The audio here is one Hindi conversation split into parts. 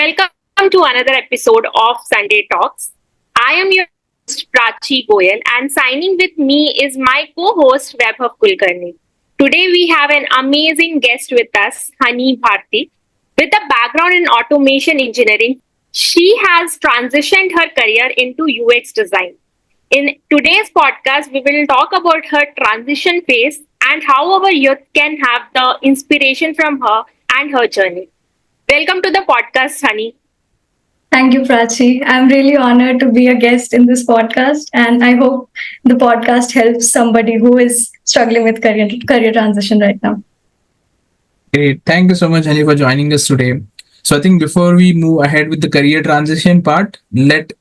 Welcome to another episode of Sunday Talks. I am your host Prachi Goyal, and signing with me is my co-host Vaibhav Kulkarni. Today we have an amazing guest with us, Hani Bharti. With a background in automation engineering, she has transitioned her career into UX design. In today's podcast, we will talk about her transition phase and how our youth can have the inspiration from her and her journey. Welcome to the podcast, Honey. Thank you, Prachi. I'm really honored to be a guest in this podcast, and I hope the podcast helps somebody who is struggling with career transition right now. Great. Thank you so much, Hani, for joining us today. So I think before we move ahead with the career transition part, let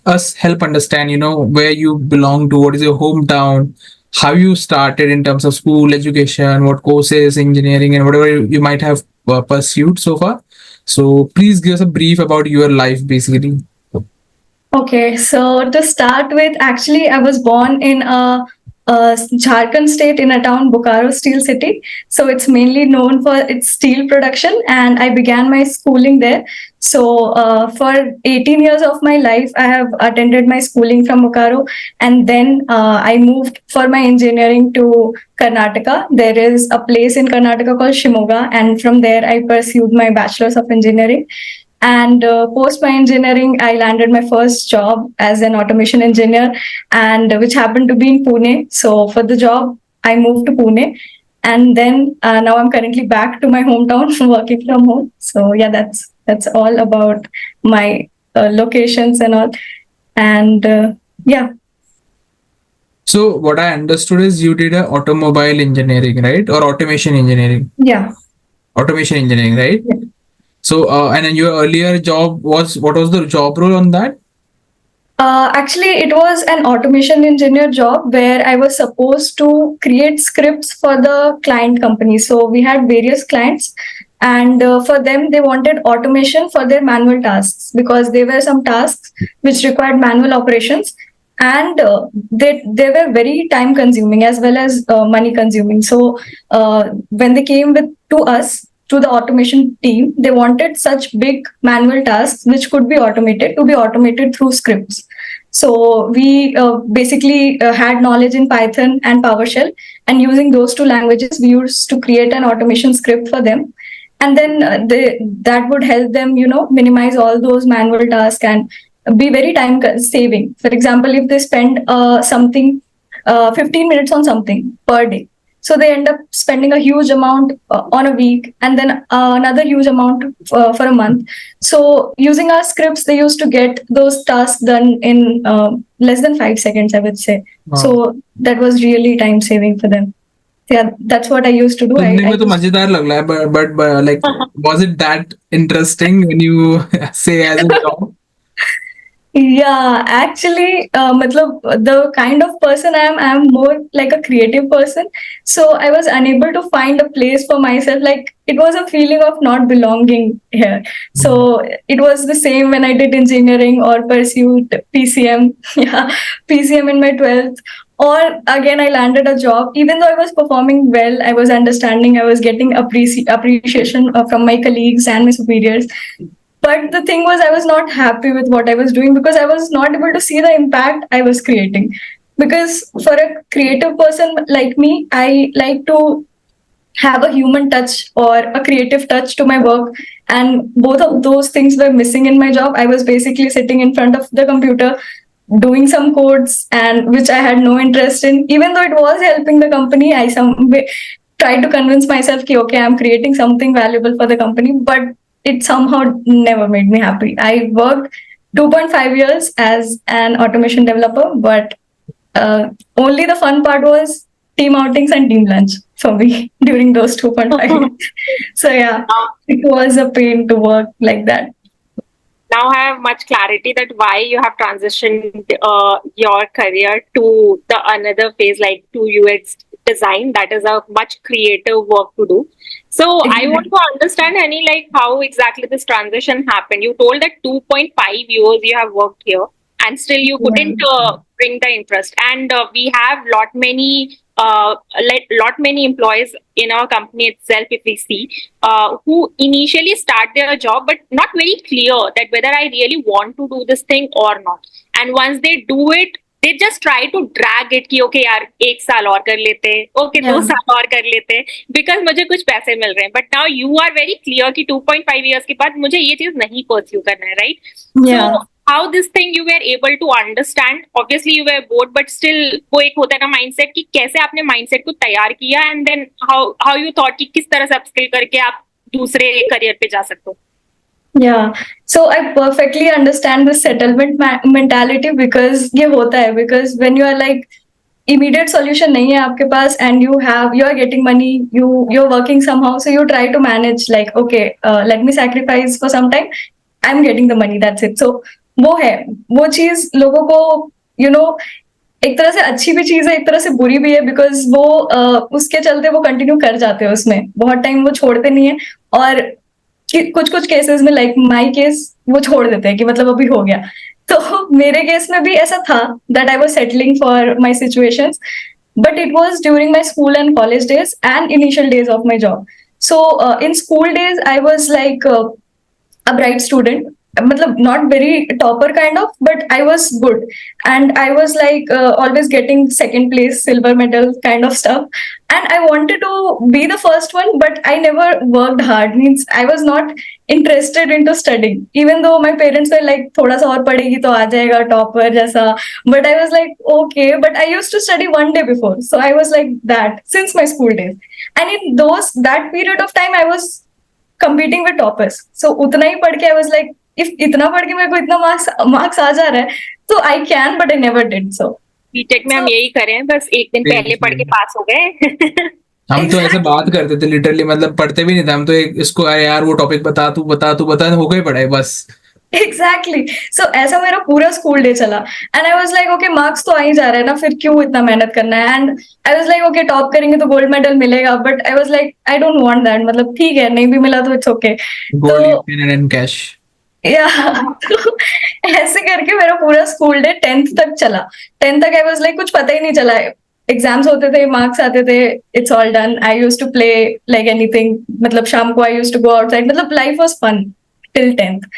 us help understand, where you belong to, what is your hometown, how you started in terms of school education, what courses, engineering, and whatever you might have pursued so far. So please give us a brief about your life, basically. Okay, so to start with, actually, I was born in a Jharkhand state in a town, Bokaro Steel City. So it's mainly known for its steel production, and I began my schooling there. So for 18 years of my life, I have attended my schooling from Bokaro, and then I moved for my engineering to Karnataka. There is a place in Karnataka called Shimoga, and from there I pursued my bachelor's of engineering. And post my engineering, I landed my first job as an automation engineer, and which happened to be in Pune. So for the job, I moved to Pune, and then now I'm currently back to my hometown working from home. So yeah, that's all about my locations and all. And yeah, So what I understood is you did a automobile engineering, right? Or automation engineering. yeah. Automation engineering, right? Yeah. So, and then your earlier job was, what was the job role on that? Actually, it was an automation engineer job where I was supposed to create scripts for the client company. So we had various clients, and for them, they wanted automation for their manual tasks because there were some tasks which required manual operations, and they were very time consuming as well as money consuming. So when they came with to us, to the automation team, they wanted such big manual tasks which could be automated to be automated through scripts. So we basically had knowledge in Python and PowerShell, and using those two languages, we used to create an automation script for them, and then that would help them, minimize all those manual tasks and be very time saving. For example, if they spend something 15 minutes on something per day, so they end up spending a huge amount on a week, and then another huge amount for a month. So using our scripts, they used to get those tasks done in less than 5 seconds, I would say. Wow. So that was really time saving for them. Yeah, that's what I used to do. सुनने I में तो used मजेदार लग रहा है, but like, was it that interesting when you say as a job? Yeah, actually, matlab, the kind of person I'm more like a creative person. So I was unable to find a place for myself. Like it was a feeling of not belonging here. So it was the same when I did engineering or pursued PCM. Yeah, PCM in my 12th. Or again, I landed a job. Even though I was performing well, I was understanding, I was getting appreciation from my colleagues and my superiors. But the thing was, I was not happy with what I was doing because I was not able to see the impact I was creating. Because for a creative person like me, I like to have a human touch or a creative touch to my work. And both of those things were missing in my job. I was basically sitting in front of the computer doing some codes and which I had no interest in. Even though it was helping the company, I some way tried to convince myself that okay, I'm creating something valuable for the company, but it somehow never made me happy. I worked 2.5 years as an automation developer, but only the fun part was team outings and team lunch for me during those 2.5 years. So yeah, it was a pain to work like that. Now I have much clarity that why you have transitioned your career to the another phase, like to UX design. That is a much creative work to do. So I want to understand, Honey, like how exactly this transition happened. You told that 2.5 years you have worked here, and still you couldn't bring the interest. And we have lot many like lot many employees in our company itself, if we see, who initially start their job but not very clear that whether I really want to do this thing or not. And once they do it, they just try to drag it कि okay यार 1 साल और कर लेते, okay 2 साल और कर लेते, because मुझे कुछ पैसे मिल रहे हैं. But now you are very clear कि 2.5 years के बाद मुझे ये चीज नहीं pursue करना है, right? Yeah. So how this thing you were able to understand? Obviously you were bored, but still वो एक होता है ना mindset कि कैसे आपने mindset को तैयार किया, and then how you thought कि किस तरह से upskill करके आप दूसरे career पे जा सकते हो. Yeah, so I perfectly understand the settlement mentality because ये होता है, because when you are like immediate solution नहीं है आपके पास and you are getting money, you're working somehow, so you try to manage like okay, let me sacrifice for some time, I'm getting the money, that's it. So वो है, वो चीज लोगों को you know एक तरह से अच्छी भी चीज है, एक तरह से बुरी भी है, बिकॉज वो उसके चलते वो कंटिन्यू कर जाते हैं उसमें, बहुत टाइम वो छोड़ते नहीं है. और कुछ कुछ केसेस में लाइक माई केस वो छोड़ देते हैं कि मतलब अभी हो गया. तो मेरे केस में भी ऐसा था that I was settling for my situations, but it was during my school and college days and initial days of my job. So in school days I was like a bright student, matlab not very topper kind of, but I was good, and I was like always getting second place, silver medal kind of stuff, and I wanted to be the first one, but I never worked hard, means I was not interested into studying, even though my parents were like thoda sa aur padhegi to aa jayega topper jaisa, but I was like okay, but I used to study one day before, so I was like that since my school days, and in that period of time I was competing with toppers. So उतना ही पढ़ के I was like, if इतना पढ़ के मेरे को इतना मार्क्स आ जा रहा है, तो I can, but I never did so. B Tech में हम यही करें, बस एक दिन पहले पढ़ के पास हो गए. हम तो ऐसे बात करते थे लिटरली, मतलब पढ़ते भी नहीं थे हम तो, इसको अरे यार वो टॉपिक बता, तू बता हो गए पढ़ाई बस. Exactly. So ऐसा मेरा पूरा स्कूल डे चला, and I was like okay, marks तो आ ही जा रहे हैं ना, फिर क्यों इतना मेहनत करना है. And I was like okay, top करेंगे तो गोल्ड मेडल मिलेगा, but I was like I don't want that, मतलब ठीक है नहीं भी मिला तो it's okay. Gold and cash. ऐसे करके मेरा पूरा स्कूल डे 10th तक चला. 10th तक आई वाज लाइक कुछ पता ही नहीं चला. एग्जाम्स होते थे, मार्क्स आते थे, it's all done. I used to play like anything, मतलब शाम को I used to go outside, मतलब life was fun till 10th.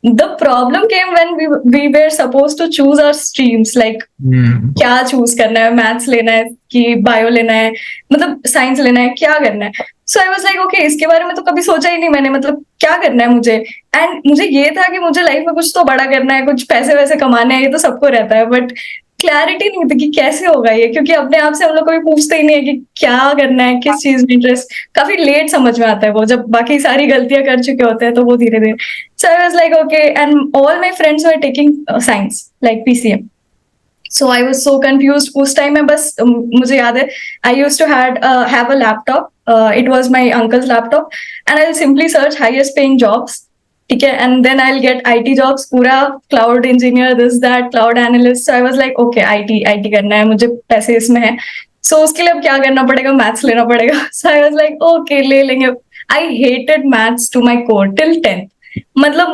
The problem came when we were supposed to choose our streams, like क्या choose करना है, मैथ्स लेना है कि बायो लेना है, मतलब साइंस लेना है, क्या करना है. So I was like okay, इसके बारे में तो कभी सोचा ही नहीं मैंने, मतलब क्या करना है मुझे. एंड मुझे ये था कि मुझे लाइफ में कुछ तो बड़ा करना है, कुछ पैसे वैसे कमाने हैं, ये तो सबको रहता है, बट क्लैरिटी नहीं थी कि कैसे होगा ये, क्योंकि अपने आप से हम लोग कभी पूछते ही नहीं है कि क्या करना है, किस चीज में इंटरेस्ट. काफी लेट समझ में आता है वो, जब बाकी सारी गलतियां कर चुके होते हैं, तो वो धीरे धीरे. So I was like okay, and all my friends were taking science like PCM. So I was so confused. उस टाइम में बस मुझे याद है I used to have a laptop. It was my uncle's laptop, and I will simply search highest paying jobs, ठीक है, and then I will get IT jobs, पूरा cloud engineer, this that, cloud analyst. So I was like okay, IT करना है मुझे, पैसे इसमें है. सो उसके लिए अब क्या करना पड़ेगा, मैथ्स लेना पड़ेगा. So I was like okay, ले लेंगे. I hated maths to my core till 10th. मतलब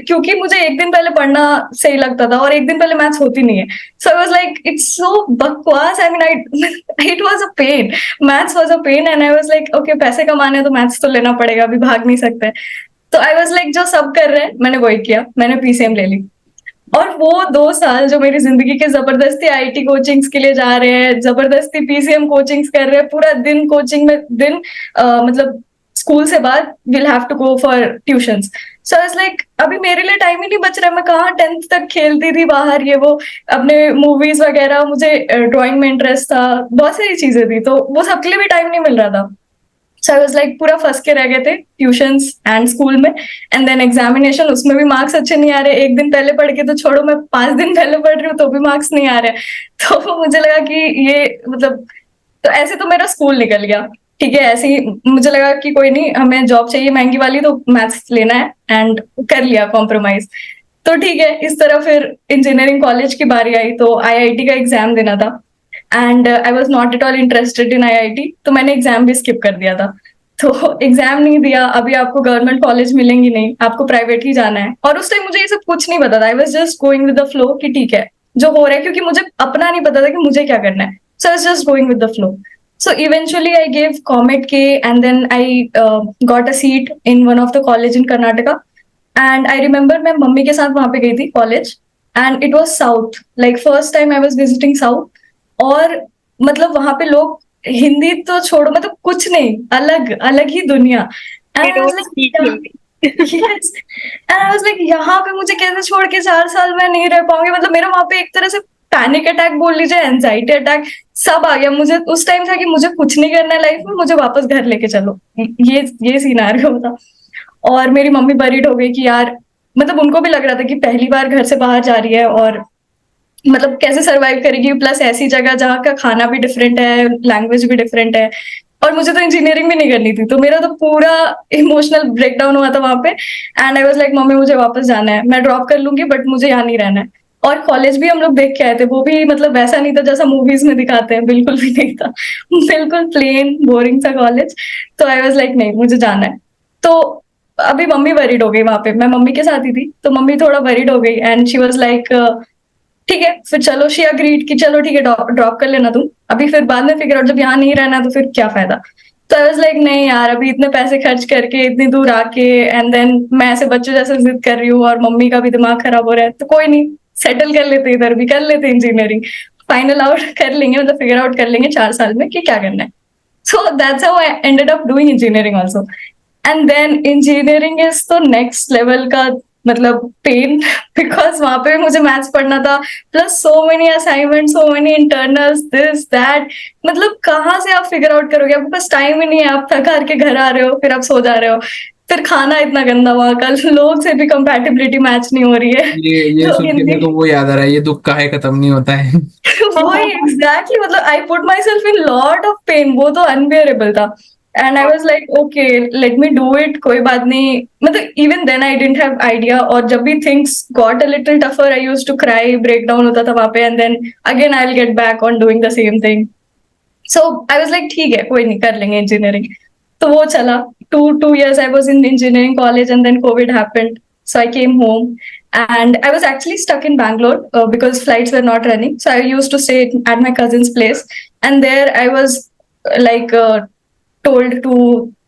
क्योंकि मुझे एक दिन पहले पढ़ना सही लगता था और एक दिन पहले मैथ्स होती नहीं है. So I was like it's so बकवास. I mean it was a pain, maths was a pain, and I was like okay, पैसे कमाने तो मैथ्स तो लेना पड़ेगा, अभी भाग नहीं सकते. तो आई वाज लाइक जो सब कर रहे हैं मैंने वही किया, मैंने पीसीएम ले ली. और वो 2 साल जो मेरी जिंदगी के जबरदस्ती आईटी कोचिंग्स के लिए जा रहे हैं, जबरदस्ती पीसीएम कोचिंग्स कर रहे हैं, पूरा दिन कोचिंग में, दिन मतलब स्कूल से बाद will have to go for tuitions. So I was like अभी मेरे लिए टाइम ही नहीं बच रहा. मैं कहाँ 10th तक खेलती थी बाहर, ये वो अपने मूवीज वगैरह, मुझे ड्राइंग में इंटरेस्ट था, बहुत सारी चीजें थी, तो वो सबके लिए भी टाइम नहीं मिल रहा था. सो आई वाज लाइक पूरा फंस के रह गए थे ट्यूशंस एंड स्कूल में. एंड देन एग्जामिनेशन, उसमें भी मार्क्स अच्छे नहीं आ रहे. एक दिन पहले पढ़ के तो छोड़ो, मैं 5 दिन पहले पढ़ रही हूँ तो भी मार्क्स नहीं आ रहे. तो मुझे लगा कि ये मतलब, तो ऐसे तो मेरा स्कूल निकल गया. ठीक है, ऐसे ही मुझे लगा कि कोई नहीं, हमें जॉब चाहिए महंगी वाली, तो मैथ्स लेना है, एंड कर लिया कॉम्प्रोमाइज. तो ठीक है, इस तरह फिर इंजीनियरिंग कॉलेज की बारी आई, तो आईआईटी का एग्जाम देना था. And I was not at all interested in IIT, तो मैंने एग्जाम भी स्किप कर दिया था. तो एग्जाम नहीं दिया. अभी आपको गवर्नमेंट कॉलेज मिलेंगी नहीं, आपको प्राइवेट ही जाना है. और उस टाइम मुझे ये सब कुछ नहीं पता था. I was just going with the flow कि ठीक है जो हो रहा है, क्योंकि मुझे अपना नहीं पता था कि मुझे क्या करना है. So I was just going with the flow. So eventually I gave Comet K, and then I got a seat in one of the college in Karnataka. And I remember मैं मम्मी के साथ वहां पे गई थी college, and it was south, like first time I was visiting south. और मतलब वहां पे लोग हिंदी तो छोड़ो, मतलब कुछ नहीं, अलग अलग ही दुनिया. They and I was don't speak like Hindi. yes. And I was like, यहाँ पे मुझे कैसे छोड़ के 4 साल मैं नहीं रह पाऊंगी. मतलब मेरा वहां पे एक तरह से पैनिक अटैक बोल लीजिए, एंजाइटी अटैक, सब आ गया मुझे. उस टाइम था कि मुझे कुछ नहीं करना है लाइफ में, मुझे वापस घर लेके चलो. ये सिनेरियो था. और मेरी मम्मी वरीड हो गई कि यार, मतलब उनको भी लग रहा था कि पहली बार घर से बाहर जा रही है, और मतलब कैसे सरवाइव करेगी, प्लस ऐसी जगह जहाँ का खाना भी डिफरेंट है, लैंग्वेज भी डिफरेंट है. और मुझे तो इंजीनियरिंग भी नहीं करनी थी, तो मेरा तो पूरा इमोशनल ब्रेकडाउन हुआ था वहां पे. And I was like, mummy मुझे वापस जाना है, मैं ड्रॉप कर लूंगी बट मुझे यहाँ नहीं रहना है. और कॉलेज भी हम लोग देख के आए थे, वो भी मतलब वैसा नहीं था जैसा मूवीज में दिखाते हैं, बिल्कुल भी नहीं था. बिल्कुल प्लेन बोरिंग सा कॉलेज. तो आई वाज लाइक, नहीं मुझे जाना है. तो अभी मम्मी वरीड हो गई वहां पे, मैं मम्मी के साथ ही थी, तो मम्मी थोड़ा वरीड हो गई, एंड शी वाज लाइक, ठीक है फिर चलो. शी अग्रीड कि चलो ठीक है, ड्रॉप कर लेना तुम अभी, फिर बाद में फिगर आउट, जब यहाँ नहीं रहना तो फिर क्या फायदा. तो आई वाज लाइक, नहीं यार, अभी इतने पैसे खर्च करके इतनी दूर आके, एंड देन मैं ऐसे बच्चों जैसे जिद कर रही हूँ, और मम्मी का भी दिमाग खराब हो रहा है, तो कोई नहीं, सेटल कर लेते, इधर भी कर लेते इंजीनियरिंग, फाइनल आउट कर लेंगे, मतलब फिगर आउट कर लेंगे 4 साल में कि क्या करना है. So that's how I ended up doing engineering also. And then engineering is तो नेक्स्ट लेवल का, मतलब पेन, बिकॉज वहां पे भी मुझे मैथ्स पढ़ना था, plus so many assignment, so many internals, this that. मतलब कहाँ से आप फिगर आउट करोगे, आपके पास टाइम ही नहीं है, आप थक हार के घर आ रहे हो, फिर आप सो जा रहे हो, फिर खाना इतना गंदा वहां का, लोग से भी कंपैटिबिलिटी मैच नहीं हो रही है. ये तो सुन के हिंदी मेरे को वो याद आ रहा है, ये दुख काहे खत्म नहीं होता है. वही एग्जैक्टली, मतलब I put myself in lot of pain, वो तो अनबियरेबल था. And I was like, okay let me do it, कोई बात नहीं. मतलब even then I didn't have idea, और जब भी things got a little tougher, I used to cry, break down होता था वहां पे, and then again I will get back on doing the same thing. So I was like, ठीक है कोई नहीं, कर लेंगे इंजीनियरिंग. तो वो चला. Two years I was in engineering college, and then COVID happened. So I came home, and I was actually stuck in Bangalore because flights were not running. So I used to stay at my cousin's place, and there I was like told to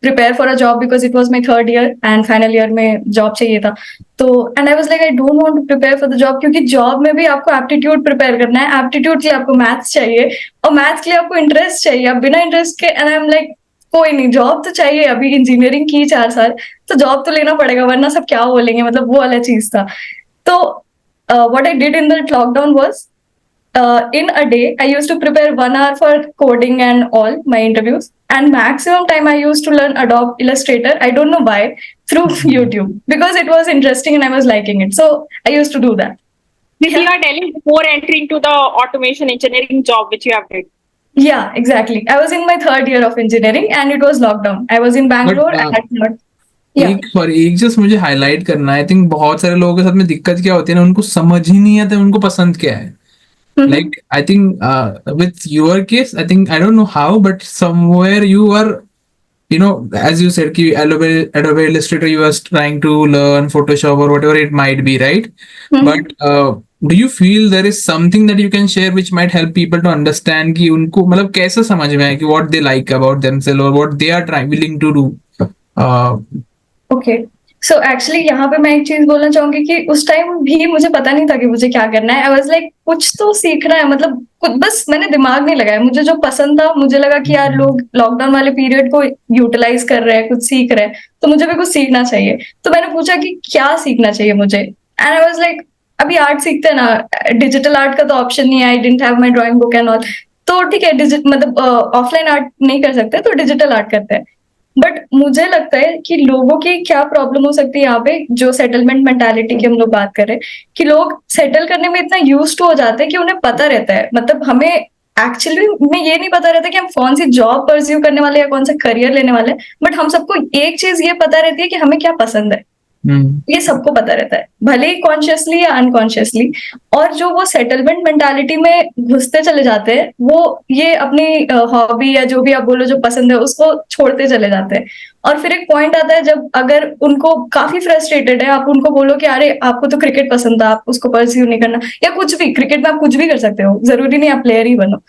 prepare for a job because it was my third year and final year में job चाहिए था. तो and I was like, I don't want to prepare for the job, क्योंकि job में भी आपको aptitude prepare करना है, aptitude के लिए आपको maths चाहिए, और maths के लिए आपको interest चाहिए. आप बिना interest के, and I'm like, कोई नहीं, जॉब तो चाहिए, अभी इंजीनियरिंग की 4 साल, तो जॉब तो लेना पड़ेगा, वरना सब क्या बोलेंगे, मतलब वो वाला चीज था. तो what I did in the lockdown was, in a day I used to prepare 1 hour for coding and all my interviews, and maximum time I used to learn Adobe Illustrator, I don't know why, through YouTube, because it was interesting and I was liking it, so I used to do that. This you are telling before entering to the automation engineering job which you have did. Yeah, exactly. I was in my third year of engineering and it was lockdown. I was in Bangalore But, and I could not. Yeah. एक जस्ट मुझे हाईलाइट करना है. आई थिंक बहुत सारे लोगों के साथ में दिक्कत क्या होती है ना, उनको समझ ही नहीं आता उनको पसंद क्या है. Like I think with your case, I think I don't know how, but somewhere you are, you know, as you said, ki Adobe Illustrator, you are trying to learn Photoshop or whatever it might be, right? But do you feel there is something that you can share which might help people to understand कि उनको मतलब कैसे समझ में आए कि what they like about themselves or what they are trying willing to do? Okay, so actually यहाँ पे मैं एक चीज बोलना चाहूंगी कि उस टाइम भी मुझे पता नहीं था कि मुझे क्या करना है. आई वाज लाइक, कुछ तो सीखना है, मतलब बस मैंने दिमाग नहीं लगाया. मुझे जो पसंद था, मुझे लगा कि यार लोग लॉकडाउन वाले पीरियड को यूटिलाइज कर रहे हैं, कुछ सीख रहे हैं, तो मुझे भी कुछ सीखना चाहिए. तो मैंने पूछा कि क्या सीखना चाहिए मुझे, एंड आई वाज लाइक, अभी आर्ट सीखते हैं ना, डिजिटल आर्ट का तो ऑप्शन नहीं है, आई didn't have my drawing book and all, तो ठीक है, मतलब ऑफलाइन आर्ट नहीं कर सकते तो डिजिटल आर्ट करते हैं. बट मुझे लगता है कि लोगों की क्या प्रॉब्लम हो सकती है यहाँ पे, जो सेटलमेंट मेंटालिटी की हम लोग बात कर रहे हैं, कि लोग सेटल करने में इतना यूज टू हो जाते हैं कि उन्हें पता रहता है, मतलब हमें एक्चुअली में ये नहीं पता रहता कि हम कौन सी जॉब परस्यू करने वाले या कौन सा करियर लेने वाले हैं, बट हम सबको एक चीज ये पता रहती है कि हमें क्या पसंद है. ये सबको पता रहता है, भले ही कॉन्शियसली या अनकॉन्शियसली. और जो वो सेटलमेंट मेंटालिटी में घुसते चले जाते हैं, वो ये अपनी हॉबी या जो भी आप बोलो जो पसंद है उसको छोड़ते चले जाते हैं. और फिर एक पॉइंट आता है जब अगर उनको काफी फ्रस्ट्रेटेड है, आप उनको बोलो कि अरे आपको तो क्रिकेट पसंद था, आप उसको परस्यू नहीं करना, या कुछ भी, क्रिकेट में आप कुछ भी कर सकते हो, जरूरी नहीं आप प्लेयर ही बनो.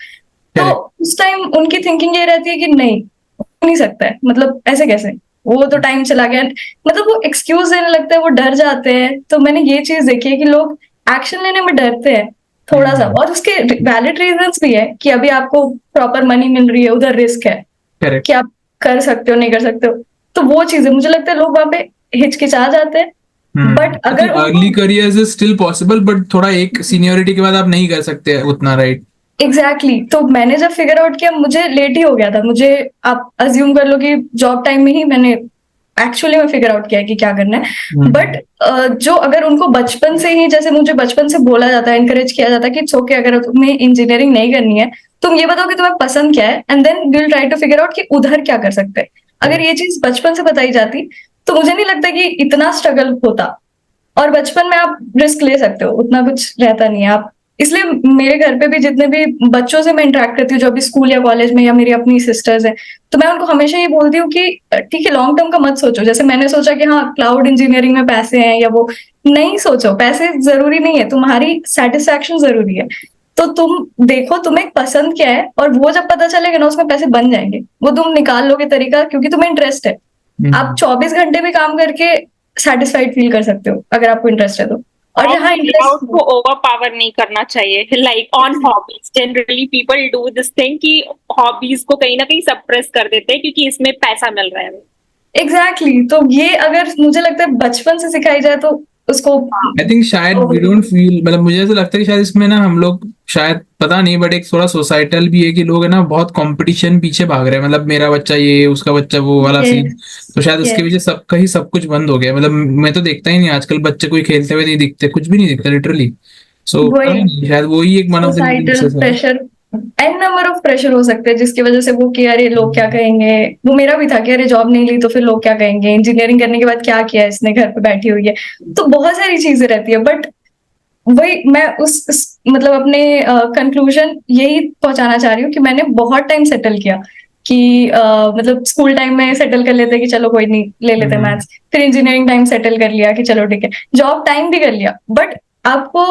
तो Correct. उस टाइम उनकी थिंकिंग ये रहती है कि नहीं हो नहीं सकता है, मतलब ऐसे कैसे, वो तो टाइम चला गया, मतलब वो एक्सक्यूज देने लगता है, वो डर जाते हैं। तो मैंने ये चीज देखी है कि लोग एक्शन लेने में डरते हैं थोड़ा सा, और उसके वैलिड रीजंस भी है कि अभी आपको प्रॉपर मनी मिल रही है, उधर रिस्क है Correct. कि आप कर सकते हो नहीं कर सकते हो। तो वो चीजें मुझे लगता है लोग वहां पे हिचकिचा जाते हैं, बट I अगर think early उनको careers is still possible, but थोड़ा एक सीनियोरिटी के बाद आप नहीं कर सकते उतना, राइट? एग्जैक्टली तो मैंने जब फिगर आउट किया मुझे लेट ही हो गया था। मुझे आप अज्यूम कर लो कि जॉब टाइम में ही मैंने एक्चुअली में फिगर आउट किया है कि क्या करना है। बट जो अगर उनको बचपन से ही, जैसे मुझे बचपन से बोला जाता है, इनकरेज किया जाता है कि इट्स ओके अगर तुम्हें इंजीनियरिंग नहीं करनी है, तुम ये बताओ कि तुम्हें पसंद क्या है, and then we will try to figure out कि उधर क्या कर सकते हैं। अगर ये चीज बचपन से बताई जाती तो मुझे नहीं लगता कि इतना स्ट्रगल होता। और बचपन में आप रिस्क ले सकते हो, उतना कुछ रहता नहीं है। आप इसलिए मेरे घर पे भी जितने भी बच्चों से मैं इंटरेक्ट करती हूँ जो अभी स्कूल या कॉलेज में, या मेरी अपनी सिस्टर्स हैं, तो मैं उनको हमेशा ये बोलती हूँ कि ठीक है लॉन्ग टर्म का मत सोचो। जैसे मैंने सोचा कि हाँ क्लाउड इंजीनियरिंग में पैसे हैं या वो, नहीं सोचो, पैसे जरूरी नहीं है, तुम्हारी सेटिस्फैक्शन जरूरी है। तो तुम देखो तुम्हें पसंद क्या है, और वो जब पता चलेगा ना उसमें पैसे बन जाएंगे, वो तुम निकाल लोगे तरीका, क्योंकि तुम्हें इंटरेस्ट है। आप 24 घंटे भी काम करके सेटिस्फाइड फील कर सकते हो अगर आपको इंटरेस्ट है तो। और और जहाँ क्लाउड इंटरेस्ट, को ओवर पावर नहीं करना चाहिए, like on hobbies. Generally people do this thing कि हॉबीज को कहीं ना कहीं सप्रेस कर देते हैं क्योंकि इसमें पैसा मिल रहा है। एग्जैक्टली तो ये अगर मुझे लगता है बचपन से सिखाई जाए तो उसको, आई थिंक शायद वी डोंट फील, मतलब मुझे ऐसा लगता है कि शायद इसमें ना हम लोग शायद, पता नहीं, बट एक थोड़ा सोसाइटल भी है कि लोग है ना बहुत कंपटीशन पीछे भाग रहे हैं, मतलब मेरा बच्चा ये, उसका बच्चा वो वाला सीन। तो शायद उसके yes, पीछे सबका ही सब कुछ बंद हो गया। मतलब मैं तो देखता ही नहीं आजकल बच्चे कोई खेलते हुए नहीं दिखते, कुछ भी नहीं दिखता लिटरली। सो वही शायद वही एक one of the societal reasons है। Pressure, an number of pressure हो सकते हैं जिसकी वजह से वो कि अरे लोग क्या कहेंगे। वो मेरा भी था कि अरे जॉब नहीं ली तो फिर लोग क्या कहेंगे, इंजीनियरिंग करने के बाद क्या किया इसने, घर पे बैठी हुई है। तो बहुत सारी चीजें रहती है। बट वही मैं मतलब अपने कंक्लूजन यही पहुंचाना चाह रही हूँ कि मैंने बहुत टाइम सेटल किया कि मतलब स्कूल टाइम में सेटल कर लेते कि चलो कोई नहीं ले लेते मैथ्स, फिर इंजीनियरिंग टाइम सेटल कर लिया कि चलो ठीक है, जॉब टाइम भी कर लिया। बट आपको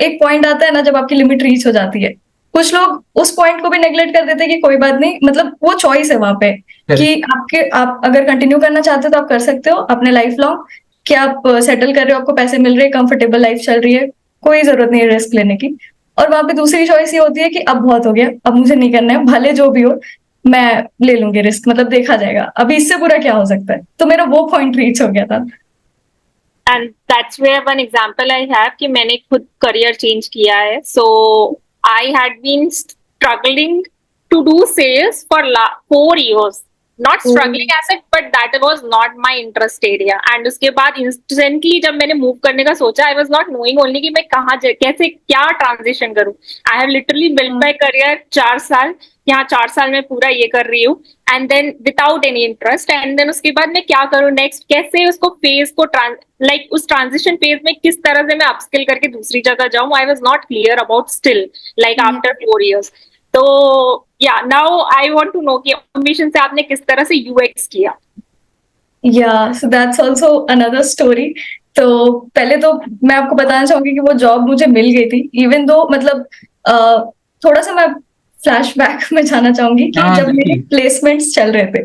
एक पॉइंट आता है ना जब आपकी लिमिट रीच हो जाती है, कुछ लोग उस पॉइंट को भी नेग्लेक्ट कर देते हैं कि कोई बात नहीं, मतलब वो चॉइस है वहां पे कि आप अगर कंटिन्यू करना चाहते हो तो आप कर सकते हो अपने लाइफ लॉन्ग, कि आप सेटल कर रहे हो, आपको पैसे मिल रहे हैं, कंफर्टेबल लाइफ चल रही है, कोई जरूरत नहीं है रिस्क लेने की। और वहां पे दूसरी चॉइस ये होती है कि अब बहुत हो गया, अब मुझे नहीं करना है, भले जो भी हो मैं ले लूंगी रिस्क, मतलब देखा जाएगा, अभी इससे बुरा क्या हो सकता है। तो मेरा वो पॉइंट रीच हो गया था। And that's where one example I have कि मैंने खुद करियर चेंज किया है। So I had been struggling to do sales for 4 years, not struggling as it, but that was not my interest area. And उसके बाद इंस्टेंटली जब मैंने मूव करने का सोचा, I was not knowing only कि मैं कहाँ कैसे क्या ट्रांजिशन करूं। I have literally build my career 4 साल, यहाँ 4 साल में पूरा ये कर रही हूँ, and then without any interest. And then उसके बाद मैं क्या करूँ नेक्स्ट, कैसे उसको फेज को लाइक उस ट्रांजिशन फेज में किस तरह से मैं अपस्किल करके दूसरी जगह जाऊं, I was not clear about still, like after 4 years। तो या now I want to know कि ऑटोमेशन से आपने किस तरह से यूएक्स किया। या so that's also another story. तो पहले तो मैं आपको बताना चाहूंगी कि वो जॉब मुझे मिल गई थी, इवन दो मतलब थोड़ा सा मैं फ्लैशबैक में जाना चाहूंगी कि हाँ जब मेरे बिल्कुल। प्लेसमेंट्स चल रहे थे,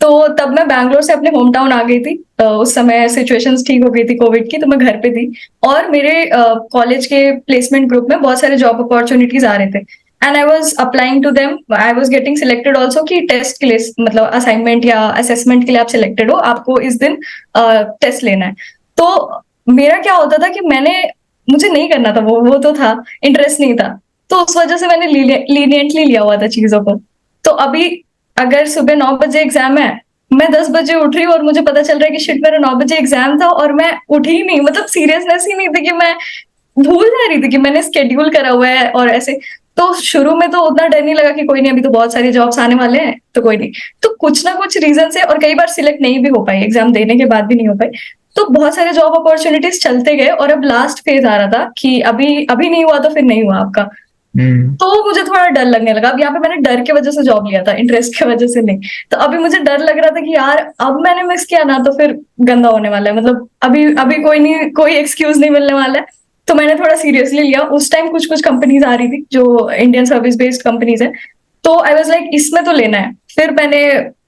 तो तब मैं बैंगलोर से अपने होम टाउन आ गई थी। उस समय सिचुएशंस ठीक हो गई थी कोविड की, तो मैं घर पे थी, और मेरे कॉलेज के प्लेसमेंट ग्रुप में बहुत सारे जॉब अपॉर्चुनिटीज आ रहे थे, and I was applying to them, I was getting selected also कि टेस्ट के लिए, मतलब असाइनमेंट या असेसमेंट के लिए आप सिलेक्टेड हो, आपको इस दिन टेस्ट लेना है। तो मेरा क्या होता था कि मुझे नहीं करना था, वो तो था, इंटरेस्ट नहीं था, तो उस वजह से मैंने लीनियंटली लिया हुआ था चीजों को। तो अभी अगर सुबह 9 बजे एग्जाम है, मैं 10 बजे उठ रही हूँ और मुझे पता चल रहा है कि शिट मेरा 9 बजे एग्जाम था और मैं उठी ही नहीं, मतलब सीरियसनेस ही नहीं थी कि मैं भूल जा रही थी कि मैंने स्केड्यूल करा हुआ है और ऐसे। तो शुरू में तो उतना डर नहीं लगा कि कोई नहीं अभी तो बहुत सारे जॉब्स आने वाले हैं तो कोई नहीं। तो कुछ ना कुछ रीजन से, और कई बार सिलेक्ट नहीं भी हो पाई, एग्जाम देने के बाद भी नहीं हो पाई, तो बहुत सारे जॉब अपॉर्चुनिटीज चलते गए, और अब लास्ट फेज आ रहा था कि अभी अभी नहीं हुआ तो फिर नहीं हुआ आपका। तो मुझे थोड़ा डर लगने लगा। अब यहाँ पे मैंने डर की वजह से जॉब लिया था, इंटरेस्ट की वजह से नहीं। तो अभी मुझे डर लग रहा था कि यार अब मैंने मिस किया ना तो फिर गंदा होने वाला है, मतलब अभी अभी कोई नहीं, कोई एक्सक्यूज नहीं मिलने वाला है। तो मैंने थोड़ा सीरियसली लिया। उस टाइम कुछ कुछ कंपनीज आ रही थी जो इंडियन सर्विस बेस्ड कंपनीज है, तो आई वाज लाइक इसमें तो लेना है। फिर मैंने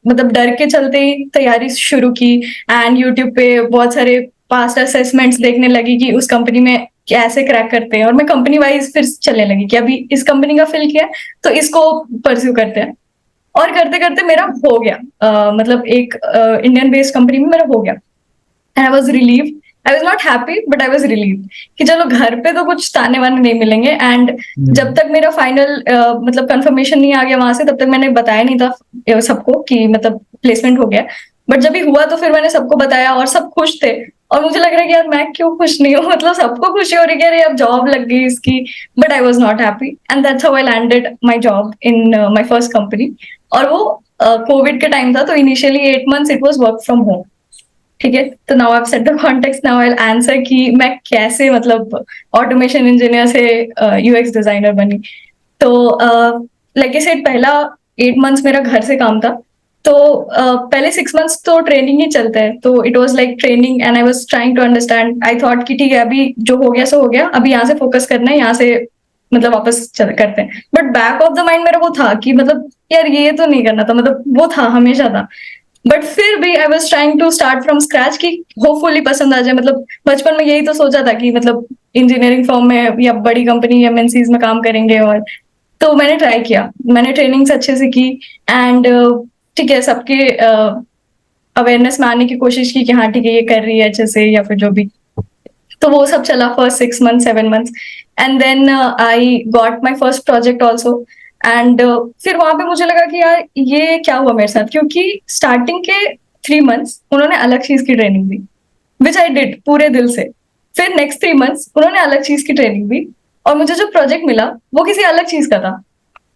मतलब डर के चलते ही तैयारी शुरू की, एंड यूट्यूब पे बहुत सारे पास्ट असेसमेंट्स देखने लगी कि उस कंपनी में कैसे क्रैक करते हैं, और मैं कंपनी वाइज फिर चलने लगी कि अभी इस कंपनी का फिल किया है तो इसको परस्यू करते हैं। और करते करते मेरा हो गया, मतलब एक इंडियन बेस्ड कंपनी में मेरा हो गया, and I was relieve. I was not happy but I was relieve कि चलो घर पे तो कुछ ताने वाने नहीं मिलेंगे। एंड जब तक मेरा फाइनल मतलब कंफर्मेशन नहीं आ गया वहां से, तब तक मैंने बताया नहीं था सबको कि मतलब प्लेसमेंट हो गया। बट जब भी हुआ तो फिर मैंने सबको बताया और सब खुश थे। और मुझे लग रहा है कि यार मैं क्यों खुश नहीं हूँ, मतलब सबको खुशी हो रही है कि अरे अब जॉब लग गई इसकी। But I was not happy, and that's how I landed my job in my first company. और वो कोविड के टाइम था, तो initially 8 months it was work from home. ठीक है, तो now I set the context, now I answer कि मैं कैसे मतलब ऑटोमेशन इंजीनियर से यूएक्स डिजाइनर बनी। तो लाइक आई सेड, पहला 8 मंथ्स मेरा घर से काम था। तो पहले 6 मंथ्स तो ट्रेनिंग ही चलता है, तो it was like training, and I was trying to understand. I thought कि ठीक है, अभी जो हो गया सो हो गया, अभी यहाँ से फोकस करना है, यहाँ से मतलब वापस करते हैं। But back of the mind मेरा वो था कि मतलब यार ये तो नहीं करना था, मतलब वो था, हमेशा था। बट फिर भी I was trying to start from scratch कि होपफुली पसंद आ जाए। मतलब बचपन में यही तो सोचा था कि मतलब इंजीनियरिंग फॉर्म में या बड़ी कंपनी एमएनसीज में काम करेंगे। और तो मैंने ट्राई किया, मैंने ट्रेनिंग्स अच्छे से की, एंड ठीक है, सबके अवेयरनेस में आने की कोशिश की कि हाँ ठीक है ये कर रही है अच्छे से, या फिर जो भी। तो वो सब चला फर्स्ट 6 मंथ्स 7 मंथ्स, and then I got my first project also. एंड फिर वहां पे मुझे लगा कि यार ये क्या हुआ मेरे साथ, क्योंकि स्टार्टिंग के 3 मंथ्स उन्होंने अलग चीज की training the, which I did पूरे दिल से। फिर नेक्स्ट 3 मंथ्स उन्होंने अलग चीज की ट्रेनिंग दी, और मुझे जो प्रोजेक्ट मिला वो किसी अलग चीज का था।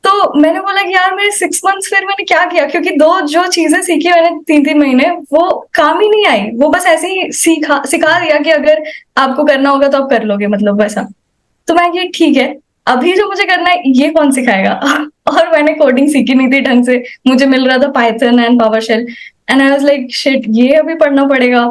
तो मैंने बोला कि यार मेरे 6 मंथ्स फिर मैंने क्या किया, क्योंकि दो जो चीजें सीखी मैंने 3-3 महीने, वो काम ही नहीं आई। वो बस ऐसे ही सिखा दिया कि अगर आपको करना होगा तो आप कर लोगे, मतलब वैसा। तो मैं कि ठीक है, अभी जो मुझे करना है ये कौन सिखाएगा। और मैंने कोडिंग सीखी नहीं थी ढंग से, मुझे मिल रहा था Python and PowerShell, and I was like shit, ये अभी पढ़ना पड़ेगा।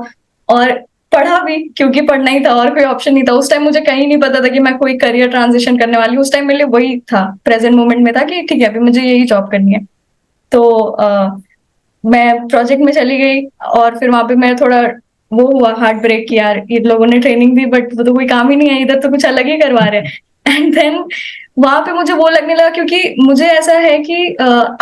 और पढ़ा भी, क्योंकि पढ़ना ही था और कोई ऑप्शन नहीं था। उस टाइम मुझे कहीं नहीं पता था कि मैं कोई करियर ट्रांजिशन करने वाली हूँ। उस टाइम मेरे लिए वही था, प्रेजेंट मोमेंट में था कि ठीक है अभी मुझे यही जॉब करनी है। तो मैं प्रोजेक्ट में चली गई, और फिर वहां पे मैं थोड़ा वो हुआ हार्ट ब्रेक कि यार ये लोगों ने ट्रेनिंग दी बट वो तो कोई काम ही नहीं है, इधर तो कुछ अलग ही करवा रहे हैं। एंड देन वहां पे मुझे वो लगने लगा, क्योंकि मुझे ऐसा है कि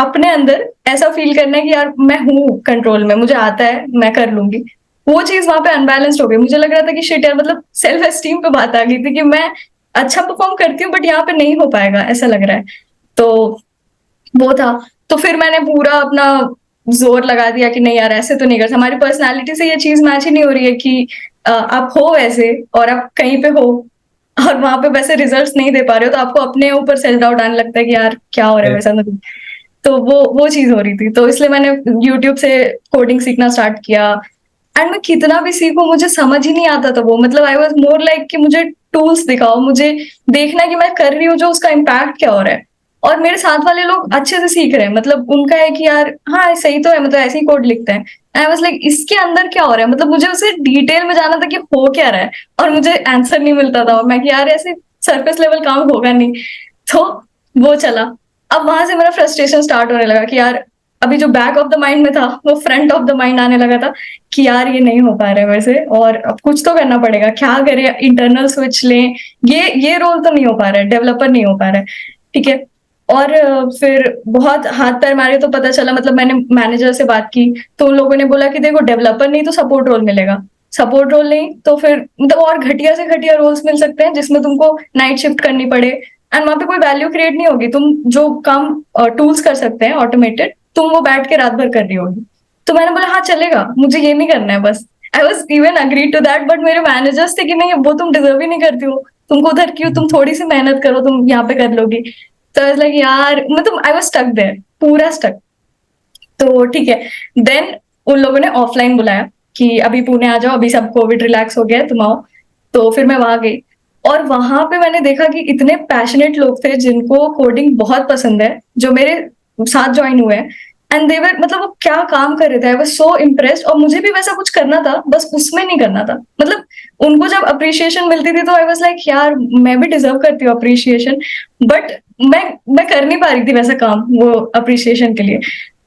अपने अंदर ऐसा फील करना है कि यार मैं हूँ कंट्रोल में, मुझे आता है, मैं कर लूंगी। वो चीज वहां पे अनबैलेंस्ड हो गई। मुझे लग रहा था कि शिट यार, मतलब सेल्फ एस्टीम पे बात आ गई थी कि मैं अच्छा परफॉर्म करती हूँ बट यहाँ पे नहीं हो पाएगा ऐसा लग रहा है। तो वो था। तो फिर मैंने पूरा अपना जोर लगा दिया कि नहीं यार ऐसे तो नहीं कर, हमारी पर्सनालिटी से ये चीज मैच ही नहीं हो रही है कि आप हो वैसे और आप कहीं पे हो, और वहां पे वैसे रिजल्ट्स नहीं दे पा रहे हो, तो आपको अपने ऊपर सेल्फ डाउट आने लगता है कि यार क्या हो रहा है वैसा मतलब। तो वो चीज हो रही थी, तो इसलिए मैंने यूट्यूब से कोडिंग सीखना स्टार्ट किया। एंड मैं कितना भी सीखूं मुझे समझ ही नहीं आता था वो, मतलब आई वॉज मोर लाइक कि मुझे टूल्स दिखाओ, मुझे देखना है कि मैं कर रही हूँ जो उसका इम्पैक्ट क्या हो रहा है। और मेरे साथ वाले लोग अच्छे से सीख रहे हैं, मतलब उनका है कि यार हाँ सही तो है, मतलब ऐसे ही कोड लिखते हैं। आई वाज लाइक इसके अंदर क्या हो रहा है, मतलब मुझे उसे डिटेल में जाना था कि हो क्या रहा है, और मुझे आंसर नहीं मिलता था। और मैं कि यार ऐसे सरफेस लेवल काम होगा नहीं। तो वो चला। अब वहां से मेरा फ्रस्ट्रेशन स्टार्ट होने लगा कि यार अभी जो बैक ऑफ द माइंड में था वो फ्रंट ऑफ द माइंड आने लगा था कि यार ये नहीं हो पा रहा है मेरे से, और अब कुछ तो करना पड़ेगा, क्या करें, इंटरनल स्विच लें, ये रोल तो नहीं हो पा रहा है, डेवलपर नहीं हो पा रहा है। ठीक है। और फिर बहुत हाथ पैर मारे तो पता चला, मतलब मैंने मैनेजर से बात की, तो उन लोगों ने बोला कि देखो डेवलपर नहीं तो सपोर्ट रोल मिलेगा, सपोर्ट रोल नहीं तो फिर मतलब और घटिया से घटिया रोल्स मिल सकते हैं जिसमें तुमको नाइट शिफ्ट करनी पड़े, एंड वहां पे कोई वैल्यू क्रिएट नहीं होगी। तुम जो काम टूल्स कर सकते हैं ऑटोमेटेड, तुम वो बैठ के रात भर कर रही होगी। तो मैंने बोला हाँ चलेगा, मुझे ये नहीं करना है बस। I was even agree to that, but मेरे मैनेजर्स थे कि नहीं वो तुम डिजर्व ही नहीं करती हो, तुमको उधर क्यों, तुम थोड़ी सी मेहनत करो, तुम यहाँ पे कर लोगी। तो आई लाइक यार, मतलब आई वॉज स्टक देयर, पूरा स्टक। तो ठीक है, देन उन लोगों ने ऑफलाइन बुलाया कि अभी पुणे आ जाओ, अभी सब कोविड रिलैक्स हो गया है, तुम आओ। तो फिर मैं वहां गई, और वहां पे मैंने देखा कि इतने पैशनेट लोग थे जिनको कोडिंग बहुत पसंद है, जो मेरे साथ ज्वाइन हुए हैं। एंड दे वर, मतलब वो क्या काम कर रहे थे, आई वाज सो इम्प्रेस्ड, और मुझे भी वैसा कुछ करना था, बस उसमें नहीं करना था। मतलब उनको जब अप्रिशिएशन मिलती थी तो आई वाज लाइक यार मैं भी डिजर्व करती हूँ अप्रिशिएशन, बट मैं कर नहीं पा रही थी वैसा काम वो अप्रिशिएशन के लिए।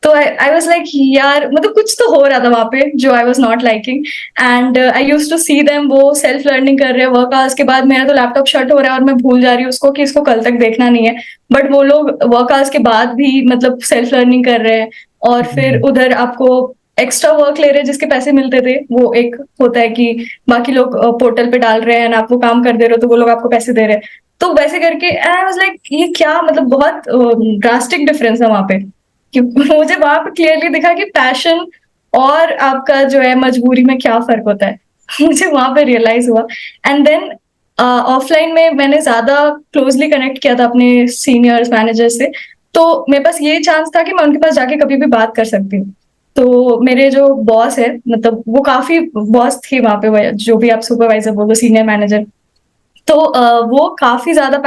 तो आई वाज लाइक यार मतलब कुछ तो हो रहा था वहां पे जो I was not liking. And I used to see them, वो सेल्फ लर्निंग कर रहे हैं वर्क आवर्स के बाद, मेरा तो लैपटॉप शट हो रहा है और मैं भूल जा रही हूँ उसको कि इसको कल तक देखना नहीं है, बट वो लोग वर्क आवर्स के बाद भी मतलब सेल्फ लर्निंग कर रहे हैं। और फिर उधर आपको एक्स्ट्रा वर्क ले रहे हैं जिसके पैसे मिलते थे, वो एक होता है कि बाकी लोग पोर्टल पे डाल रहे हैं और आप वो काम कर दे रहे हो तो वो लोग आपको पैसे दे रहे हैं, तो वैसे करके आई वाज लाइक ये क्या, मतलब बहुत ड्रास्टिक डिफरेंस है वहां पे। कि मुझे वहां पे क्लियरली दिखा कि पैशन और आपका जो है मजबूरी में क्या फर्क होता है। मुझे वहां पे रियलाइज हुआ। एंड देन ऑफलाइन में मैंने ज्यादा क्लोजली कनेक्ट किया था अपने सीनियर्स मैनेजर से, तो मेरे पास ये चांस था कि मैं उनके पास जाके कभी भी बात कर सकती हूँ। तो मेरे जो बॉस है, मतलब वो काफी बॉस थे वहां पे, जो भी आप सुपरवाइजर बोलो, सीनियर मैनेजर, तो वो काफी ज्यादा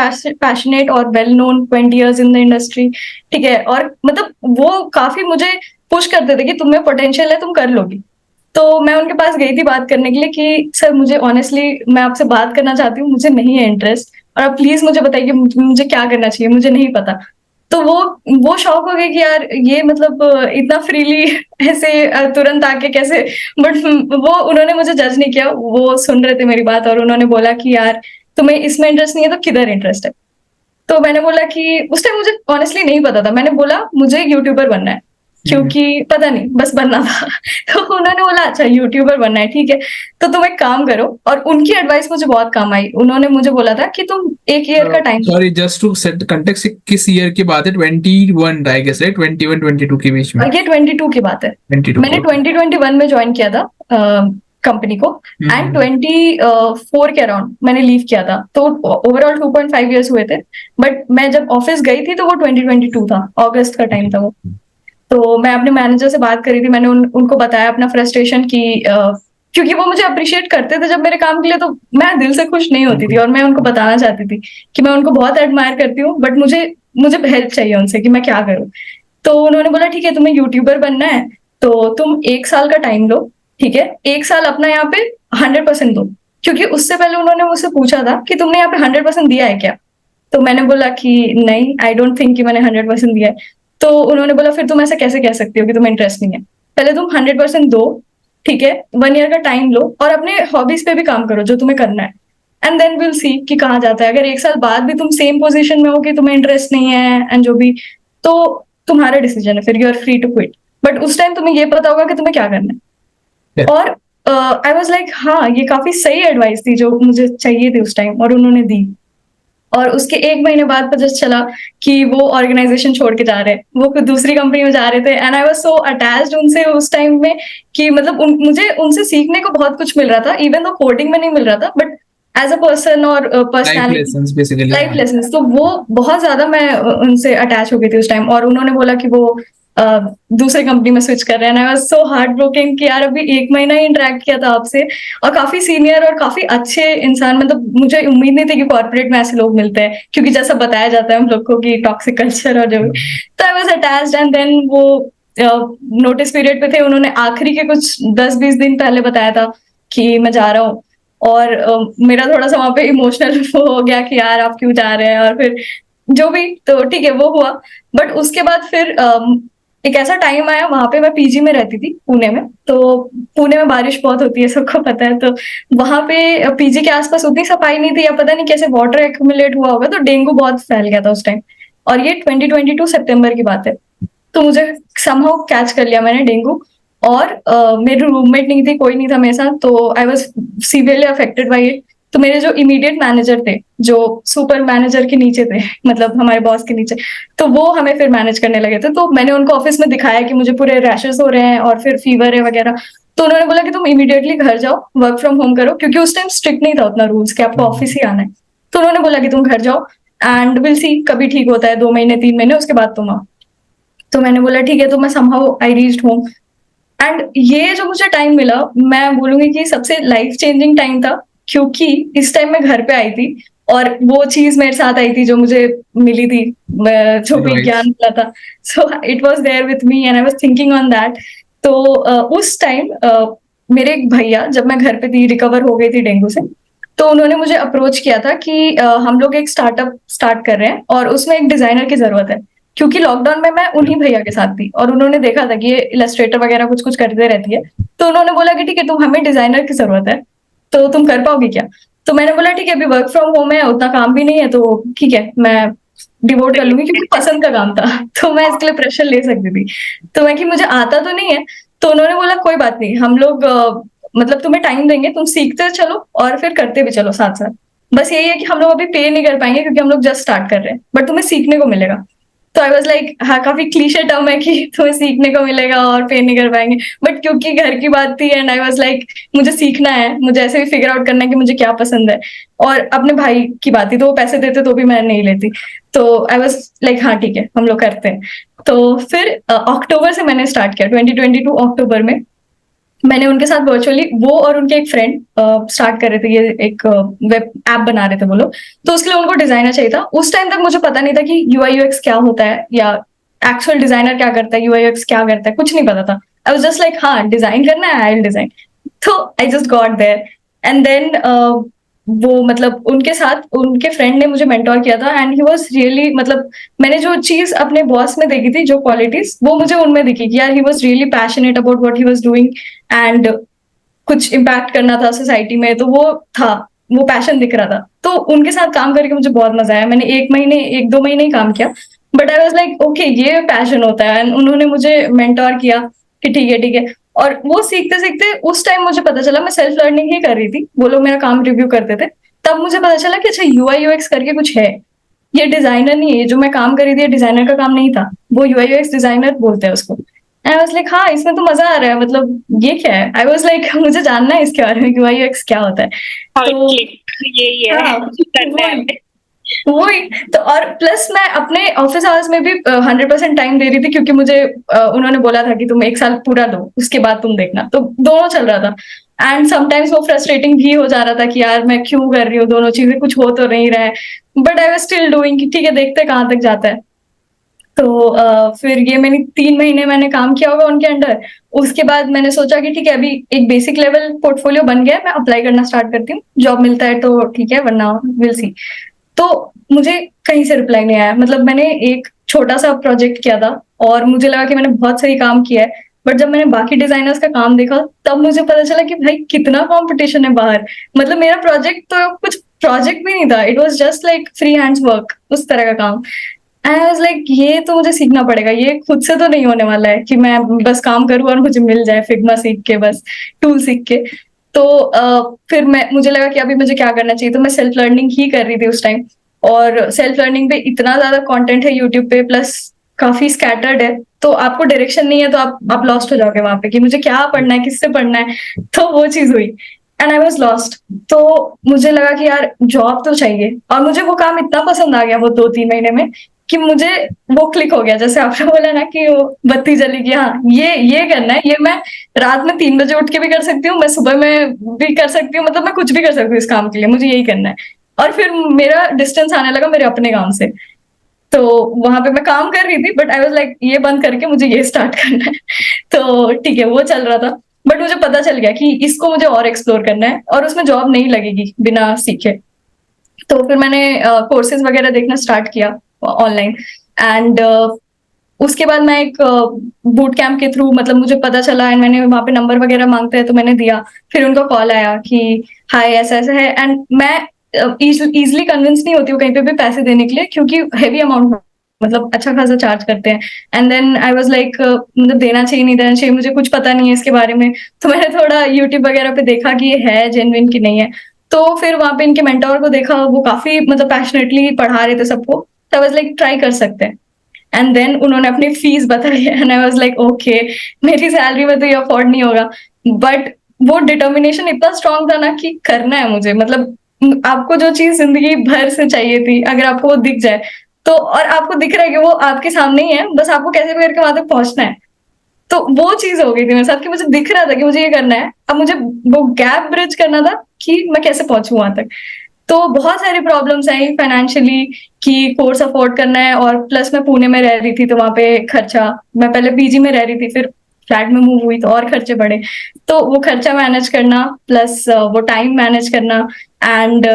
पैशनेट और well known, 20 years in the industry, ठीक है, और मतलब वो काफी मुझे पुश करते थे कि तुम्हें पोटेंशियल है, तुम कर लोगी। तो मैं उनके पास गई थी बात करने के लिए कि सर मुझे ऑनेस्टली मैं आपसे बात करना चाहती हूँ, मुझे नहीं है इंटरेस्ट, और आप प्लीज मुझे बताइए कि मुझे क्या करना चाहिए, मुझे नहीं पता। तो वो शौक हो गए कि यार ये मतलब इतना फ्रीली ऐसे तुरंत आके कैसे, बट वो उन्होंने मुझे जज नहीं किया, वो सुन रहे थे मेरी बात और उन्होंने बोला कि यार तुम्हें इसमें इंटरेस्ट नहीं है तो किधर इंटरेस्ट है। तो मैंने बोला कि उस टाइम मुझे ऑनेस्टली नहीं पता था, मैंने बोला मुझे यूट्यूबर बनना है, क्योंकि पता नहीं बस बनना था। तो उन्होंने बोला अच्छा यूट्यूबर बनना है, ठीक है, तो तुम एक काम करो, और उनकी एडवाइस मुझे बहुत काम आई। उन्होंने मुझे बोला था कि तुम 1 year का time, sorry, just to set context, किस ईयर की बात है? 21 आई गेस, राइट? 21-22 के बीच में? ये 22 की बात है। 22, मैंने 2021 में ज्वाइन किया था कंपनी को, एंड 24 के अराउंड मैंने लीव किया था, तो ओवरऑल 2.5 years हुए थे। बट मैं जब ऑफिस गई थी तो वो 2022 था, अगस्त का टाइम था वो। तो मैं अपने मैनेजर से बात करी थी, मैंने उनको बताया अपना फ्रस्ट्रेशन की क्योंकि वो मुझे अप्रिशिएट करते थे जब मेरे काम के लिए, तो मैं दिल से खुश नहीं होती थी, और मैं उनको बताना चाहती थी कि मैं उनको बहुत एडमायर करती हूँ, बट मुझे मुझे हेल्प चाहिए उनसे कि मैं क्या करूँ। तो उन्होंने बोला ठीक है तुम्हें यूट्यूबर बनना है तो तुम 1 साल का टाइम लो, ठीक है, 1 साल अपना यहाँ पे 100% दो, क्योंकि उससे पहले उन्होंने मुझसे पूछा था कि तुमने यहाँ पे 100% दिया है क्या। तो मैंने बोला कि नहीं, आई डोंट थिंक कि मैंने 100% दिया है। तो उन्होंने बोला फिर तुम ऐसा कैसे कह सकती हो कि तुम्हें इंटरेस्ट नहीं है, पहले तुम 100% दो, ठीक है, 1 year का टाइम लो और अपने हॉबीज पे भी काम करो जो तुम्हें करना है, एंड देन विल सी कि कहाँ जाता है। अगर 1 साल बाद भी तुम सेम पोजीशन में हो कि तुम्हें इंटरेस्ट नहीं है एंड जो भी, तो तुम्हारा डिसीजन है, फिर you are free to quit, but उस टाइम तुम्हें ये पता होगा कि तुम्हें क्या करना है। Yeah. और आई वाज लाइक हाँ ये काफी सही एडवाइस थी जो मुझे चाहिए थी उस टाइम, और उन्होंने दी। और उसके 1 महीने बाद पता चला कि वो ऑर्गेनाइजेशन छोड़ के जा रहे हैं, वो कोई दूसरी कंपनी में जा रहे थे, and I was so attached उनसे उस टाइम में कि मतलब मुझे उनसे सीखने को बहुत कुछ मिल रहा था, इवन तो कोडिंग में नहीं मिल रहा था, बट एज अ पर्सन और life personality, lessons basically. Life lessons, तो वो बहुत ज्यादा मैं उनसे अटैच हो गई थी उस टाइम। और उन्होंने बोला कि वो दूसरे कंपनी में स्विच कर रहे हैं, आई वाज सो हार्ट ब्रोकन कि यार अभी 1 महीना ही इंटरेक्ट किया था आपसे, और काफी सीनियर और काफी अच्छे इंसान, मतलब मुझे उम्मीद नहीं थी कि कॉर्पोरेट में ऐसे लोग मिलते हैं, क्योंकि जैसा बताया जाता है हम लोग को कि टॉक्सिक कल्चर और जो भी। तो I was attached, and then वो नोटिस पीरियड पे थे, उन्होंने आखिरी के कुछ 10-20 दिन पहले बताया था कि मैं जा रहा हूँ, और मेरा थोड़ा सा वहां पे इमोशनल वो हो गया कि यार आप क्यों जा रहे हैं, और फिर जो भी, तो ठीक है वो हुआ। बट उसके बाद फिर एक ऐसा टाइम आया, वहां पे मैं पीजी में रहती थी पुणे में, तो पुणे में बारिश बहुत होती है सबको पता है, तो वहां पे पीजी के आसपास उतनी सफाई नहीं थी, या पता नहीं कैसे वाटर एक्यूमुलेट हुआ होगा, तो डेंगू बहुत फैल गया था उस टाइम, और ये 2022 सितंबर की बात है। तो मुझे समहाउ कैच कर लिया मैंने डेंगू, और मेरे रूममेट नहीं थी, कोई नहीं था मेरे साथ, तो I was severely affected by it. तो मेरे जो इमीडिएट मैनेजर थे, जो सुपर मैनेजर के नीचे थे, मतलब हमारे बॉस के नीचे, तो वो हमें फिर मैनेज करने लगे थे। तो मैंने उनको ऑफिस में दिखाया कि मुझे पूरे रैशेस हो रहे हैं और फिर फीवर है वगैरह, तो उन्होंने बोला कि तुम इमीडिएटली घर जाओ, वर्क फ्रॉम होम करो, क्योंकि उस टाइम स्ट्रिक्ट नहीं था उतना रूल्स कि आपको ऑफिस ही आना है। तो उन्होंने बोला कि तुम घर जाओ एंड विल सी, कभी ठीक होता है 2 महीने 3 महीने, उसके बाद तुम आओ। तो मैंने बोला ठीक है, तो मैं somehow I reached home, and ये जो मुझे टाइम मिला, मैं बोलूंगी कि सबसे लाइफ चेंजिंग टाइम था, क्योंकि इस टाइम मैं घर पे आई थी और वो चीज मेरे साथ आई थी जो मुझे मिली थी, जो भी Right. ज्ञान मिला था, so it was there with me and I was thinking on that. तो उस टाइम मेरे एक भैया, जब मैं घर पे थी, रिकवर हो गई थी डेंगू से, तो उन्होंने मुझे अप्रोच किया था कि हम लोग एक स्टार्टअप स्टार्ट कर रहे हैं और उसमें एक डिजाइनर की जरूरत है, क्योंकि लॉकडाउन में मैं उन्हीं भैया के साथ थी और उन्होंने देखा था कि ये इलस्ट्रेटर वगैरह कुछ कुछ करते रहती है, तो उन्होंने बोला कि ठीक है, तुम, हमें डिजाइनर की जरूरत है, तो तुम कर पाओगी क्या? तो मैंने बोला ठीक है, अभी वर्क फ्रॉम होम है, उतना काम भी नहीं है, तो ठीक है, मैं डिवोट कर लूंगी, क्योंकि पसंद का काम था तो मैं इसके लिए प्रेशर ले सकती थी। तो मैं कि मुझे आता तो नहीं है, तो उन्होंने बोला कोई बात नहीं, हम लोग मतलब तुम्हें टाइम देंगे, तुम सीखते चलो और फिर करते भी चलो साथ साथ। बस यही है कि हम लोग अभी पे नहीं कर पाएंगे क्योंकि हम लोग जस्ट स्टार्ट कर रहे हैं, बट तुम्हें सीखने को मिलेगा। तो आई वाज लाइक, हाँ, काफी क्लीशे टर्म है कि तुम्हें सीखने को मिलेगा और पे नहीं कर पाएंगे, बट क्योंकि घर की बात थी एंड आई वाज लाइक, मुझे सीखना है, मुझे ऐसे भी फिगर आउट करना है कि मुझे क्या पसंद है, और अपने भाई की बात थी तो वो पैसे देते तो भी मैं नहीं लेती, तो आई वाज लाइक हाँ ठीक है, हम लोग करते हैं। तो फिर अक्टूबर से मैंने स्टार्ट किया, 2022 अक्टूबर में मैंने उनके साथ वर्चुअली, वो और उनके एक फ्रेंड स्टार्ट कर रहे थे, ये एक वेब ऐप बना रहे थे वो लोग, तो उसके लिए उनको डिजाइनर चाहिए था। उस टाइम तक मुझे पता नहीं था कि यूआई यूएक्स क्या होता है या एक्चुअल डिजाइनर क्या करता है, यूआई यूएक्स क्या करता है, कुछ नहीं पता था। आई वाज जस्ट लाइक हाँ, डिजाइन करना है, आई विल डिजाइन। तो I just got there and then वो मतलब उनके साथ उनके फ्रेंड ने मुझे मेंटोर किया था एंड ही वाज रियली, मतलब मैंने जो चीज अपने बॉस में देखी थी, जो क्वालिटीज, वो मुझे उनमें दिखी कि यार he was really passionate about what he was doing and कुछ इम्पैक्ट करना था सोसाइटी में, तो वो था, वो पैशन दिख रहा था। तो उनके साथ काम करके मुझे बहुत मजा आया। मैंने 1 2 महीने ही काम किया, but I was like okay, ये पैशन होता है। एंड उन्होंने मुझे मेंटोर किया कि ठीक है ठीक है, और वो सीखते सीखते उस टाइम मुझे पता चला, मैं सेल्फ लर्निंग ही कर रही थी, वो लोग मेरा काम रिव्यू करते थे, तब मुझे पता चला कि अच्छा, यूआई यूएक्स करके कुछ है, ये डिजाइनर नहीं है, ये जो मैं काम कर रही थी, ये डिजाइनर का काम नहीं था, वो यूआई यूएक्स डिजाइनर बोलते हैं उसको। आई वाज लाइक हाँ, इसमें तो मजा आ रहा है, मतलब ये क्या है? आई वाज लाइक मुझे जानना है इसके बारे में कि यूआई यूएक्स क्या होता है। तो यही है, हाँ, करना है वही हमें। वही तो, और प्लस मैं अपने ऑफिस आवर्स में भी 100% टाइम दे रही थी, क्योंकि मुझे उन्होंने बोला था कि तुम 1 साल पूरा दो, उसके बाद तुम देखना, तो दोनों चल रहा था। एंड समटाइम्स वो फ्रस्ट्रेटिंग भी हो जा रहा था कि यार मैं क्यों कर रही हूँ दोनों चीजें, कुछ हो तो नहीं रहा है, but I was still doing कि ठीक है, देखते कहाँ तक जाता है। तो फिर ये मैंने 3 महीने मैंने काम किया होगा उनके अंडर। उसके बाद मैंने सोचा कि ठीक है, अभी एक बेसिक लेवल पोर्टफोलियो बन गया है, मैं अप्लाई करना स्टार्ट करती हूँ, जॉब मिलता है तो ठीक है, वरना विल सी। तो मुझे कहीं से रिप्लाई नहीं आया, मतलब मैंने एक छोटा सा प्रोजेक्ट किया था और मुझे लगा कि मैंने बहुत सही काम किया है, बट जब मैंने बाकी डिजाइनर्स का काम देखा, तब मुझे पता चला कि भाई कितना कंपटीशन है बाहर। मतलब मेरा प्रोजेक्ट तो कुछ प्रोजेक्ट भी नहीं था, it was just like free hands work, उस तरह का काम। आई वाज लाइक ये तो मुझे सीखना पड़ेगा, ये खुद से तो नहीं होने वाला है कि मैं बस काम करूँ और मुझे मिल जाए फिग्मा सीख के, बस टूल सीख के। तो फिर मुझे लगा कि अभी मुझे क्या करना चाहिए, तो मैं सेल्फ लर्निंग ही कर रही थी उस टाइम। और सेल्फ लर्निंग पे इतना ज्यादा कंटेंट है यूट्यूब पे, प्लस काफी स्कैटर्ड है, तो आपको डायरेक्शन नहीं है तो आप लॉस्ट हो जाओगे वहां पे कि मुझे क्या पढ़ना है, किससे पढ़ना है। तो वो चीज हुई एंड आई वाज लॉस्ट। तो मुझे लगा कि यार जॉब तो चाहिए, और मुझे वो काम इतना पसंद आ गया वो 2 3 महीने में कि मुझे वो क्लिक हो गया, जैसे आपने बोला ना कि वो बत्ती जली कि हाँ, ये करना है, ये मैं रात में 3 बजे उठ के भी कर सकती हूँ, मैं सुबह में भी कर सकती हूँ, मतलब मैं कुछ भी कर सकती हूँ इस काम के लिए, मुझे यही करना है। और फिर मेरा डिस्टेंस आने लगा मेरे अपने काम से, तो वहां पे मैं काम कर रही थी, बट आई वाज लाइक ये बंद करके मुझे ये स्टार्ट करना है। तो ठीक है, वो चल रहा था, बट मुझे पता चल गया कि इसको मुझे और एक्सप्लोर करना है और उसमें जॉब नहीं लगेगी बिना सीखे। तो फिर मैंने कोर्सेज वगैरह देखना स्टार्ट किया ऑनलाइन, एंड उसके बाद मैं एक बूट कैंप के थ्रू, मतलब मुझे पता चला एंड मैंने वहां पे नंबर वगैरह मांगते हैं तो मैंने दिया। फिर उनका कॉल आया कि हाय ऐसा ऐसा है, एंड मैं इजिली कन्विंस नहीं होती हूँ कहीं पे भी पैसे देने के लिए, क्योंकि हैवी अमाउंट, मतलब अच्छा खासा चार्ज करते हैं। And then I was like मतलब देना चाहिए नहीं देना चाहिए, मुझे कुछ पता नहीं है इसके बारे में, तो मैंने थोड़ा यूट्यूब वगैरह पे देखा कि ये है जेन्युइन की नहीं है। तो फिर वहां पे इनके मेंटोर को देखा, वो काफी मतलब पैशनेटली पढ़ा रहे थे सबको, तो आई वाज लाइक ट्राई कर सकते हैं। एंड देन उन्होंने अपनी फीस बताई and I was like okay, मेरी सैलरी में तो ये अफोर्ड नहीं होगा, बट वो डिटर्मिनेशन इतना स्ट्रांग था ना कि करना है मुझे, मतलब आपको जो चीज जिंदगी भर से चाहिए थी, अगर आपको वो दिख जाए तो, और आपको दिख रहा है कि वो आपके सामने ही है, बस आपको कैसे भी करके वहां तक पहुंचना है। तो वो चीज हो गई थी मेरे साथ कि मुझे दिख रहा था कि मुझे ये करना है, अब मुझे वो गैप ब्रिज करना था कि मैं कैसे पहुंचू वहां तक। तो बहुत सारी प्रॉब्लम्स आई फाइनेंशियली कि कोर्स अफोर्ड करना है, और प्लस मैं पुणे में रह रही थी तो वहाँ पे खर्चा, मैं पहले पीजी में रह रही थी, फिर फ्लैट में मूव हुई तो और खर्चे बढ़े, तो वो खर्चा मैनेज करना प्लस वो टाइम मैनेज करना, एंड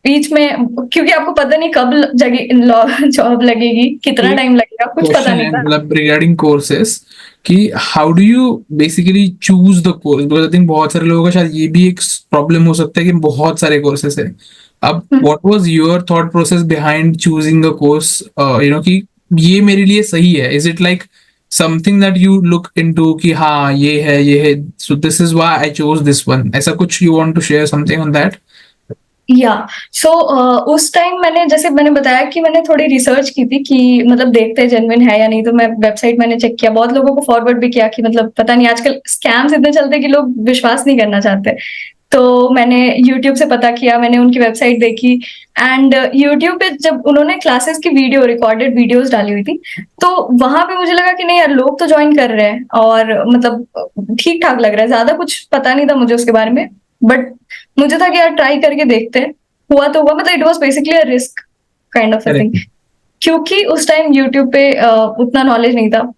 बीच में क्योंकि आपको पता नहीं कब जगह जॉब लगेगी, कितना एक टाइम लगेगा, कुछ पता क्वेश्चन नहीं है था। मतलब रिगार्डिंग कोर्सेस कि how do you basically choose the course, because I think बहुत सारे लोगों का शायद ये भी एक प्रॉब्लम हो सकता है कि बहुत सारे कोर्सेस है। अब hmm, what was your thought process behind choosing a course, कि ये मेरे लिए सही है? Is it like something that you look into कि हाँ ये है so this is why I chose this one, ऐसा कुछ you want to share something on that? या सो उस टाइम मैंने, जैसे मैंने बताया कि मैंने थोड़ी रिसर्च की थी कि मतलब देखते जेन्युइन है या नहीं, तो मैं वेबसाइट मैंने चेक किया, बहुत लोगों को फॉरवर्ड भी किया कि मतलब पता नहीं आजकल स्कैम्स इतने चलते हैं कि लोग विश्वास नहीं करना चाहते। तो मैंने यूट्यूब से पता किया, मैंने उनकी वेबसाइट देखी, एंड यूट्यूब पे जब उन्होंने क्लासेस की वीडियो रिकॉर्डेड वीडियोस डाली हुई थी, तो वहां पे मुझे लगा कि नहीं यार, लोग तो ज्वाइन कर रहे हैं और मतलब ठीक ठाक लग रहा है, ज्यादा कुछ पता नहीं था मुझे उसके बारे में, बट मुझे था कि यार ट्राई करके देखते हैं, हुआ तो हुआ, मतलब it was basically a risk kind of a thing, correct. क्योंकि उस टाइम यूट्यूब पे उतना नॉलेज नहीं था।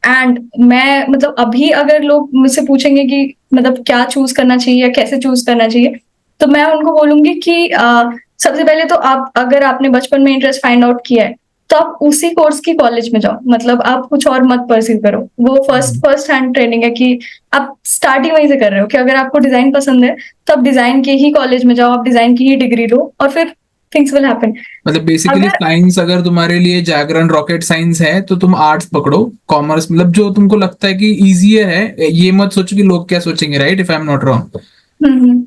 एंड मैं मतलब अभी अगर लोग मुझसे पूछेंगे कि मतलब क्या चूज करना चाहिए या कैसे चूज करना चाहिए, तो मैं उनको बोलूंगी कि सबसे पहले तो आप, अगर आपने बचपन में इंटरेस्ट फाइंड आउट किया है, तो आप उसी कोर्स की कॉलेज में जाओ, मतलब आप कुछ और मत परस्यू करो, वो फर्स्ट हैंड ट्रेनिंग है कि आप स्टार्ट ही वहीं से कर रहे हो कि अगर आपको डिजाइन पसंद है तो आप डिजाइन के ही कॉलेज में जाओ, आप डिजाइन की ही डिग्री लो, और फिर थिंग्स विल हैपन। मतलब बेसिकली अगर साइंस अगर तुम्हारे लिए जागरण रॉकेट साइंस है तो तुम आर्ट्स पकड़ो, कॉमर्स मतलब जो तुमको लगता है कि इजियर है, ये मत सोचो कि लोग क्या सोचेंगे, right? If I am not wrong. Hmm.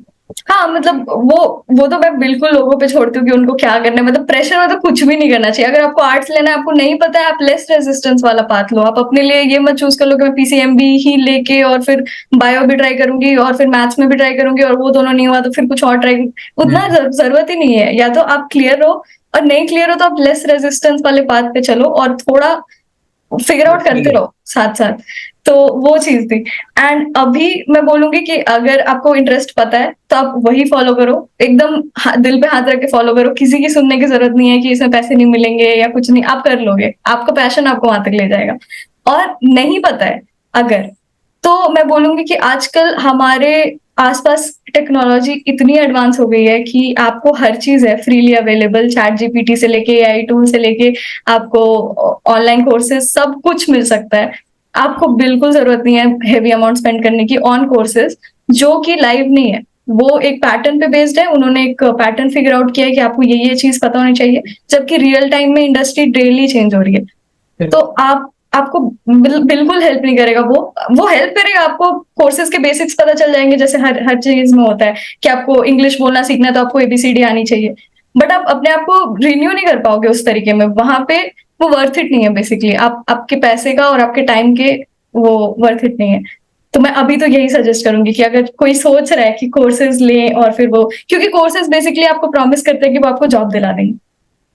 हाँ मतलब वो तो मैं बिल्कुल लोगों पे छोड़ती हूँ कि उनको क्या करना है, मतलब प्रेशर में तो कुछ भी नहीं करना चाहिए। अगर आपको आर्ट्स लेना है, आपको नहीं पता है, आप लेस रेजिस्टेंस वाला पाथ लो, आप अपने लिए ये मत चूज कर लो कि मैं पीसीएमबी ही लेके और फिर बायो भी ट्राई करूंगी और फिर मैथ्स में भी ट्राई करूंगी और वो दोनों नहीं हुआ तो फिर कुछ और ट्राई, उतना जरूरत ही नहीं है। या तो आप क्लियर हो, और नहीं क्लियर हो तो आप लेस रेजिस्टेंस वाले पाथ पे चलो और थोड़ा फिगर आउट करते रहो साथ साथ। तो वो चीज थी। एंड अभी मैं बोलूंगी कि अगर आपको इंटरेस्ट पता है तो आप वही फॉलो करो, एकदम दिल पे हाथ रख के फॉलो करो, किसी की सुनने की जरूरत नहीं है कि इसमें पैसे नहीं मिलेंगे या कुछ नहीं, आप कर लोगे, आपका पैशन आपको वहां तक ले जाएगा। और नहीं पता है अगर, तो मैं बोलूंगी कि आजकल हमारे आसपास टेक्नोलॉजी इतनी एडवांस हो गई है कि आपको हर चीज है फ्रीली अवेलेबल, चैट जीपीटी से लेके एआई टूल से लेके आपको ऑनलाइन कोर्सेज सब कुछ मिल सकता है। आपको बिल्कुल जरूरत नहीं है हेवी अमाउंट स्पेंड करने की ऑन कोर्सेज जो कि लाइव नहीं है, वो एक पैटर्न पे बेस्ड है, उन्होंने एक पैटर्न फिगर आउट किया है कि आपको ये चीज पता होनी चाहिए, जबकि रियल टाइम में इंडस्ट्री डेली चेंज हो रही है। तो आपको बिल्कुल हेल्प नहीं करेगा वो हेल्प करेगा आपको, कोर्सेज के बेसिक्स पता चल जाएंगे, जैसे हर हर चीज में होता है कि आपको इंग्लिश बोलना सीखना है तो आपको एबीसीडी आनी चाहिए, बट आप अपने आप को रिन्यू नहीं कर पाओगे उस तरीके में वहां पे, वो वर्थ इट नहीं है बेसिकली, आप आपके पैसे का और आपके टाइम के, वो वर्थ इट नहीं है। तो मैं अभी तो यही सजेस्ट करूंगी कि अगर कोई सोच रहा है कि कोर्सेज लें और फिर वो, क्योंकि कोर्सेज बेसिकली आपको प्रॉमिस करते हैं कि वो आपको जॉब दिला देंगे,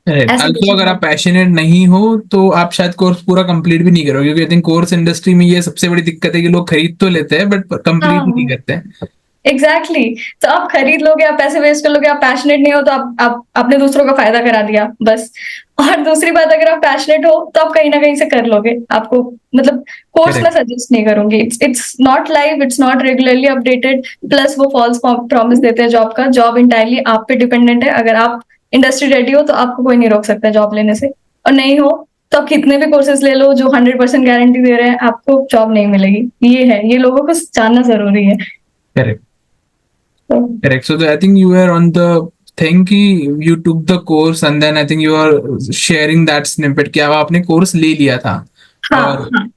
ऐसा कुछ अल्सो नहीं अगर है। आप पैशनेट नहीं हो तो आप शायद कोर्स पूरा कंप्लीट भी नहीं करोगे, क्योंकि आई थिंक कोर्स इंडस्ट्री में ये सबसे बड़ी दिक्कत है कि लोग खरीद तो लेते हैं बट कंप्लीट नहीं हाँ करते हैं। एग्जैक्टली तो आप खरीद लोगे, आप पैसे वेस्ट कर लोगे, आप पैशनेट नहीं हो तो आप आपने दूसरों का फायदा करा दिया बस। और दूसरी बात, अगर आप पैशनेट हो तो आप कहीं ना कहीं से कर लोगे, आपको मतलब कोर्स मैं करेक्ट। सजेस्ट नहीं करूंगी, it's not live, it's not regularly updated, plus वो फॉल्स प्रॉमिस देते हैं जॉब का, जॉब इंटायरली आप पे डिपेंडेंट है, अगर आप इंडस्ट्री रेडी हो तो आपको कोई नहीं रोक सकता जॉब लेने से, और नहीं हो तो आप कितने भी कोर्सेज ले लो जो 100% गारंटी दे रहे हैं, आपको जॉब नहीं मिलेगी, ये है, ये लोगों को जानना जरूरी है। करेक्ट। तो Correct. So I think you were on the thing कि you took the course and then I think you are sharing that snippet कि अब आपने कोर्स ले लिया था। हाँ और हाँ,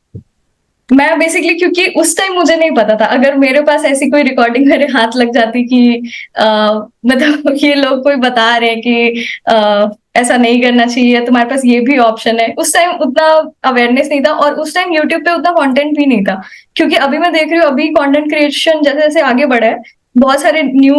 मैं बेसिकली क्योंकि उस टाइम मुझे नहीं पता था, अगर मेरे पास ऐसी कोई रिकॉर्डिंग मेरे हाथ लग जाती कि मतलब ये लोग कोई बता रहे हैं कि ऐसा नहीं करना चाहिए, तुम्हारे पास ये भी ऑप्शन है, उस टाइम उतना अवेयरनेस नहीं था, और उस टाइम यूट्यूब पे उतना कंटेंट भी नहीं था, क्योंकि अभी मैं देख रही हूँ अभी कंटेंट क्रिएशन जैसे जैसे आगे बढ़ा है, बहुत सारे न्यू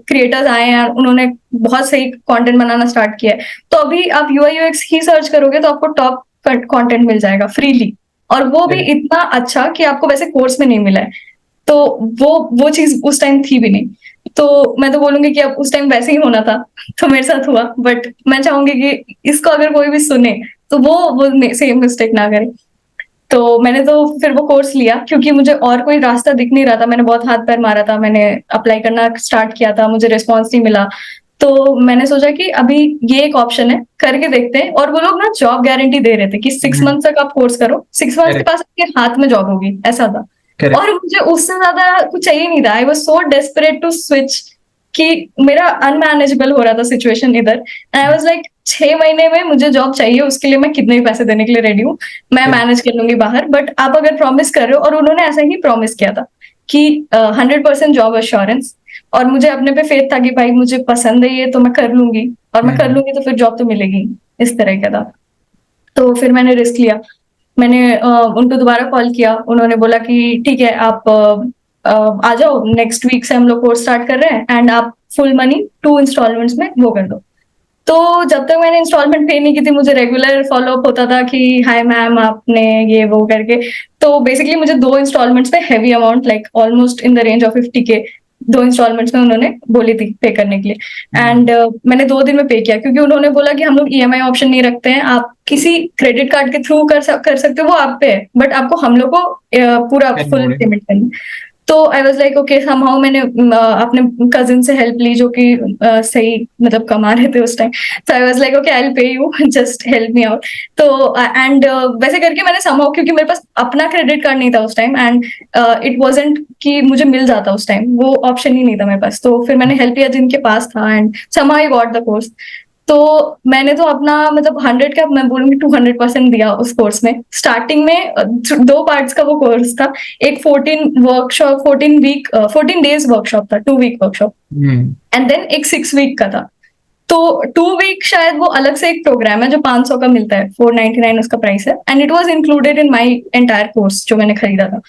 क्रिएटर्स आए हैं, उन्होंने बहुत सही कंटेंट बनाना स्टार्ट किया है, तो अभी आप यूआई यूएक्स ही सर्च करोगे तो आपको टॉप कंटेंट मिल जाएगा फ्रीली, और वो भी correct. इतना अच्छा कि आपको वैसे कोर्स में नहीं मिला है, तो वो चीज उस टाइम थी भी नहीं। तो मैं तो बोलूंगी कि अब उस टाइम वैसे ही होना था तो मेरे साथ हुआ, बट मैं चाहूंगी कि इसको अगर कोई भी सुने तो वो सेम मिस्टेक ना करे। तो मैंने तो फिर वो कोर्स लिया क्योंकि मुझे और कोई रास्ता दिख नहीं रहा था। मैंने बहुत हाथ पैर मारा था, मैंने अप्लाई करना स्टार्ट किया था, मुझे रिस्पॉन्स नहीं मिला। तो मैंने सोचा कि अभी ये एक ऑप्शन है, करके देखते हैं। और वो लोग ना जॉब गारंटी दे रहे थे कि 6 मंथ तक आप कोर्स करो, 6 मंथ के करेक्ट, पास आपके हाथ में जॉब होगी, ऐसा था। करेक्ट। और मुझे उससे ज्यादा कुछ चाहिए नहीं था। I was so desperate to switch कि मेरा अनमैनेजेबल हो रहा था सिचुएशन इधर। एंड आई वाज लाइक 6 महीने में मुझे जॉब चाहिए, उसके लिए मैं कितने भी पैसे देने के लिए रेडी हूँ, मैं मैनेज कर लूंगी बाहर। बट आप अगर प्रॉमिस कर रहे हो, और उन्होंने ऐसा ही प्रॉमिस किया था कि 100% जॉब अश्योरेंस, और मुझे अपने पे फेथ था कि भाई मुझे पसंद है ये तो मैं कर लूंगी, और मैं कर लूंगी तो फिर जॉब तो मिलेगी, इस तरह का था। तो फिर मैंने रिस्क लिया। मैंने उनको दोबारा कॉल किया, उन्होंने बोला कि ठीक है आप आ जाओ, नेक्स्ट वीक से हम लोग कोर्स स्टार्ट कर रहे हैं एंड आप फुल मनी 2 इंस्टॉलमेंट्स में वो कर दो। तो जब तक मैंने इंस्टॉलमेंट पे नहीं की थी, मुझे रेगुलर फॉलोअप होता था कि हाय मैम आपने ये वो करके। तो बेसिकली मुझे 2 इंस्टॉलमेंट्स पे heavy amount, like almost in the range of 50K, 2 installments में उन्होंने बोली थी पे करने के लिए। एंड मैंने 2 दिन में पे किया, क्योंकि उन्होंने बोला कि हम लोग ईएमआई ऑप्शन नहीं रखते हैं, आप किसी क्रेडिट कार्ड के थ्रू कर सकते हो, वो आप पे है, बट आपको हम लोग को पूरा फुल पेमेंट करनी है। तो I was like okay, somehow मैंने अपने कजिन से हेल्प ली, जो कि सही मतलब कमा रहे थे उस टाइम। तो I was like okay I will pay you, just help me out. तो एंड वैसे करके मैंने समहाउ, क्योंकि मेरे पास अपना क्रेडिट कार्ड नहीं था उस टाइम, एंड इट वाजंट कि मुझे मिल जाता उस टाइम, वो ऑप्शन ही नहीं था मेरे पास। तो फिर मैंने हेल्प लिया जिनके पास था, and somehow I got the course. तो मैंने तो अपना मतलब 100 का, मैं बोलूंगी 200% दिया उस कोर्स में। स्टार्टिंग में 2 पार्ट्स का वो कोर्स था। एक 14 डेज वर्कशॉप था, 2 वीक वर्कशॉप, एंड देन एक 6 वीक का था। तो 2 वीक शायद वो अलग से एक प्रोग्राम है जो 500 का मिलता है, 499 उसका प्राइस है, and it was included in my entire course जो मैंने खरीदा था।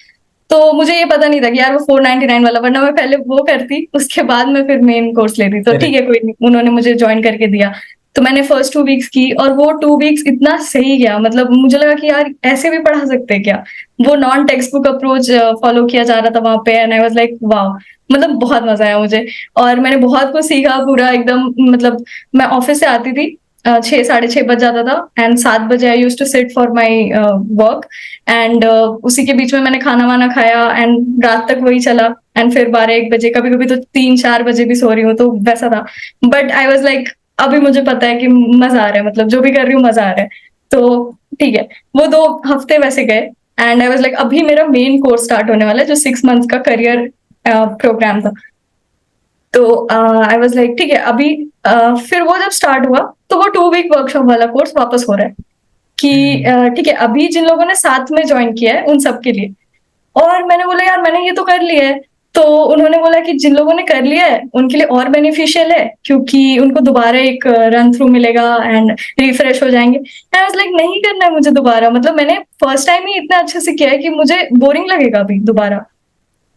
तो मुझे ये पता नहीं था कि यार वो 499 वाला, वरना मैं पहले वो करती, उसके बाद मैं फिर मेन कोर्स लेती। तो ठीक है कोई नहीं, उन्होंने मुझे ज्वाइन करके दिया। तो मैंने फर्स्ट 2 वीक्स की, और वो 2 वीक्स इतना सही गया, मतलब मुझे लगा कि यार ऐसे भी पढ़ा सकते हैं क्या। वो non text book approach follow किया जा रहा था वहां पे, एंड आई वाज लाइक वाह, मतलब बहुत मजा आया मुझे। और मैंने बहुत कुछ सीखा पूरा एकदम। मतलब मैं ऑफिस से आती थी 6 साढ़े 6 बज जाता था, एंड 7 बजे I use to sit for my work. And उसी के बीच में मैंने खाना वाना खाया, एंड रात तक वही चला। एंड फिर 12 1 बजे, कभी कभी तो 3 4 बजे भी सो रही हूँ, तो वैसा था। बट आई वॉज लाइक अभी मुझे पता है कि मजा आ रहा है, मतलब जो भी कर रही हूँ मजा आ रहा है। तो ठीक है, वो 2 हफ्ते वैसे गए, एंड आई वॉज लाइक अभी मेरा मेन कोर्स स्टार्ट होने वाला है, जो 6 मंथ का करियर प्रोग्राम था। तो आई वॉज लाइक ठीक है अभी। फिर वो जब स्टार्ट हुआ, तो वो 2 वीक वर्कशॉप वाला कोर्स वापस हो रहा है कि ठीक है अभी जिन लोगों ने साथ में ज्वाइन किया है उन सब के लिए। और मैंने बोला यार मैंने ये तो कर लिया है। तो उन्होंने बोला कि जिन लोगों ने कर लिया है उनके लिए और बेनिफिशियल है, क्योंकि उनको दोबारा एक रन थ्रू मिलेगा एंड रिफ्रेश हो जाएंगे। आई वाज लाइक नहीं करना है मुझे दोबारा, मतलब मैंने फर्स्ट टाइम ही इतना अच्छे से किया है कि मुझे बोरिंग लगेगा अभी दोबारा।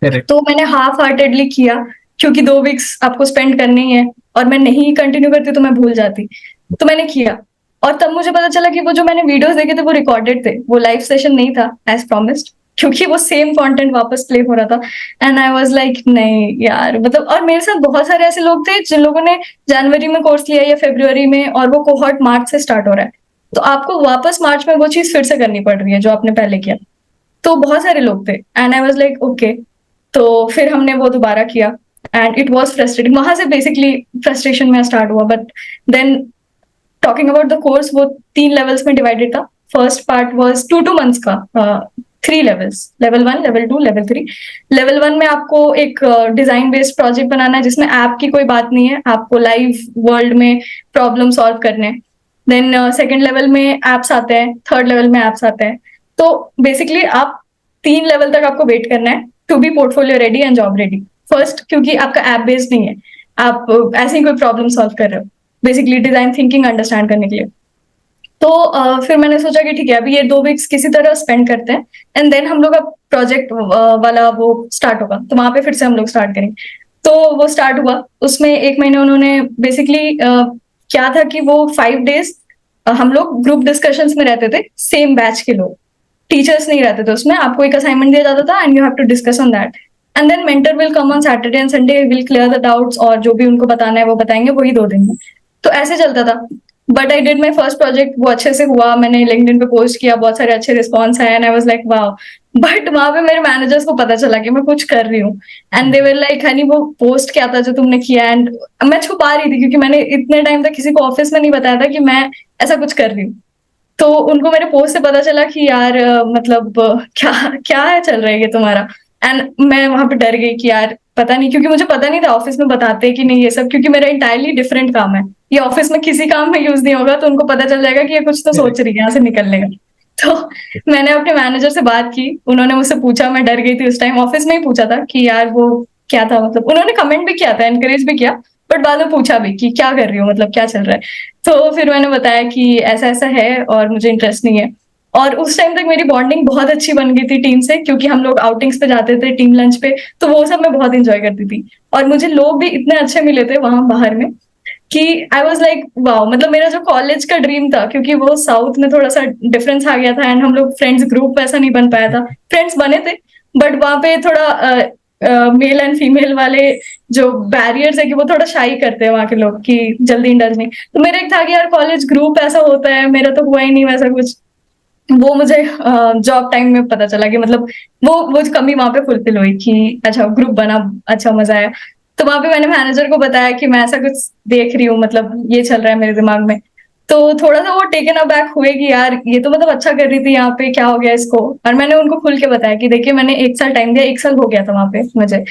तो मैंने हाफ हार्टेडली किया, क्योंकि 2 वीक्स आपको स्पेंड करने ही है, और मैं नहीं कंटिन्यू करती तो मैं भूल जाती। तो मैंने किया, और तब मुझे पता चला कि वो जो मैंने वीडियोस देखे थे वो रिकॉर्डेड थे, वो लाइव सेशन नहीं था एज प्रॉमिस्ड, क्योंकि वो सेम कंटेंट वापस प्ले हो रहा था। एंड आई वाज लाइक नहीं यार, मतलब। और मेरे साथ बहुत सारे ऐसे लोग थे जिन लोगों ने जनवरी में कोर्स लिया या फरवरी में, और वो कोहॉर्ट मार्च से स्टार्ट हो रहा है। तो आपको वापस मार्च में वो चीज फिर से करनी पड़ रही है जो आपने पहले किया। तो बहुत सारे लोग थे, and I was like okay. तो फिर हमने वो दोबारा किया, एंड इट वाज फ्रस्ट्रेटिंग। वहां से बेसिकली फ्रस्ट्रेशन में स्टार्ट हुआ। But then talking about the course, वो 3 लेवल्स में डिवाइडेड था। फर्स्ट पार्ट वाज 2 2 मंथ्स का, 3 levels, level 1 level 2 level 3। Level 1 में आपको एक डिजाइन बेस्ड प्रोजेक्ट बनाना है, जिसमें ऐप की कोई बात नहीं है, आपको लाइव वर्ल्ड में प्रॉब्लम सॉल्व करने हैं। देन सेकेंड लेवल में एप्स आते हैं, थर्ड लेवल में एप्स आते हैं। तो बेसिकली आप 3 लेवल तक आपको वेट करना है to be portfolio ready and job ready. First, क्योंकि आपका ऐप बेस्ड नहीं है, आप ऐसे ही कोई प्रॉब्लम सॉल्व कर रहे हो, बेसिकली डिजाइन थिंकिंग अंडरस्टैंड करने के लिए। तो फिर मैंने सोचा कि ठीक है अभी ये 2 वीक्स किसी तरह स्पेंड करते हैं, एंड देन हम लोग अब प्रोजेक्ट वाला वो स्टार्ट होगा, तो वहां पे फिर से हम लोग स्टार्ट करेंगे। तो वो स्टार्ट हुआ, उसमें 1 महीने उन्होंने बेसिकली क्या था कि वो 5 डेज हम लोग ग्रुप डिस्कशंस में रहते थे, सेम बैच के लोग, टीचर्स नहीं रहते थे उसमें। आपको एक असाइनमेंट दिया जाता था and you have to discuss on that. And then mentor will come on Saturday and Sunday, will clear the doubts और जो भी उनको बताना है वो बताएंगे, वही 2 दिन में। तो ऐसे चलता था। But I did my first project, वो अच्छे से हुआ, मैंने लिंक्डइन पे पोस्ट किया, बहुत सारे अच्छे रिस्पॉन्स आए and I was like wow. But वहां पे मेरे मैनेजर्स को पता चला कि मैं कुछ कर रही हूँ and they were like Honey वो पोस्ट क्या था जो तुमने किया, एंड मैं छुपा रही थी क्योंकि मैंने इतने टाइम तक किसी को ऑफिस में नहीं बताया था कि मैं ऐसा कुछ कर रही हूँ। तो उनको मेरे पोस्ट से पता चला कि यार मतलब क्या क्या है चल रहा है ये तुम्हारा। एंड मैं वहां पे डर गई कि यार पता नहीं, क्योंकि मुझे पता नहीं था ऑफिस में बताते हैं कि नहीं ये सब, क्योंकि मेरा इंटायरली डिफरेंट काम है। ये ऑफिस में किसी काम में यूज नहीं होगा, तो उनको पता चल जाएगा कि ये कुछ तो सोच रही है यहाँ से निकलने का। तो मैंने अपने मैनेजर से बात की, उन्होंने मुझसे पूछा, मैं डर गई थी उस टाइम, ऑफिस में ही पूछा था कि यार वो क्या था, मतलब उन्होंने कमेंट भी किया था, एनकरेज भी किया, बट बाद में पूछा भी कि क्या कर रही हो, मतलब क्या चल रहा है। तो फिर मैंने बताया कि ऐसा ऐसा है और मुझे इंटरेस्ट नहीं है। और उस टाइम तक मेरी बॉन्डिंग बहुत अच्छी बन गई थी टीम से, क्योंकि हम लोग आउटिंग्स पे जाते थे, टीम लंच पे, तो वो सब मैं बहुत इंजॉय करती थी। और मुझे लोग भी इतने अच्छे मिले थे वहां बाहर में कि आई वॉज लाइक वाओ। मतलब मेरा जो कॉलेज का ड्रीम था, क्योंकि वो साउथ में थोड़ा सा डिफरेंस आ गया था एंड हम लोग फ्रेंड्स ग्रुप वैसा नहीं बन पाया था, फ्रेंड्स बने थे बट वहां पे थोड़ा मेल एंड फीमेल वाले जो बैरियर्स है कि वो थोड़ा शाई करते हैं वहां के लोग कि जल्दी इंडल्ज नहीं। तो मेरा एक था कि यार कॉलेज ग्रुप ऐसा होता है, मेरा तो हुआ ही नहीं वैसा कुछ। वो मुझे जॉब टाइम में पता चला कि मतलब वो कमी वहां पे फुलफिल हुई कि अच्छा ग्रुप बना, अच्छा मजा आया। तो वहां पे मैंने मैनेजर को बताया कि मैं ऐसा कुछ देख रही हूँ, मतलब ये चल रहा है मेरे दिमाग में। तो थोड़ा सा वो टेकन अबैक हुए कि यार ये तो मतलब अच्छा कर रही थी यहाँ पे, क्या हो गया इसको। और मैंने उनको खुल के बताया कि देखिए मैंने 1 साल टाइम दिया, 1 साल हो गया था वहां पे मुझे,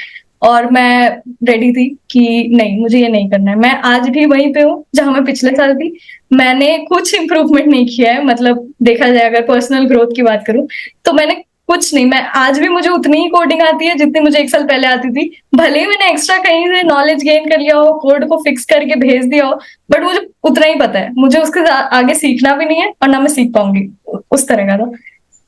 और मैं रेडी थी कि नहीं मुझे ये नहीं करना है। मैं आज भी वहीं पे हूँ जहां मैं पिछले साल थी। मैंने कुछ इम्प्रूवमेंट नहीं किया है, मतलब देखा जाए अगर पर्सनल ग्रोथ की बात करूं तो मैंने कुछ नहीं। मैं आज भी मुझे उतनी ही कोडिंग आती है जितनी मुझे 1 साल पहले आती थी। भले ही मैंने एक्स्ट्रा कहीं से नॉलेज गेन कर लिया हो, कोड को फिक्स करके भेज दिया हो, बट मुझे उतना ही पता है, मुझे उसके आगे सीखना भी नहीं है और ना मैं सीख पाऊंगी। उस तरह का था।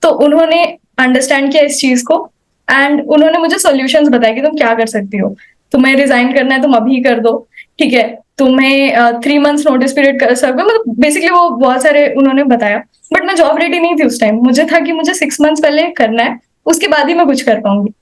तो उन्होंने अंडरस्टैंड किया इस चीज को एंड उन्होंने मुझे सॉल्यूशंस बताए कि तुम क्या कर सकती हो। तुम्हें रिजाइन करना है तुम अभी कर दो, ठीक है। तुम्हें 3 मंथ्स नोटिस पीरियड कर सकते हो, मतलब बेसिकली वो बहुत सारे उन्होंने बताया। बट मैं जॉब रेडी नहीं थी उस टाइम, मुझे था कि मुझे 6 मंथ्स पहले करना है, उसके बाद ही मैं कुछ कर पाऊंगी।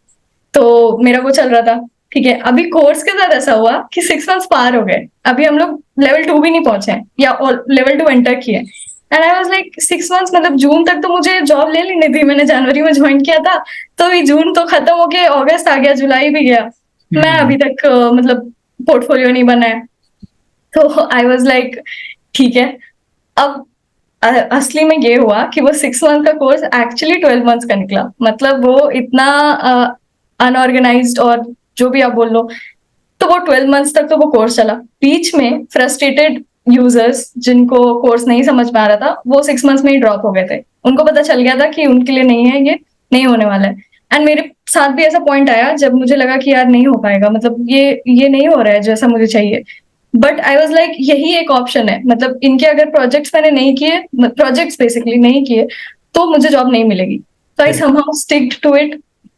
तो मेरा वो चल रहा था, ठीक है। अभी कोर्स के साथ ऐसा हुआ कि 6 मंथ्स पार हो गए, अभी हम लोग लेवल 2 भी नहीं पहुंचे हैं या लेवल 2 एंटर किए। And I was like 6 months, मतलब जून तक तो मुझे जॉब ले लेनी थी, मैंने जनवरी में ज्वाइन किया था। तो अभी जून तो खत्म हो गया, अगस्त आ गया, जुलाई भी गया, मैं अभी तक मतलब पोर्टफोलियो नहीं बना है। तो आई वाज लाइक ठीक है। अब असली में ये हुआ कि वो 6 मंथ का कोर्स एक्चुअली 12 मंथ्स का निकला। मतलब वो इतना अनऑर्गेनाइज्ड और जो भी आप बोल लो, तो वो 12 मंथ्स तक तो वो कोर्स चला। बीच में फ्रस्ट्रेटेड यूजर्स जिनको कोर्स नहीं समझ में आ रहा था, वो 6 मंथ्स में ही ड्रॉप हो गए थे। उनको पता चल गया था कि उनके लिए नहीं है, ये नहीं होने वाला है। एंड मेरे साथ भी ऐसा पॉइंट आया जब मुझे लगा कि यार नहीं हो पाएगा, मतलब ये नहीं हो रहा है जैसा मुझे चाहिए। बट आई वॉज लाइक यही एक ऑप्शन है, मतलब इनके अगर प्रोजेक्ट्स मैंने नहीं किए, प्रोजेक्ट्स बेसिकली नहीं किए, तो मुझे जॉब नहीं मिलेगी। तो I somehow stick to it.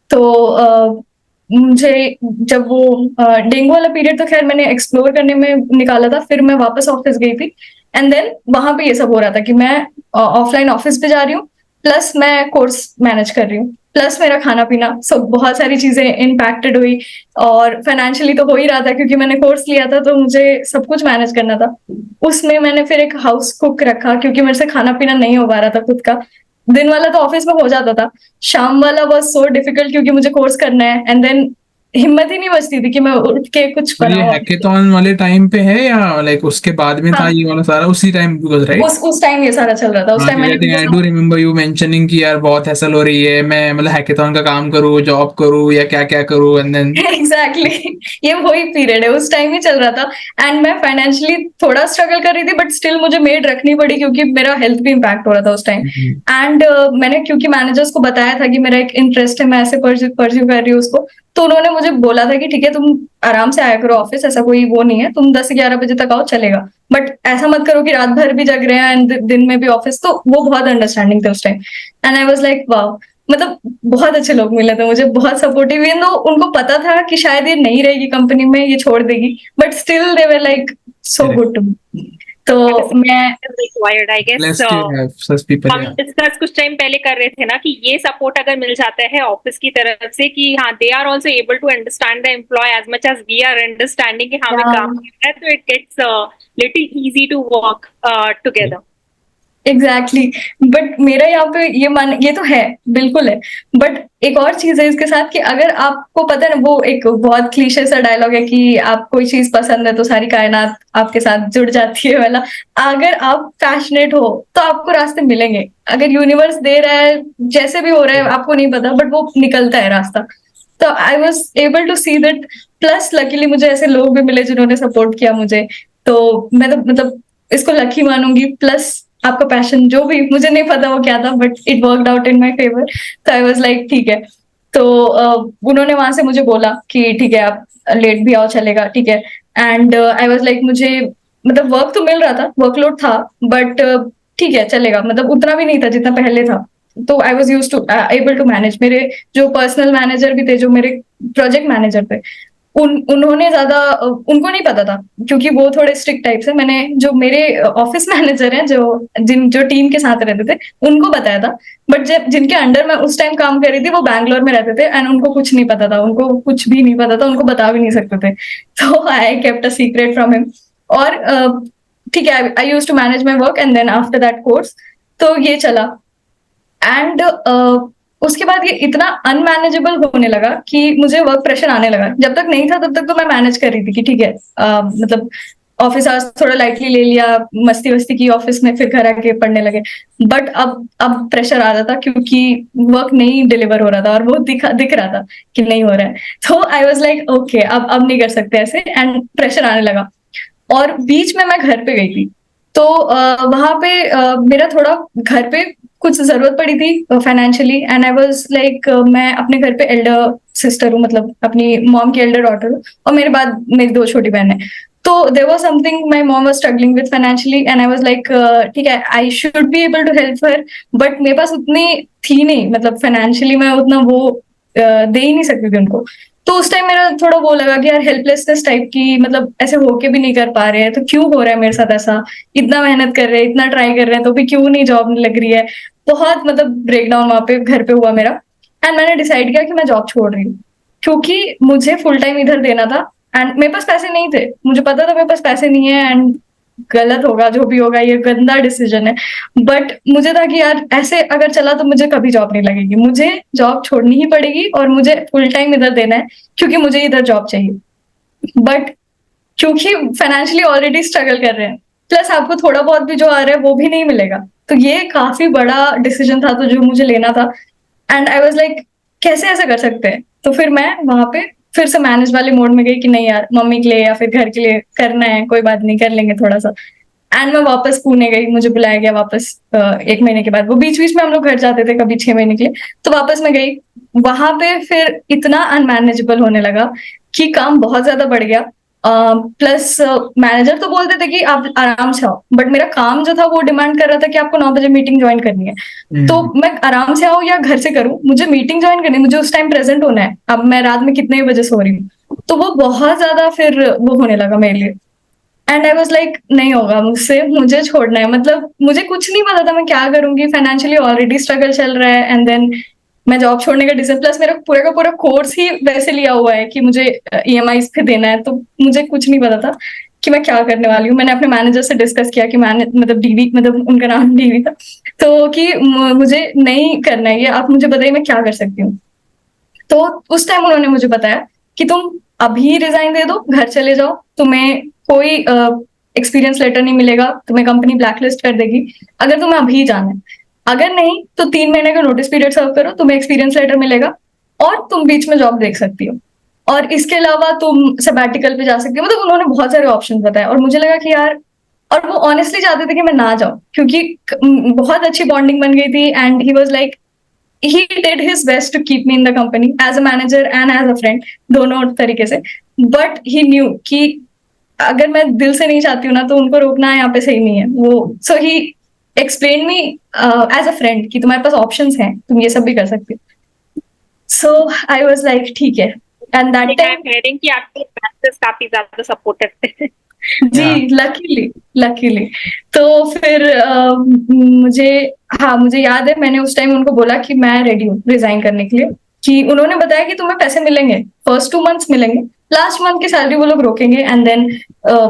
तो मुझे जब वो डेंगू वाला पीरियड, तो खैर मैंने एक्सप्लोर करने में निकाला था, फिर मैं वापस ऑफिस गई थी। एंड देन वहां पे ये सब हो रहा था कि मैं ऑफलाइन ऑफिस पे जा रही हूँ, प्लस मैं कोर्स मैनेज कर रही हूँ, प्लस मेरा खाना पीना, सब बहुत सारी चीजें इम्पैक्टेड हुई। और फाइनेंशियली तो हो ही रहा था क्योंकि मैंने कोर्स लिया था, तो मुझे सब कुछ मैनेज करना था। उसमें मैंने फिर एक हाउस कुक रखा क्योंकि मेरे से खाना पीना नहीं हो पा रहा था खुद का। दिन वाला तो ऑफिस में हो जाता था, शाम वाला वॉज सो डिफिकल्ट क्योंकि मुझे कोर्स करना है। एंड देन हिम्मत ही नहीं बचती थी कि मैं उठ के कुछ और ये बनाऊं। हैकेथॉन वाले टाइम पे है या लाइक उसके बाद में था हाँ, ये वाला सारा उसी टाइम बिकॉज राइट? उस टाइम ये सारा चल रहा था, उस हाँ, टाइम मैंने I do remember you mentioning कि यार बहुत हैसल हो रही है, मैं मतलब हैकेथॉन का काम करूँ, जॉब करूँ या क्या क्या करूँ, एंड देन एग्जैक्टली ये वही पीरियड है, उस टाइम ही चल रहा था। एंड मैं फाइनेंशियली थोड़ा स्ट्रगल कर रही थी, बट स्टिल मुझे मेड रखनी पड़ी क्योंकि मेरा हेल्थ भी इम्पैक्ट हो रहा था उस टाइम। एंड मैंने क्योंकि मैनेजर्स को बताया था कि मेरा एक इंटरेस्ट है, मैं ऐसे परस्यू कर रही हूँ उसको। तो उन्होंने मुझे बोला था कि ठीक है तुम आराम से आया करो ऑफिस, ऐसा कोई वो नहीं है, तुम 10-11 बजे तक आओ चलेगा, बट ऐसा मत करो कि रात भर भी जग रहे हैं एंड दिन में भी ऑफिस। तो वो बहुत अंडरस्टैंडिंग थे उस time. And I was like wow, मतलब बहुत अच्छे लोग मिले थे मुझे, बहुत सपोर्टिव। इवन दो उनको पता था कि शायद ये नहीं रहेगी कंपनी में, ये छोड़ देगी, but still they were like so good to me. तो मैं required I guess. Blessed to have such people. हम Yeah. डिस्कस कुछ टाइम पहले कर रहे थे ना कि ये सपोर्ट अगर मिल जाता है ऑफिस की तरफ से कि हाँ they are also able to understand the employ as much as we are understanding कि हाँ मैं काम कर रहा है, तो it gets little easy to work together. Exactly but मेरा यहाँ पे ये तो है, बिल्कुल है। बट एक और चीज है इसके साथ कि अगर आपको पता है ना, वो एक बहुत क्लीशे सा डायलॉग है कि आप कोई चीज पसंद है तो सारी कायनात आपके साथ जुड़ जाती है वाला। अगर आप पैशनेट हो तो आपको रास्ते मिलेंगे। अगर यूनिवर्स दे रहा है, जैसे भी हो रहा है आपको नहीं पता, बट वो निकलता है रास्ता। तो I was able to see that. Plus luckily मुझे ऐसे लोग भी मिले जिन्होंने सपोर्ट किया मुझे। तो मैं तो मतलब इसको लकी मानूंगी। प्लस आपका पैशन जो भी, मुझे नहीं पता वो क्या था, but it worked out in my favour. तो आई वाज लाइक ठीक है। तो उन्होंने वहां से मुझे बोला कि ठीक है आप लेट भी आओ चलेगा, ठीक है। एंड आई वाज लाइक मुझे मतलब वर्क तो मिल रहा था, वर्कलोड था, बट ठीक है चलेगा। मतलब उतना भी नहीं था जितना पहले था। तो I was use to able to manage. मेरे जो पर्सनल मैनेजर भी थे, जो मेरे प्रोजेक्ट मैनेजर थे, उन्होंने ज्यादा उनको नहीं पता था, क्योंकि वो थोड़े स्ट्रिक्ट टाइप से। मैंने जो मेरे ऑफिस मैनेजर हैं, जो टीम के साथ रहते थे, उनको बताया था। बट जब जिनके अंडर मैं उस टाइम काम कर रही थी वो बैंगलोर में रहते थे, एंड उनको कुछ नहीं पता था, उनको कुछ भी नहीं पता था, उनको बता भी नहीं सकते थे। तो I kept a secret from him. और ठीक है, I use to manage my work and then after that course. तो ये चला। एंड उसके बाद ये इतना अनमैनेजेबल होने लगा कि मुझे वर्क प्रेशर आने लगा। जब तक नहीं था तब तक तो मैं मैनेज कर रही थी कि ठीक है, मतलब ऑफिस आवर्स थोड़ा लाइटली ले लिया, मस्ती वस्ती की ऑफिस में, फिर घर आके पढ़ने लगे। बट अब प्रेशर आ रहा था, क्योंकि वर्क नहीं डिलीवर हो रहा था और वो दिख रहा था कि नहीं हो रहा है। तो आई वॉज लाइक ओके, अब नहीं कर सकते ऐसे, एंड प्रेशर आने लगा। और बीच में मैं घर पे गई थी। तो वहां पे मेरा थोड़ा घर पे कुछ जरूरत पड़ी थी financially, and I was like मैं अपने घर पे एल्डर सिस्टर हूँ, मतलब अपनी मॉम की एल्डर डॉटर हूँ, और मेरे बाद मेरी 2 छोटी बहन है। तो there was something my mom was struggling with financially, and I was like ठीक है, I should be able to help her. But मेरे पास उतनी थी नहीं, मतलब फाइनेंशियली मैं उतना वो दे ही नहीं सकती थी उनको। तो उस टाइम मेरा थोड़ा वो लगा कि यार हेल्पलेसनेस टाइप की, मतलब ऐसे होके भी नहीं कर पा रहे हैं तो क्यों हो रहा है मेरे साथ ऐसा। इतना मेहनत कर रहे हैं, इतना ट्राई कर रहे हैं, तो भी क्यों नहीं जॉब लग रही है। बहुत मतलब ब्रेकडाउन वहां पे घर पे हुआ मेरा। एंड मैंने डिसाइड किया कि मैं जॉब छोड़ रही हूँ, क्योंकि मुझे फुल टाइम इधर देना था। एंड मेरे पास पैसे नहीं थे, मुझे पता था मेरे पास पैसे नहीं है, एंड गलत होगा जो भी होगा, ये गंदा डिसीजन है। बट मुझे था कि यार ऐसे अगर चला तो मुझे कभी जॉब नहीं लगेगी, मुझे जॉब छोड़नी ही पड़ेगी और मुझे फुल टाइम इधर देना है, क्योंकि मुझे इधर जॉब चाहिए। बट क्योंकि फाइनेंशियली ऑलरेडी स्ट्रगल कर रहे हैं, प्लस आपको थोड़ा बहुत भी जो आ रहा है वो भी नहीं मिलेगा। तो ये काफी बड़ा डिसीजन था, तो जो मुझे लेना था। एंड आई वाज लाइक कैसे ऐसा कर सकते हैं। तो फिर मैं वहां पे फिर से मैनेज वाले मोड में गई कि नहीं यार, मम्मी के लिए या फिर घर के लिए करना है, कोई बात नहीं, कर लेंगे थोड़ा सा। एंड मैं वापस पुणे गई, मुझे बुलाया गया वापस 1 महीने के बाद। वो बीच बीच में हम लोग घर जाते थे कभी 6 महीने के लिए। तो वापस मैं गई वहां पे, फिर इतना अनमैनेजेबल होने लगा कि काम बहुत ज्यादा बढ़ गया। प्लस मैनेजर तो बोलते थे कि आप आराम से आओ, बट मेरा काम जो था वो डिमांड कर रहा था कि आपको 9 बजे मीटिंग ज्वाइन करनी है। तो मैं आराम से आऊँ या घर से करूँ, मुझे मीटिंग ज्वाइन करनी है, मुझे उस टाइम प्रेजेंट होना है। अब मैं रात में कितने बजे सो रही हूँ, तो वो बहुत ज्यादा फिर वो होने लगा मेरे लिए। एंड आई वाज लाइक नहीं होगा मुझसे, मुझे छोड़ना है। मतलब मुझे कुछ नहीं पता था मैं क्या करूंगी, फाइनेंशियली ऑलरेडी स्ट्रगल चल रहा है, एंड देन मैं जॉब छोड़ने का डिसीजन, प्लस मेरा पूरा का पूरा कोर्स ही वैसे लिया हुआ है कि मुझे ईएमआई पे देना है। तो मुझे कुछ नहीं पता था कि मैं क्या करने वाली हूँ। मैंने अपने मैनेजर से डिस्कस किया कि मैंने मतलब डीवी, मतलब उनका नाम डीवी था, तो कि मुझे नहीं करना है ये, आप मुझे बताइए मैं क्या कर सकती हूँ। तो उस टाइम उन्होंने मुझे बताया कि तुम अभी रिजाइन दे दो, घर चले जाओ, तुम्हें कोई एक्सपीरियंस लेटर नहीं मिलेगा, तुम्हें कंपनी ब्लैकलिस्ट कर देगी अगर तुम्हें अभी जाना है। अगर नहीं तो 3 महीने का नोटिस पीरियड सर्व करो, तुम्हें एक्सपीरियंस लेटर मिलेगा और तुम बीच में जॉब देख सकती हो। और इसके अलावा तुम सबैटिकल पे जा सकती हो। मतलब उन्होंने बहुत सारे ऑप्शन बताए, और मुझे लगा कि यार, और वो ऑनेस्टली चाहते थे कि मैं ना जाऊं, क्योंकि बहुत अच्छी बॉन्डिंग बन गई थी। And he was like he did his best to keep me in the company as a manager and as a friend, दोनों तरीके से। but he knew कि अगर मैं दिल से नहीं चाहती हूँ ना, तो उनको रोकना यहाँ पे सही नहीं है वो। so he explained me as a friend कि तुम्हारे पास options हैं, तुम ये सब भी कर सकती हो। so I was like ठीक है, and that I time am hearing कि आपके मैनेजर्स काफी ज्यादा सपोर्टिव थे। जी, Yeah. Luckily luckily. तो फिर मुझे याद है मैंने उस टाइम उनको बोला कि मैं रेडी हूँ रिजाइन करने के लिए, कि उन्होंने बताया कि तुम्हें पैसे मिलेंगे, फर्स्ट 2 मंथ्स मिलेंगे, लास्ट मंथ की सैलरी वो लोग रोकेंगे एंड देन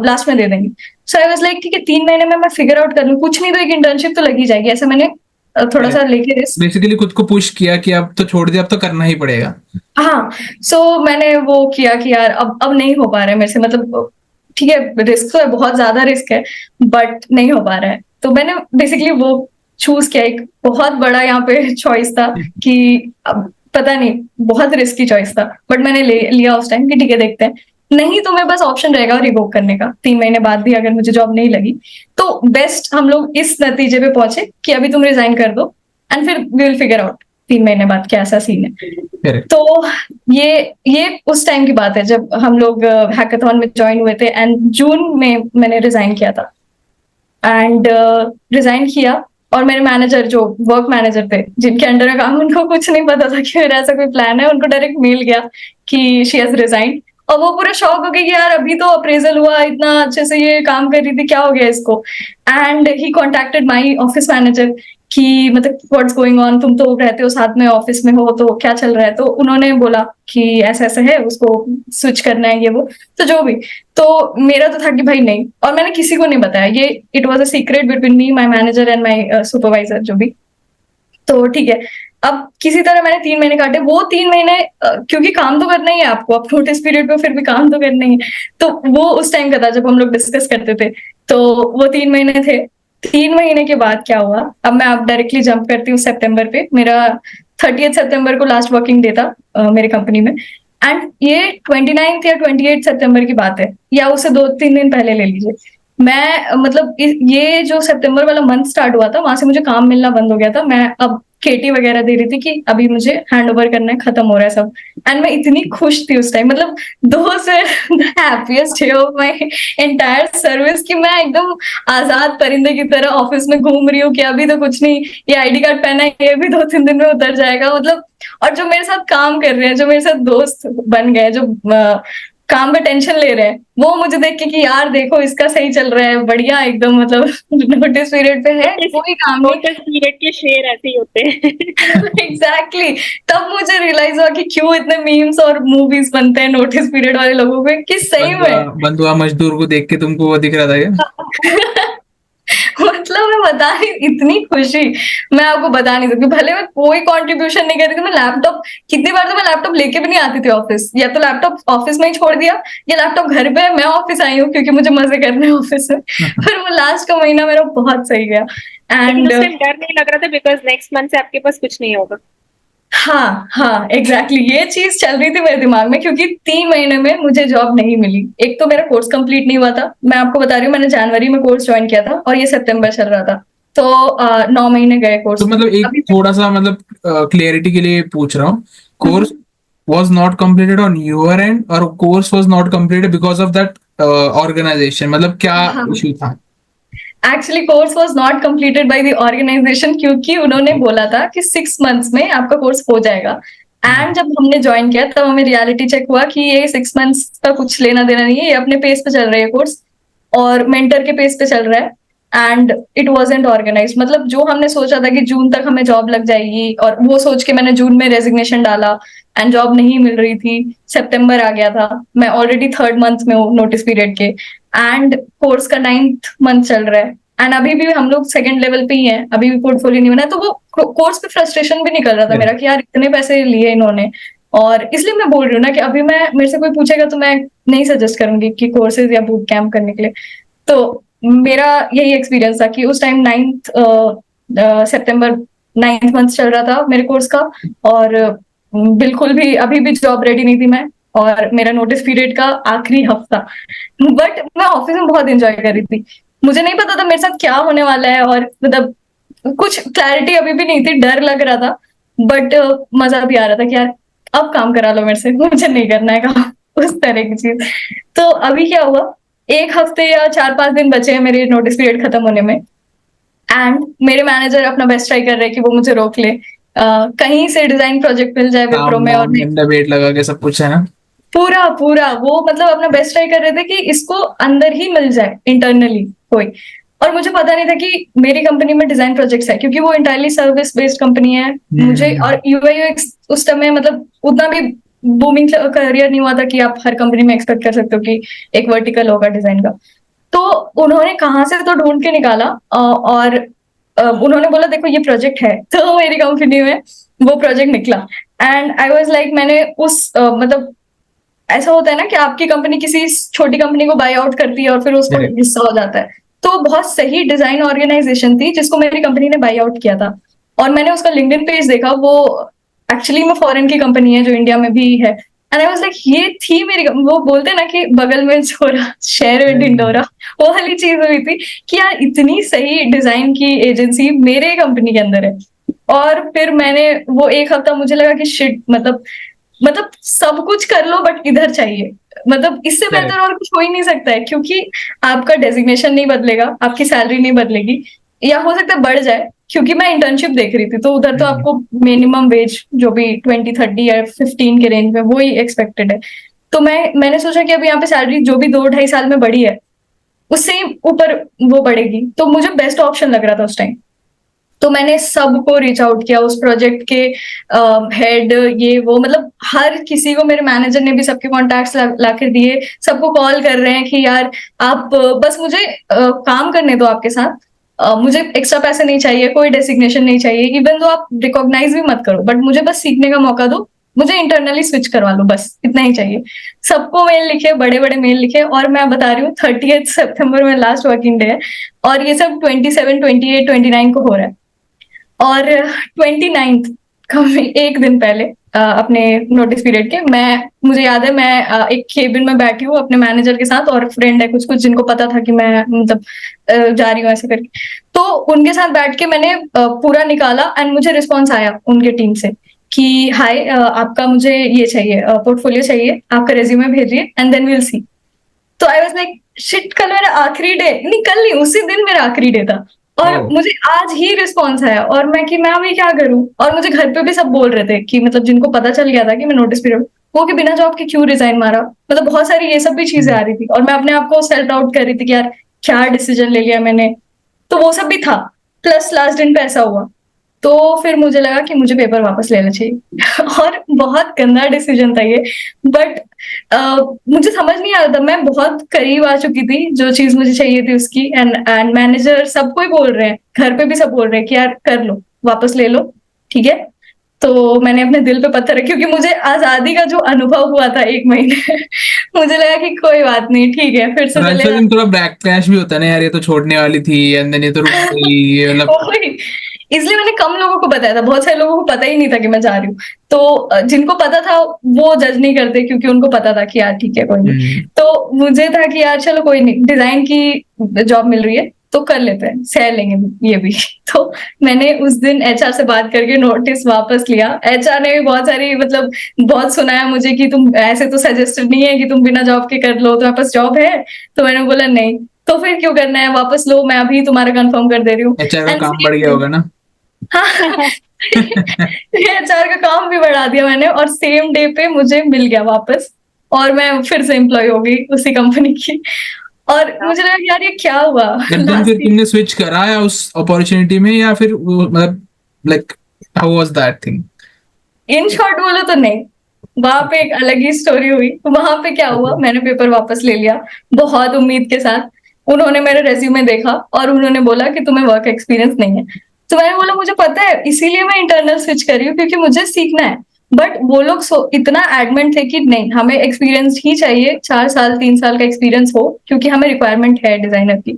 लास्ट में दे देंगे। सो आई वाज लाइक ठीक है, 3 महीने में मैं फिगर आउट कर लूँ, कुछ नहीं तो एक इंटर्नशिप तो लगी जाएगी, ऐसे मैंने थोड़ा सा लेके रिस्क। बेसिकली खुद को पुश किया कि अब तो छोड़ दिया, अब तो करना ही पड़ेगा। हाँ, सो मैंने वो किया कि यार अब नहीं हो पा रहा है मेरे से, मतलब ठीक है रिस्क तो है, बहुत ज्यादा रिस्क है, बट नहीं हो पा रहा है। तो मैंने बेसिकली वो चूज किया, एक बहुत बड़ा यहाँ पे चॉइस था कि अब पता नहीं, बहुत रिस्की चॉइस था, बट मैंने लिया उस टाइम कि ठीक है देखते हैं, नहीं तो मेरे पास ऑप्शन रहेगा रिवोक करने का 3 महीने बाद भी अगर मुझे जॉब नहीं लगी। तो बेस्ट हम लोग इस नतीजे पे पहुंचे कि अभी तुम रिजाइन कर दो एंड फिर वी विल फिगर आउट 3 महीने बाद क्या ऐसा सीन है। Correct. तो ये उस टाइम की बात है जब हम लोग हैकाथॉन में ज्वाइन हुए थे एंड जून में मैंने रिजाइन किया था। एंड रिजाइन किया और मेरे मैनेजर जो वर्क मैनेजर थे जिनके अंडर में काम, उनको कुछ नहीं पता था कि मेरा ऐसा कोई प्लान है, उनको डायरेक्ट मेल गया कि शी हैज रिजाइन, और वो पूरा शॉक हो गए कि यार अभी तो अप्रेजल हुआ, इतना अच्छे से ये काम कर रही थी, क्या हो गया इसको। And he contacted my office manager कि मतलब व्हाट्स गोइंग ऑन, तुम तो रहते हो साथ में ऑफिस में हो, तो क्या चल रहा है। तो उन्होंने बोला कि ऐसा ऐसा है, उसको स्विच करना है ये वो, तो जो भी। तो मेरा तो था कि भाई नहीं, और मैंने किसी को नहीं बताया, ये it was a secret between me, my manager and my supervisor जो भी। तो ठीक है, अब किसी तरह मैंने 3 महीने काटे, वो 3 महीने क्योंकि काम तो करना ही है आपको, आप नोटिस पीरियड पे फिर भी काम तो करना ही है। तो वो उस टाइम का था जब हम लोग डिस्कस करते थे। तो वो 3 महीने थे। 3 महीने के बाद क्या हुआ, अब मैं आप डायरेक्टली जंप करती हूँ सितंबर पे। मेरा 30 सितंबर को लास्ट वर्किंग डे था मेरे कंपनी में। एंड ये 29 या 28 सितंबर की बात है, या उससे 2-3 दिन पहले ले लीजिए। मैं मतलब ये जो सितंबर वाला मंथ स्टार्ट हुआ था, वहां से मुझे काम मिलना बंद हो गया था। मैं अब केटी वगैरह दे रही थी कि अभी मुझे हैंड ओवर करना है, खत्म हो रहा है सब। एंड मैं इतनी खुश थी उस टाइम, मतलब दोस्त the happiest day of my entire service, कि मैं एकदम आजाद परिंदे की तरह ऑफिस में घूम रही हूँ कि अभी तो कुछ नहीं, ये आईडी कार्ड पहना है, ये भी 2-3 दिन में उतर जाएगा, मतलब। और जो मेरे साथ काम कर रहे हैं, जो मेरे साथ दोस्त बन गए, जो काम का टेंशन ले रहे हैं, वो मुझे देख के कि यार देखो इसका सही चल रहा है, बढ़िया एकदम, मतलब नोटिस पीरियड पे है, कोई काम नहीं। नोटिस पीरियड के शेर ऐसे ही होते हैं। एग्जैक्टली तब मुझे रियलाइज हुआ कि क्यों इतने मीम्स और मूवीज बनते हैं नोटिस पीरियड वाले लोगों पे, कि सही में बंधुआ मजदूर को देख के तुमको वो दिख रहा था क्या? मतलब मैं बता नहीं, इतनी खुशी मैं आपको बता नहीं सकती। भले मैं कोई कंट्रीब्यूशन नहीं कर रही थी, मैं लैपटॉप, कितनी बार तो मैं लैपटॉप लेके भी नहीं आती थी ऑफिस, या तो लैपटॉप ऑफिस में ही छोड़ दिया, या लैपटॉप घर पे है, मैं ऑफिस आई हूँ क्योंकि मुझे मजे करने हैं ऑफिस में। पर वो लास्ट का महीना मेरा बहुत सही गया। लेकिन एंड उस टाइम डर नहीं लग रहा था बिकॉज नेक्स्ट मंथ से आपके पास कुछ नहीं होगा? हाँ एग्जैक्टली ये चीज चल रही थी मेरे दिमाग में, क्योंकि 3 महीने में मुझे जॉब नहीं मिली। एक तो मेरा कोर्स कंप्लीट नहीं हुआ था, मैं आपको बता रही हूँ, मैंने जनवरी में कोर्स ज्वाइन किया था और ये सितंबर चल रहा था। तो 9 महीने गए कोर्स तो में। मतलब एक अभी थोड़ा सा मतलब क्लियरिटी के लिए पूछ रहा हूँ, course was not completed on your end और course was not completed because of that organization, मतलब क्या हाँ, इशू था? Actually course was not completed by the organization, क्योंकि उन्होंने बोला था कि 6 मंथ्स में आपका कोर्स हो जाएगा। एंड जब हमने ज्वाइन किया तब हमें रियलिटी चेक हुआ कि ये 6 मंथ्स का कुछ लेना देना नहीं है, ये अपने पेस पे चल रहा है कोर्स, और मेंटर के पेस पे चल रहा है। एंड इट वॉजेंट ऑर्गेनाइज, मतलब जो हमने सोचा था कि जून तक हमें जॉब लग जाएगी, और वो सोच के मैंने जून में रेजिग्नेशन डाला एंड जॉब नहीं मिल रही थी। सितंबर आ गया था, मैं ऑलरेडी 3rd मंथ में हूँ नोटिस पीरियड के, एंड कोर्स का 9th मंथ चल रहा है। एंड अभी भी हम लोग 2nd लेवल पे ही हैं, अभी भी पोर्टफोलियो नहीं बना है। तो वो कोर्स पे फ्रस्ट्रेशन भी निकल रहा था मेरा कि यार इतने पैसे लिए इन्होंने, और इसलिए मैं बोल रही हूँ ना कि अभी मैं, मेरे से कोई पूछेगा तो मैं नहीं सजेस्ट करूंगी कि कोर्सेज या बूट कैंप करने के लिए। तो मेरा यही एक्सपीरियंस था कि उस टाइम 9th मंथ चल रहा था मेरे कोर्स का, और बिल्कुल भी अभी भी जॉब रेडी नहीं थी मैं, और मेरा नोटिस पीरियड का आखिरी हफ्ता। बट मैं ऑफिस में बहुत एंजॉय कर रही थी, मुझे नहीं पता था मेरे साथ क्या होने वाला है, और मतलब कुछ क्लैरिटी अभी भी नहीं थी, डर लग रहा था, बट मजा भी आ रहा था कि यार अब काम करा लो मेरे से, मुझे नहीं करना है काम, उस तरह की चीज। तो अभी क्या हुआ, 1 हफ्ते या 4-5 दिन बचे हैं मेरे नोटिस पीरियड खत्म होने में, एंड मेरे मैनेजर अपना बेस्ट ट्राई कर रहे हैं कि वो मुझे रोक ले, कहीं से डिजाइन प्रोजेक्ट मिल जाए विप्रो काम में, और वाम गंदा वेट लगा के सब कुछ है ना? पूरा पूरा वो मतलब अपना बेस्ट ट्राई कर रहे थे कि इसको अंदर ही मिल जाए इंटरनली कोई। और मुझे पता नहीं था कि मेरी कंपनी में डिजाइन प्रोजेक्ट्स है, क्योंकि वो इंटायरली सर्विस बेस्ड कंपनी है। मुझे और यूआई यूएक्स उस समय मतलब उतना भी बूमिंग करियर नहीं हुआ था कि आप हर कंपनी में एक्सपेक्ट कर सकते हो कि एक वर्टिकल होगा डिजाइन का। तो उन्होंने कहाँ से तो ढूंढ के निकाला और उन्होंने बोला देखो ये प्रोजेक्ट है, तो मेरी कंपनी में वो प्रोजेक्ट निकला। एंड आई वाज लाइक मैंने उस मतलब ऐसा होता है ना कि आपकी कंपनी किसी छोटी कंपनी को बाय आउट करती है और फिर उसको Correct. हिस्सा हो जाता है। तो बहुत सही डिजाइन ऑर्गेनाइजेशन थी जिसको मेरी कंपनी ने बाय आउट किया था। और मैंने उसका लिंक्डइन पेज देखा, वो एक्चुअली में फॉरेन की कंपनी है जो इंडिया में भी है। एंड आई वाज लाइक ये थी मेरी वो बोलते हैं ना कि बगल में छोरा शहर में ढिंडोरा, वो वाली चीज हुई थी कि यार इतनी सही डिजाइन की एजेंसी मेरे कंपनी के अंदर है। और फिर मैंने वो एक हफ्ता मुझे लगा कि शिट मतलब सब कुछ कर लो बट इधर चाहिए, मतलब इससे Correct. बेहतर और कुछ हो ही नहीं सकता है, क्योंकि आपका डेजिग्नेशन नहीं बदलेगा, आपकी सैलरी नहीं बदलेगी, या हो सकता है बढ़ जाए, क्योंकि मैं इंटर्नशिप देख रही थी तो उधर तो आपको मिनिमम वेज जो भी 20-30 या 15 के रेंज में वो ही एक्सपेक्टेड है। तो मैंने सोचा कि अब यहाँ पे सैलरी जो भी 2-2.5 साल में बढ़ी है उससे ही ऊपर वो बढ़ेगी, तो मुझे बेस्ट ऑप्शन लग रहा था उस टाइम। तो मैंने सबको रीच आउट किया, उस प्रोजेक्ट के हेड ये वो मतलब हर किसी को, मेरे मैनेजर ने भी सबके कॉन्टैक्ट्स ला के दिए, सबको कॉल कर रहे हैं कि यार आप बस मुझे काम करने दो आपके साथ, मुझे एक्स्ट्रा पैसे नहीं चाहिए, कोई डेसिग्नेशन नहीं चाहिए, इवन दो आप रिकॉग्नाइज भी मत करो, बट मुझे बस सीखने का मौका दो, मुझे इंटरनली स्विच करवा लो, बस इतना ही चाहिए। सबको मेल लिखे, बड़े बड़े मेल लिखे, और मैं बता रही हूँ 30 सितंबर में लास्ट वर्किंग डे है और ये सब 27, 28, 29 को हो रहा है। और 29th का एक दिन पहले अपने नोटिस पीरियड के मुझे याद है मैं एक केबिन में बैठी हूँ अपने मैनेजर के साथ, और फ्रेंड है कुछ कुछ जिनको पता था कि मैं मतलब जा रही हूँ ऐसे करके, तो उनके साथ बैठ के मैंने पूरा निकाला। एंड मुझे रिस्पॉन्स आया उनके टीम से कि हाय आपका मुझे ये चाहिए, पोर्टफोलियो चाहिए, आपका रेज्यूमे भेजिए एंड देन विल सी। तो आई वाज लाइक शिट, कल मेरा आखिरी डे, नहीं कल नहीं उसी दिन मेरा आखिरी डे था, और Oh. मुझे आज ही रिस्पॉन्स आया, और मैं कि मैं अभी क्या करूं। और मुझे घर पे भी सब बोल रहे थे कि मतलब जिनको पता चल गया था कि मैं नोटिस पीरियड, वो कि बिना जॉब के क्यों रिजाइन मारा, मतलब बहुत सारी ये सब भी चीजें आ रही थी, और मैं अपने आप को सेल्फ डाउट कर रही थी कि यार क्या डिसीजन ले लिया मैंने। तो वो सब भी था, प्लस लास्ट दिन पे ऐसा हुआ, तो फिर मुझे लगा कि मुझे पेपर वापस लेना चाहिए और बहुत गंदा डिसीजन था ये, बट मुझे समझ नहीं आ रहा था, मैं बहुत करीब आ चुकी थी जो चीज मुझे चाहिए थी उसकी। एंड मैनेजर सबको ही बोल रहे हैं, घर पे भी सब बोल रहे हैं कि यार कर लो, वापस ले लो, ठीक है। तो मैंने अपने दिल पे पत्थर रखे, क्योंकि मुझे आजादी का जो अनुभव हुआ था 1 महीने मुझे लगा कि कोई बात नहीं, ठीक है फिर से चले लेकिन थोड़ा बैकलैश भी होता है ना यार, ये तो छोड़ने वाली थी एंड देन ये तो रुक गई, ये मतलब वही, इसलिए मैंने कम लोगों को बताया था, बहुत सारे लोगों को पता ही नहीं था कि मैं जा रही हूँ। तो जिनको पता था वो जज नहीं करते, क्योंकि उनको पता था कि यार ठीक है कोई नहीं। तो मुझे था कि यार चलो कोई नहीं, डिजाइन की जॉब मिल रही है तो कर लेते हैं, सह लेंगे ये भी तो मैंने उस दिन एचआर से बात करके नोटिस वापस लिया। एचआर ने भी बहुत सारी मतलब बहुत सुनाया मुझे कि तुम ऐसे तो सजेस्टेड नहीं है कि तुम बिना जॉब के कर लो, तुम्हारे पास जॉब है। तो मैंने बोला नहीं, तो फिर क्यों करना है, वापस लो, मैं अभी तुम्हारा कंफर्म कर दे रही हूँ। एचआर का And काम बढ़ गया होगा ना। हाँ एचआर का काम भी बढ़ा दिया मैंने, और सेम डे पे मुझे मिल गया वापस, और मैं फिर से एम्प्लॉय हो गई उसी कंपनी की। और मुझे लगा यार ये क्या हुआ देन फिर तुमने स्विच करा या उस अपॉर्चुनिटी में, या फिर वो मतलब like how was that thing? In short बोलो तो नहीं, वहां पे एक अलग ही स्टोरी हुई। वहां पे क्या हुआ, मैंने पेपर वापस ले लिया बहुत उम्मीद के साथ। उन्होंने मेरे रेज्यूमे देखा और उन्होंने बोला कि तुम्हें वर्क एक्सपीरियंस नहीं है। तो मैंने बोला मुझे पता है, इसीलिए मैं इंटरनल स्विच कर रही हूँ क्योंकि मुझे सीखना है। बट वो लोग इतना एडमेंट थे कि नहीं, हमें एक्सपीरियंस ही चाहिए, 4 साल 3 साल का एक्सपीरियंस हो, क्योंकि हमें रिक्वायरमेंट है डिजाइनर की।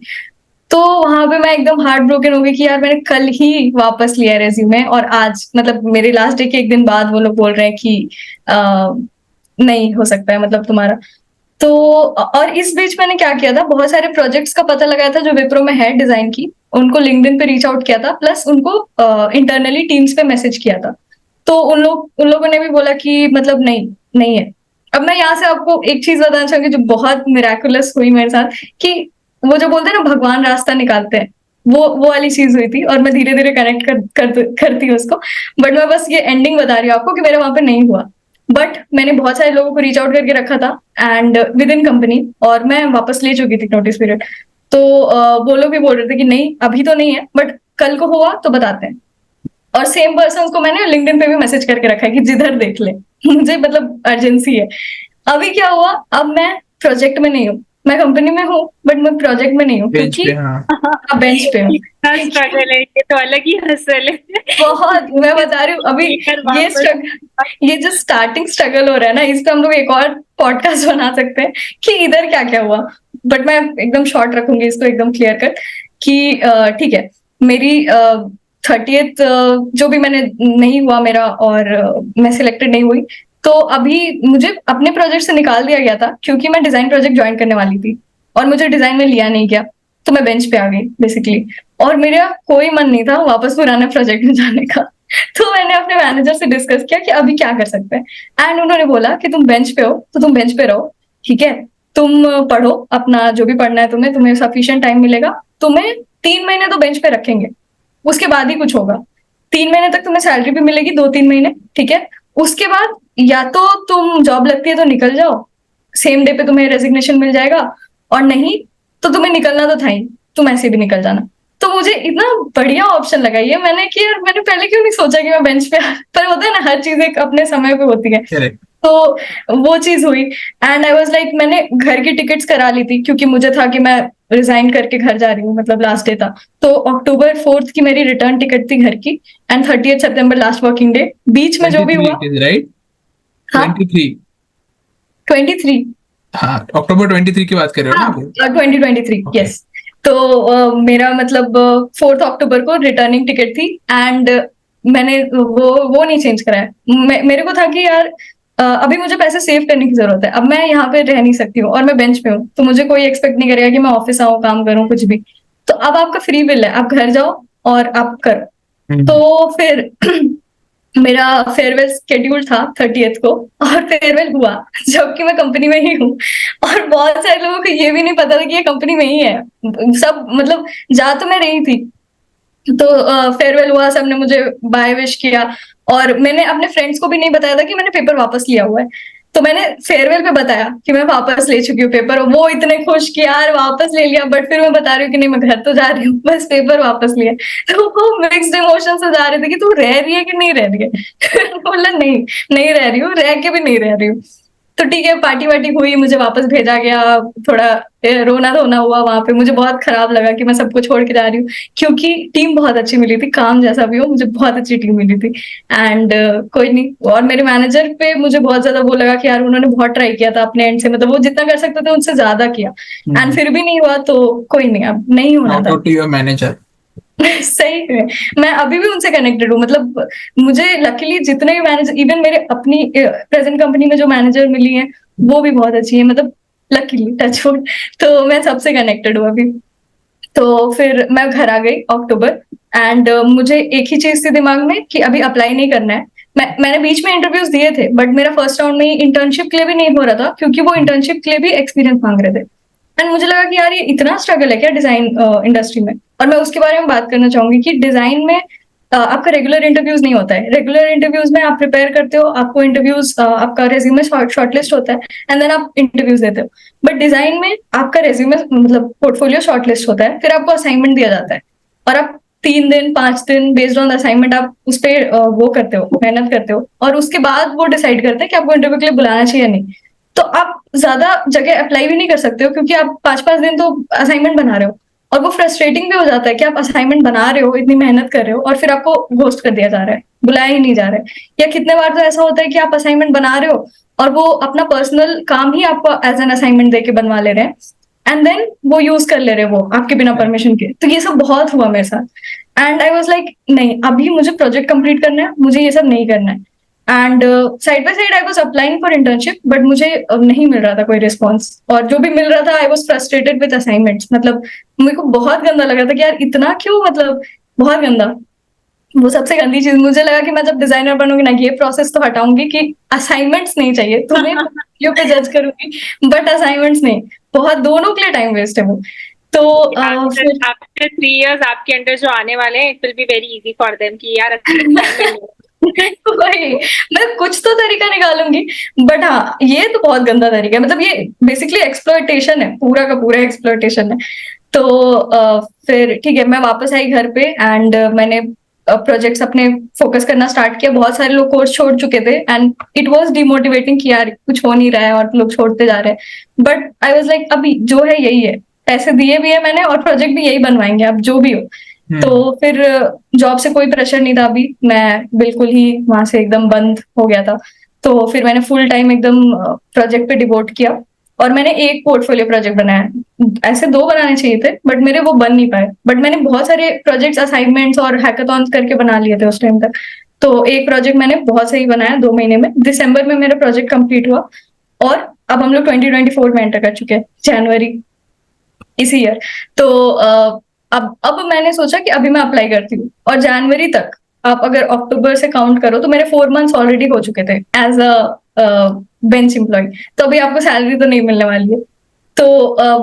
तो वहां पे मैं एकदम हार्ट ब्रोकन हो गई कि यार मैंने कल ही वापस लिया रेज्यूमे, और आज मतलब मेरे लास्ट डे के एक दिन बाद वो लोग बोल रहे हैं कि नहीं हो सकता है मतलब तुम्हारा। तो और इस बीच मैंने क्या किया था, बहुत सारे प्रोजेक्ट्स का पता लगाया था जो विप्रो में है डिजाइन की, उनको लिंक्डइन पे रीच आउट किया था, प्लस उनको इंटरनली टीम्स पे मैसेज किया था। तो उन लोगों ने भी बोला कि मतलब नहीं नहीं है। अब मैं यहाँ से आपको एक चीज बताना चाहूंगी जो बहुत मिराकुलस हुई मेरे साथ, कि वो जो बोलते हैं ना भगवान रास्ता निकालते हैं, वो वाली चीज हुई थी, और मैं धीरे धीरे कनेक्ट करती हूँ उसको। बट मैं बस ये एंडिंग बता रही हूँ आपको कि मेरा वहां पे नहीं हुआ। बट मैंने बहुत सारे लोगों को रीच आउट करके रखा था एंड विद इन कंपनी, और मैं वापस ले चुकी थी नोटिस पीरियड। तो वो लोग भी बोल रहे थे कि नहीं अभी तो नहीं है, बट कल को हुआ तो बताते हैं। और सेम पर्सन को मैंने लिंक्डइन पे भी मैसेज करके रखा है कि जिधर देख ले मुझे मतलब अर्जेंसी है। अभी क्या हुआ, अब मैं प्रोजेक्ट में नहीं हूँ, मैं कंपनी में हूँ बट मैं प्रोजेक्ट में नहीं हूँ बेंच क्योंकि पे, हाँ। बेंच पे हूँ। इतना स्ट्रगल है, ये तो अलग ही हसल है। बहुत, मैं बता रही हूँ अभी लेकर ये वापस। स्ट्रगल, ये जो स्टार्टिंग स्ट्रगल हो रहा है ना, इस पे हम लोग एक और पॉडकास्ट बना सकते हैं कि इधर क्या क्या हुआ। बट मैं एकदम शॉर्ट रखूंगी इसको, एकदम क्लियर कट कि ठीक है, मेरी 30th जो भी मैंने नहीं हुआ मेरा, और मैं सिलेक्टेड नहीं हुई, तो अभी मुझे अपने प्रोजेक्ट से निकाल दिया गया था क्योंकि मैं डिजाइन प्रोजेक्ट ज्वाइन करने वाली थी और मुझे डिजाइन में लिया नहीं गया, तो मैं बेंच पे आ गई बेसिकली। और मेरा कोई मन नहीं था वापस पुराने प्रोजेक्ट में जाने का। तो मैंने अपने मैनेजर से डिस्कस किया कि अभी क्या कर सकते हैं, एंड उन्होंने बोला कि तुम बेंच पे हो तो तुम बेंच पे रहो, ठीक है, तुम पढ़ो अपना जो भी पढ़ना है, तुम्हें तुम्हें सफिशिएंट टाइम मिलेगा, तुम्हें 3 महीने तो बेंच पे रखेंगे, उसके बाद ही कुछ होगा। 3 महीने तक तुम्हें सैलरी भी मिलेगी, 2-3 महीने, ठीक है। उसके बाद या तो तुम जॉब लगती है तो निकल जाओ, सेम डे पे तुम्हें रेजिग्नेशन मिल जाएगा, और नहीं तो तुम्हें निकलना तो था ही, तुम ऐसे भी निकल जाना। तो मुझे इतना बढ़िया ऑप्शन लगा ये, मैंने कि यार मैंने पहले क्यों नहीं सोचा कि मैं बेंच पे पर होता है ना, हर चीज एक अपने समय पे होती है। करेक्ट। तो वो चीज हुई, एंड आई वाज लाइक मैंने घर की टिकट्स करा ली थी क्योंकि मुझे था कि मैं रिजाइन करके घर जा रही हूँ, मतलब लास्ट डे था। तो October 4th की मेरी रिटर्न टिकट थी घर की, and 30th September last working day, बीच में जो भी 23 हुआ। it is, right? हाँ 23। 23, हाँ, अक्टूबर 23 की बात कर रहे हो ना हाँ आप? 2023, Okay. यस। तो मेरा मतलब 4th October को रिटर्निंग टिकट थी, एंड मैंने वो नहीं चेंज कराया। मेरे को था कि यार अभी मुझे पैसे सेव करने की जरूरत है, अब मैं यहाँ पे रह नहीं सकती हूँ और मैं बेंच पे हूँ, तो मुझे कोई एक्सपेक्ट नहीं करेगा कि मैं ऑफिस आऊँ, काम करूँ, कुछ भी। तो अब आपका फ्री विल है, आप घर जाओ और आप करो। हम्म। तो फिर मेरा फेयरवेल शेड्यूल था 30th को, और फेयरवेल हुआ जबकि मैं कंपनी में ही हूँ। और बहुत सारे लोगों को ये भी नहीं पता था कि ये कंपनी में ही है, सब मतलब जा तो मैं रही थी। तो फेयरवेल हुआ, सबने मुझे बाय विश किया, और मैंने अपने फ्रेंड्स को भी नहीं बताया था कि मैंने पेपर वापस लिया हुआ है। तो मैंने फेयरवेल पे बताया कि मैं वापस ले चुकी हूँ पेपर, और वो इतने खुश कि यार वापस ले लिया, बट फिर मैं बता रही हूँ कि नहीं मैं घर तो जा रही हूँ, बस पेपर वापस लिया। तो वो मिक्स्ड इमोशन से जा रहे थे कि तू रह रही है कि नहीं रह रही है। बोला नहीं, नहीं रह रही हूँ, रह के भी नहीं रह रही हूँ। तो ठीक है, पार्टी वार्टी हुई, मुझे वापस भेजा गया, थोड़ा रोना धोना हुआ वहां पे, मुझे बहुत खराब लगा कि मैं सबको छोड़ के जा रही हूँ, क्योंकि टीम बहुत अच्छी मिली थी, काम जैसा भी हो मुझे बहुत अच्छी टीम मिली थी। एंड कोई नहीं, और मेरे मैनेजर पे मुझे बहुत ज्यादा वो लगा कि यार उन्होंने बहुत ट्राई किया था अपने एंड से, मतलब वो जितना कर सकते थे उनसे ज्यादा किया, एंड फिर भी नहीं हुआ, तो कोई नहीं, अब नहीं होना Shout था। out to your manager. सही है, मैं अभी भी उनसे कनेक्टेड हूँ, मतलब मुझे लकीली जितने भी मैनेजर, इवन मेरे अपनी प्रेजेंट कंपनी में जो मैनेजर मिली है वो भी बहुत अच्छी है, मतलब लकीली टचवुड। तो मैं सबसे कनेक्टेड हूँ अभी। तो फिर मैं घर आ गई अक्टूबर, एंड मुझे एक ही चीज थी दिमाग में कि अभी अप्लाई नहीं करना है। मैंने बीच में इंटरव्यूज दिए थे, बट मेरा फर्स्ट राउंड में इंटर्नशिप के लिए भी नहीं हो रहा था, क्योंकि वो इंटर्नशिप के लिए भी एक्सपीरियंस मांग रहे थे। एंड मुझे लगा कि यार ये इतना स्ट्रगल है क्या डिजाइन इंडस्ट्री में। और मैं उसके बारे में बात करना चाहूंगी कि डिजाइन में आपका रेगुलर इंटरव्यूज नहीं होता है। रेगुलर इंटरव्यूज में आप प्रिपेयर करते हो, आपको इंटरव्यूज आपका रेज्यूमे शॉर्टलिस्ट होता है, एंड देन आप इंटरव्यूज देते हो। बट डिजाइन में आपका रेज्यूमे मतलब पोर्टफोलियो शॉर्टलिस्ट होता है, फिर आपको असाइनमेंट दिया जाता है, और आप 3 दिन 5 दिन बेस्ड ऑन द असाइनमेंट आप उस पर वो करते हो, मेहनत करते हो, और उसके बाद वो डिसाइड करते हैं कि आपको इंटरव्यू के लिए बुलाना चाहिए या नहीं। तो आप ज्यादा जगह अप्लाई भी नहीं कर सकते हो, क्योंकि आप 5-5 दिन तो असाइनमेंट बना रहे हो, और वो फ्रस्ट्रेटिंग भी हो जाता है कि आप असाइनमेंट बना रहे हो, इतनी मेहनत कर रहे हो, और फिर आपको घोस्ट कर दिया जा रहा है, बुलाया ही नहीं जा रहा है। या कितने बार तो ऐसा होता है कि आप असाइनमेंट बना रहे हो और वो अपना पर्सनल काम ही आपको एज एन असाइनमेंट देके बनवा ले रहे हैं, एंड देन वो यूज कर ले रहे हैं वो आपके बिना परमिशन के। तो ये सब बहुत हुआ मेरे साथ, एंड आई वाज लाइक नहीं, अभी मुझे प्रोजेक्ट कंप्लीट करना है, मुझे ये सब नहीं करना है। And side by side I was applying for internship, but मुझे नहीं मिल रहा था कोई रिस्पॉन्स, और जो भी मिल रहा था I was frustrated with assignments. मतलब मेरे को बहुत गंदा लग रहा था कि यार इतना क्यों, मतलब बहुत गंदा। वो सबसे गंदी चीज मुझे लगा कि मैं जब डिजाइनर बनूंगी ना, ये प्रोसेस तो हटाऊंगी कि असाइनमेंट्स नहीं चाहिए तुम्हें, वीडियो पे जज करूंगी बट असाइनमेंट्स नहीं, बहुत दोनों के लिए टाइम वेस्ट है वो। तो फिर आफ्टर 3 years आपके अंडर जो आने वाले हैं, it will be very easy for them कि यार assignment लो। वही, मैं कुछ तो तरीका निकालूंगी, बट हाँ ये तो बहुत गंदा तरीका है, मतलब ये बेसिकली एक्सप्लॉयटेशन है, पूरा का पूरा एक्सप्लॉयटेशन है। तो फिर ठीक है, मैं वापस आई घर पे एंड मैंने प्रोजेक्ट्स अपने फोकस करना स्टार्ट किया। बहुत सारे लोग कोर्स छोड़ चुके थे एंड इट वाज डिमोटिवेटिंग कि यार कुछ हो नहीं रहा है और लोग छोड़ते जा रहे हैं, बट आई वाज लाइक अभी जो है यही है, पैसे दिए भी है मैंने और प्रोजेक्ट भी यही बनवाएंगे अब जो भी हो। तो फिर जॉब से कोई प्रेशर नहीं था अभी, मैं बिल्कुल ही वहां से एकदम बंद हो गया था। तो फिर मैंने फुल टाइम एकदम प्रोजेक्ट पे डिवोट किया और मैंने एक पोर्टफोलियो प्रोजेक्ट बनाया। ऐसे दो बनाने चाहिए थे बट मेरे वो बन नहीं पाए, बट मैंने बहुत सारे प्रोजेक्ट्स असाइनमेंट्स और हैकाथॉन्स करके बना लिए थे उस टाइम तक। तो एक प्रोजेक्ट मैंने बहुत सही बनाया 2 महीने में, दिसंबर में मेरा प्रोजेक्ट कंप्लीट हुआ। और अब हम लोग 2024 में एंटर कर चुके हैं, जनवरी इसी ईयर। तो अब मैंने सोचा कि अभी मैं अप्लाई करती हूँ, और जनवरी तक आप अगर अक्टूबर से काउंट करो तो मेरे 4 मंथ्स ऑलरेडी हो चुके थे एज अ बेंच एम्प्लॉय। तो अभी आपको सैलरी तो नहीं मिलने वाली है। तो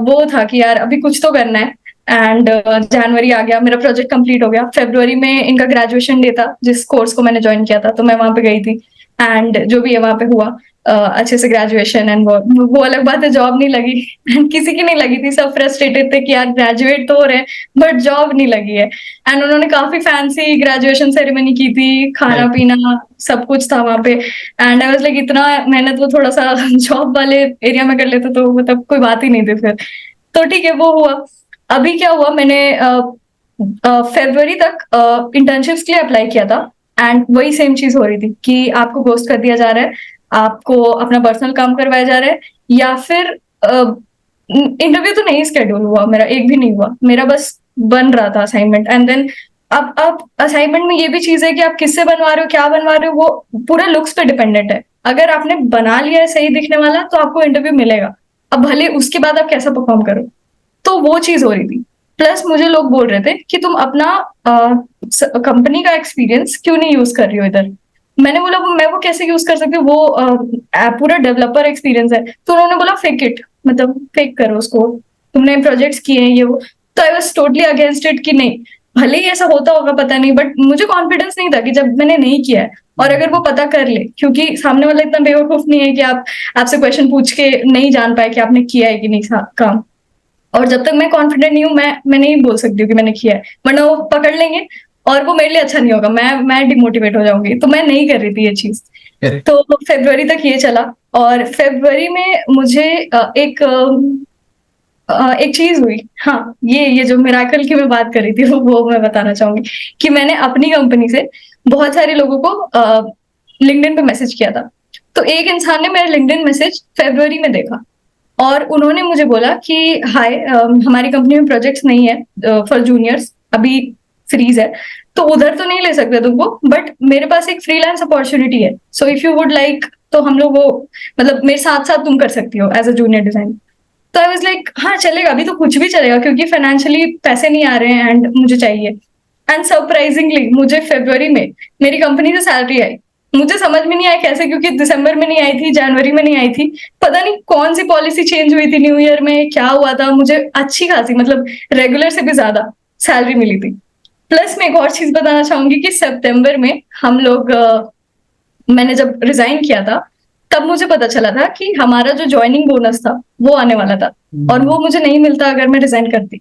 वो था कि यार अभी कुछ तो करना है। एंड जनवरी आ गया, मेरा प्रोजेक्ट कंप्लीट हो गया। फरवरी में इनका ग्रेजुएशन डे था जिस कोर्स को मैंने ज्वाइन किया था, तो मैं वहां पे गई थी एंड जो भी है वहां पे हुआ अच्छे से ग्रेजुएशन। एंड वो अलग बात है, जॉब नहीं लगी एंड किसी की नहीं लगी थी, सब फ्रस्ट्रेटेड थे कि यार ग्रेजुएट तो हो रहे हैं बट जॉब नहीं लगी है। एंड उन्होंने काफी फैंसी ग्रेजुएशन सेरेमनी की थी, खाना Right. पीना सब कुछ था वहां पे। एंड आई वाज लाइक इतना मेहनत वो थोड़ा सा जॉब वाले एरिया में कर लेते तो मतलब कोई बात ही नहीं थी फिर। तो ठीक है वो हुआ। अभी क्या हुआ, मैंने फरवरी तक इंटर्नशिप्स के लिए अप्लाई किया था एंड वही सेम चीज हो रही थी कि आपको घोस्ट कर दिया जा रहा है, आपको अपना पर्सनल काम करवाया जा रहा है, या फिर इंटरव्यू तो नहीं स्केड्यूल हुआ मेरा, एक भी नहीं हुआ मेरा, बस बन रहा था असाइनमेंट। एंड देन अब असाइनमेंट में ये भी चीज है कि आप किससे बनवा रहे हो, क्या बनवा रहे हो, वो पूरा लुक्स पे डिपेंडेंट है। अगर आपने बना लिया है सही दिखने वाला तो आपको इंटरव्यू मिलेगा, अब भले उसके बाद आप कैसा परफॉर्म करो। तो वो चीज हो रही थी। प्लस मुझे लोग बोल रहे थे कि तुम अपना कंपनी का एक्सपीरियंस क्यों नहीं यूज कर रही हो इधर। मैंने बोला मैं वो कैसे यूज कर सकती हूँ, वो पूरा डेवलपर एक्सपीरियंस है। तो उन्होंने बोला फेक इट, मतलब फेक करो उसको, तुमने प्रोजेक्ट्स किए हैं ये वो। तो I was totally against it कि नहीं, भले ही ऐसा होता होगा पता नहीं, बट मुझे कॉन्फिडेंस नहीं था कि जब मैंने नहीं किया है और अगर वो पता कर ले, क्योंकि सामने वाला इतना बेवकूफ नहीं है कि आप आपसे क्वेश्चन पूछ के नहीं जान पाए कि आपने किया है कि नहीं काम। और जब तक मैं कॉन्फिडेंट नहीं हूँ मैं नहीं बोल सकती हूँ कि मैंने किया है, वरना वो पकड़ लेंगे और वो मेरे लिए अच्छा नहीं होगा, मैं डिमोटिवेट हो जाऊंगी। तो मैं नहीं कर रही थी ये चीज। Correct. तो फरवरी तक ये चला। और फरवरी में मुझे एक चीज हुई। हाँ, ये जो मिराकल की मैं बात कर रही थी वो मैं बताना चाहूंगी कि मैंने अपनी कंपनी से बहुत सारे लोगों को लिंक्डइन पे मैसेज किया था। तो एक इंसान ने मेरा लिंक्डइन मैसेज फरवरी में देखा और उन्होंने मुझे बोला कि हाय, हमारी कंपनी में प्रोजेक्ट्स नहीं है फॉर जूनियर्स, अभी फ्रीज है, तो उधर तो नहीं ले सकते तुमको, बट मेरे पास एक फ्रीलांस अपॉर्चुनिटी है, so if you would like तो हम लोग वो मतलब मेरे साथ साथ तुम कर सकती हो एज अ जूनियर डिजाइनर। तो आई वाज लाइक हाँ चलेगा, अभी तो कुछ भी चलेगा क्योंकि फाइनेंशियली पैसे नहीं आ रहे हैं एंड मुझे चाहिए। एंड सरप्राइजिंगली मुझे फरवरी में मेरी कंपनी से सैलरी आई। मुझे समझ में नहीं आया कैसे, क्योंकि दिसंबर में नहीं आई थी, जनवरी में नहीं आई थी। पता नहीं कौन सी पॉलिसी चेंज हुई थी न्यू ईयर में, क्या हुआ था, मुझे अच्छी खासी मतलब रेगुलर से भी ज्यादा सैलरी मिली थी। प्लस मैं एक और चीज बताना चाहूंगी कि सितंबर में हम लोग मैंने जब रिजाइन किया था तब मुझे पता चला था कि हमारा जो ज्वाइनिंग बोनस था वो आने वाला था, और वो मुझे नहीं मिलता अगर मैं रिजाइन करती।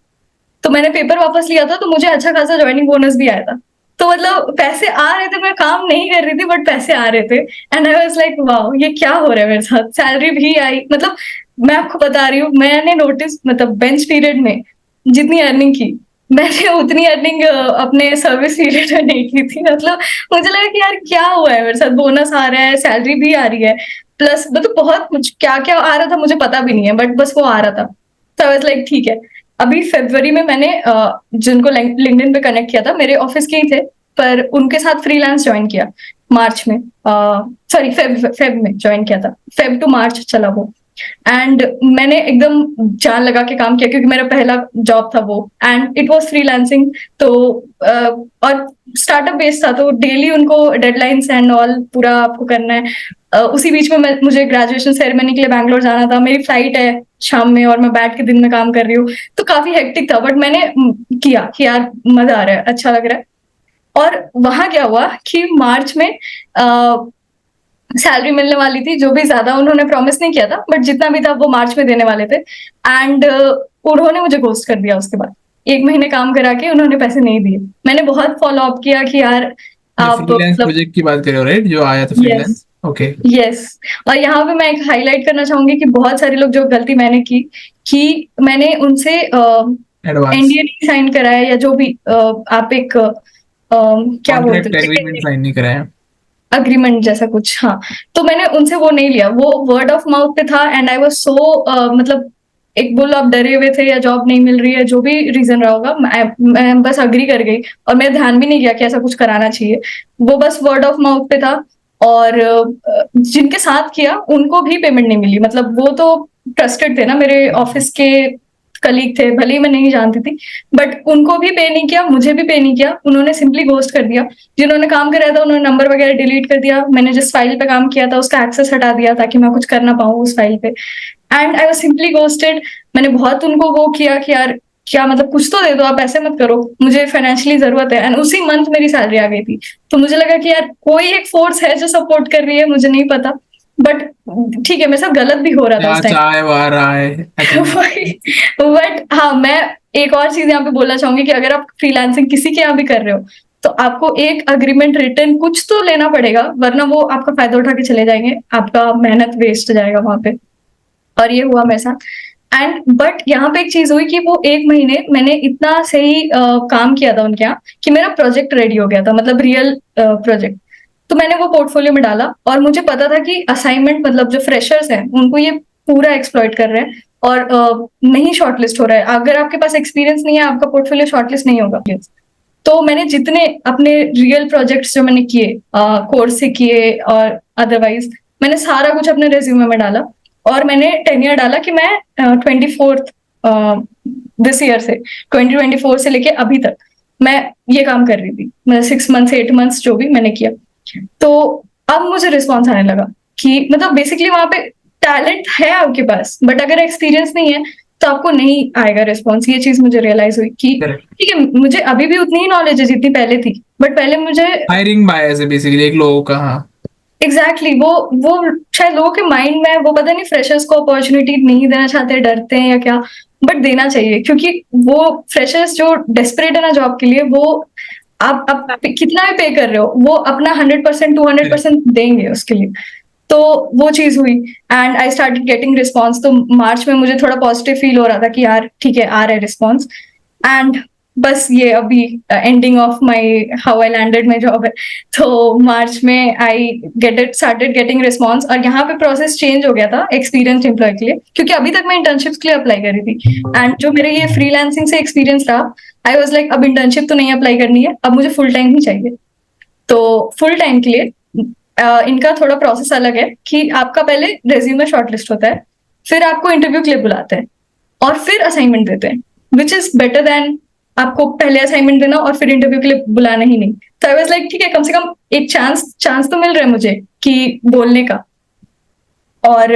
तो मैंने पेपर वापस लिया था, तो मुझे अच्छा खासा ज्वाइनिंग बोनस भी आया था। तो मतलब पैसे आ रहे थे, मैं काम नहीं कर रही थी बट पैसे आ रहे थे। And I was like wow, ये क्या हो रहा है मेरे साथ, सैलरी भी आई। मतलब मैं आपको बता रही हूँ, मैंने नोटिस मतलब बेंच पीरियड में जितनी अर्निंग की, मैंने उतनी अर्निंग अपने सर्विस पीरियड में नहीं की थी। मतलब मुझे लगा कि यार क्या हुआ है मेरे साथ, बोनस आ रहा है, सैलरी भी आ रही है, प्लस मतलब बहुत कुछ क्या क्या आ रहा था मुझे पता भी नहीं है, बट बस वो आ रहा था। तो आई वाज लाइक ठीक है। अभी फरवरी में मैंने जिनको लिंक्डइन पे कनेक्ट किया था मेरे ऑफिस के ही थे, पर उनके साथ फ्रीलांस ज्वाइन किया मार्च में, सॉरी फेब में ज्वाइन किया था, फेब टू मार्च चला वो। एंड मैंने एकदम जान लगा के काम किया क्योंकि मेरा पहला जॉब था वो, एंड इट वाज फ्रीलांसिंग। तो और स्टार्टअप बेस्ड था, तो डेली उनको डेडलाइंस एंड ऑल पूरा आपको करना है। उसी बीच में मुझे ग्रेजुएशन सेरेमनी के लिए बैंगलोर जाना था, मेरी फ्लाइट है शाम में और मैं बैठ के दिन में काम कर रही हूँ, तो काफी हेक्टिक था। बट मैंने किया कि यार मजा आ रहा है, अच्छा लग रहा है। और वहां क्या हुआ कि मार्च में सैलरी मिलने वाली थी, जो भी ज्यादा उन्होंने प्रॉमिस नहीं किया था, बट जितना भी था वो मार्च में देने वाले थे। एंड उन्होंने मुझे घोस्ट कर दिया उसके बाद। 1 महीने काम करा के उन्होंने पैसे नहीं दिए। मैंने बहुत फॉलो अप किया कि यार आप फ्रीलांस मतलब प्रोजेक्ट की बात कर रहे हो, राइट? जो आया था यस फ्रीलांस। ओके। यस। और यहाँ पे मैं एक हाईलाइट करना चाहूंगी कि बहुत सारे लोग, जो गलती मैंने की कि मैंने उनसे एडवांस एनडीए नहीं साइन कराया, या जो भी आप एक क्या बोलते कॉन्ट्रैक्ट एग्रीमेंट साइन नहीं कराया। अग्रीमेंट जैसा कुछ, हाँ। तो मैंने उनसे वो नहीं लिया, वो वर्ड ऑफ माउथ पे था। एंड आई वाज सो मतलब एक बोल, आप डरे हुए थे या जॉब नहीं मिल रही है, जो भी रीजन रहा होगा, मैं बस अग्री कर गई। और मैं ध्यान भी नहीं किया कि ऐसा कुछ कराना चाहिए। वो बस वर्ड ऑफ माउथ पे था। और जिनके साथ किया उनको भी पेमेंट नहीं मिली। मतलब वो तो ट्रस्टेड थे ना, मेरे ऑफिस के कलीग थे, भले ही मैं नहीं जानती थी, बट उनको भी पे नहीं किया, मुझे भी पे नहीं किया। उन्होंने सिंपली घोस्ट कर दिया। जिन्होंने काम कराया था उन्होंने नंबर वगैरह डिलीट कर दिया। मैंने जिस फाइल पे काम किया था उसका एक्सेस हटा दिया ताकि मैं कुछ कर ना पाऊँ उस फाइल पे। And I was simply ghosted. मैंने बहुत उनको वो किया कि यार क्या मतलब, कुछ तो दे दो, आप ऐसे मत करो, मुझे फाइनेंशियली जरूरत है। एंड उसी मंथ मेरी सैलरी आ गई थी। तो मुझे लगा कि यार कोई एक फोर्स है जो सपोर्ट कर रही है, मुझे नहीं पता, बट ठीक है, मेरे साथ गलत भी हो रहा था क्या उस टाइम। चाय वाह रहा है, आई थिंक। बट हाँ, मैं एक और चीज यहाँ पे बोलना चाहूंगी कि अगर आप फ्रीलांसिंग किसी के यहाँ भी कर रहे हो, तो आपको एक अग्रीमेंट रिटर्न कुछ तो लेना पड़ेगा, वरना वो आपका फायदा उठा के चले जाएंगे, आपका मेहनत वेस्ट जाएगा वहां पे। और ये हुआ मेरे साथ। एंड बट यहाँ पे एक चीज हुई कि वो 1 महीने मैंने इतना सही काम किया था उनके यहाँ कि मेरा प्रोजेक्ट रेडी हो गया था, मतलब रियल प्रोजेक्ट। तो मैंने वो पोर्टफोलियो में डाला, और मुझे पता था कि असाइनमेंट, मतलब जो फ्रेशर्स हैं उनको ये पूरा एक्सप्लॉइट कर रहे हैं, और नहीं शॉर्टलिस्ट हो रहा है। अगर आपके पास एक्सपीरियंस नहीं है, आपका पोर्टफोलियो शॉर्टलिस्ट नहीं होगा। तो मैंने जितने अपने रियल प्रोजेक्ट्स जो मैंने किए, कोर्स से किए और अदरवाइज, मैंने सारा कुछ अपने रेज्यूमे में डाला। और मैंने टेन्योर डाला कि मैं 24th दिस ईयर से, 2024 से लेके अभी तक मैं ये काम कर रही थी। मैं 6 मंथ्स 8 मंथ्स जो भी मैंने किया। तो अब मुझे रिस्पॉन्स आने लगा कि मतलब बेसिकली वहां पे टैलेंट है आपके पास, बट अगर एक्सपीरियंस नहीं है तो आपको नहीं आएगा रिस्पॉन्स। ये चीज मुझे रियलाइज हुई कि करेक्ट। ठीक है, मुझे अभी भी उतनी ही नॉलेज है जितनी पहले थी, बट पहले मुझे हायरिंग बायस है बेसिकली एक लोगों का। हाँ। एग्जैक्टली वो शायद लोगों के माइंड में है, वो पता नहीं फ्रेशर्स को अपॉर्चुनिटी नहीं देना चाहते, डरते हैं या क्या। बट देना चाहिए, क्योंकि वो फ्रेशर्स जो डेस्परेट है ना जॉब के लिए, वो आप कितना भी पे कर रहे हो, वो अपना 100% 200% देंगे उसके लिए। तो वो चीज हुई। And I started getting response. तो मार्च में मुझे थोड़ा पॉजिटिव फील हो रहा था कि यार ठीक है, आ रहा है रिस्पॉन्स। एंड बस ये अभी ending of my how I landed my job है। तो मार्च में आई स्टार्टेड गेटिंग रिस्पॉन्स, और यहाँ पे प्रोसेस चेंज हो गया था एक्सपीरियंस एम्प्लॉय के लिए, क्योंकि अभी तक मैं इंटर्नशिप्स के लिए अप्लाई करी थी। एंड जो मेरे ये फ्रीलांसिंग से एक्सपीरियंस रहा, आई वॉज लाइक अब इंटर्नशिप तो नहीं अप्लाई करनी है, अब मुझे फुल टाइम ही चाहिए। तो फुल टाइम के लिए इनका थोड़ा प्रोसेस अलग है कि आपका पहले रेज्यूमे शॉर्टलिस्ट होता है, फिर आपको इंटरव्यू के लिए बुलाते हैं, और फिर असाइनमेंट देते हैं, विच इज बेटर देन आपको पहले असाइनमेंट देना और फिर इंटरव्यू के लिए बुलाना ही नहीं। तो आई वाज लाइक ठीक है, कम से कम एक चांस तो मिल रहा है मुझे कि बोलने का। और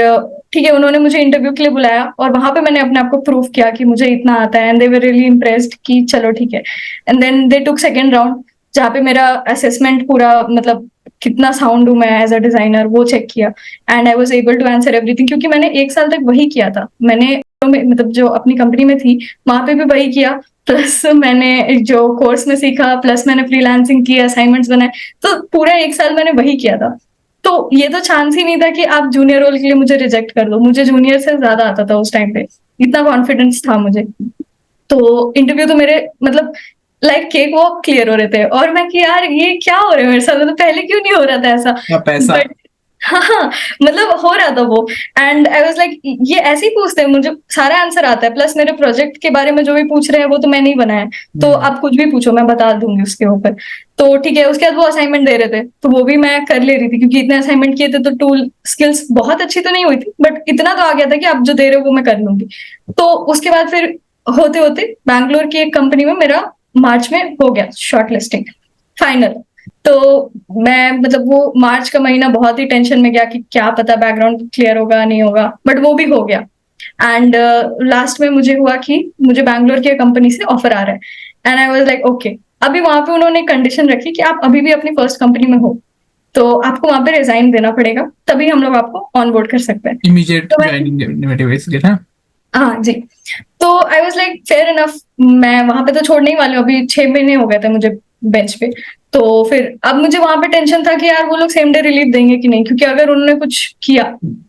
ठीक है, उन्होंने मुझे इंटरव्यू के लिए बुलाया, और वहां पे मैंने अपने आप को प्रूव किया कि मुझे इतना आता है। And they were really impressed कि चलो ठीक है। And then they took second round, जहाँ पे मेरा असेसमेंट पूरा, मतलब कितना साउंड हूँ मैं एज अ डिजाइनर, वो चेक किया। And I was able to answer everything, क्योंकि मैंने 1 साल तक वही किया था। मैंने मतलब जो अपनी कंपनी में थी वहां पे भी वही किया, प्लस मैंने जो कोर्स में सीखा, प्लस मैंने फ्रीलांसिंग की, असाइनमेंट्स बनाए। तो पूरा 1 साल मैंने वही किया था। तो ये तो चांस ही नहीं था कि आप जूनियर रोल के लिए मुझे रिजेक्ट कर दो। मुझे जूनियर से ज्यादा आता था उस टाइम पे, इतना कॉन्फिडेंस था मुझे। तो इंटरव्यू तो मेरे मतलब लाइक केक वो क्लियर हो रहे थे, और मैं कि यार ये क्या हो रहा है मेरे साथ, मतलब पहले क्यों नहीं हो रहा था ऐसा। क्या पैसा। बट हाँ, मतलब हो रहा था वो। एंड आई वाज लाइक ये ऐसे ही पूछते हैं, मुझे सारा आंसर आता है, प्लस मेरे प्रोजेक्ट के बारे में जो भी पूछ रहे हैं वो तो मैंने ही बनाया है। तो आप कुछ भी पूछो मैं बता दूंगी उसके ऊपर। तो ठीक है, उसके बाद वो असाइनमेंट दे रहे थे, तो वो भी मैं कर ले रही थी, क्योंकि इतने असाइनमेंट किए थे। तो टूल स्किल्स बहुत अच्छी तो नहीं हुई थी, बट इतना तो आ गया था कि आप जो दे रहे हो वो मैं कर लूंगी। तो उसके बाद फिर होते होते बैंगलोर की एक कंपनी में मेरा मार्च में हो गया शॉर्ट लिस्टिंग फाइनल। तो मैं मतलब वो मार्च का महीना बहुत ही टेंशन में गया कि क्या पता बैकग्राउंड क्लियर होगा नहीं होगा, बट वो भी हो गया। एंड लास्ट में मुझे हुआ कि मुझे बैंगलोर की कंपनी से ऑफर आ रहा है। And I was like okay, अभी वहां पे उन्होंने कंडीशन रखी कि आप अभी भी अपनी फर्स्ट कंपनी में हो तो आपको वहां पे रिजाइन देना पड़ेगा, तभी हम लोग आपको ऑन बोर्ड कर सकते हैं। इमीडिएट तो मैं ज्वाइनिंग बेसिकली ना। हाँ जी। तो I was like fair enough, मैं वहां पे तो छोड़ने ही वाली हूँ, अभी 6 महीने हो गए थे मुझे बेंच पे। तो फिर अब मुझे वहां पे टेंशन था कि यार वो लोग सेम डे रिलीव देंगे कि नहीं, क्योंकि अगर उन्होंने कुछ किया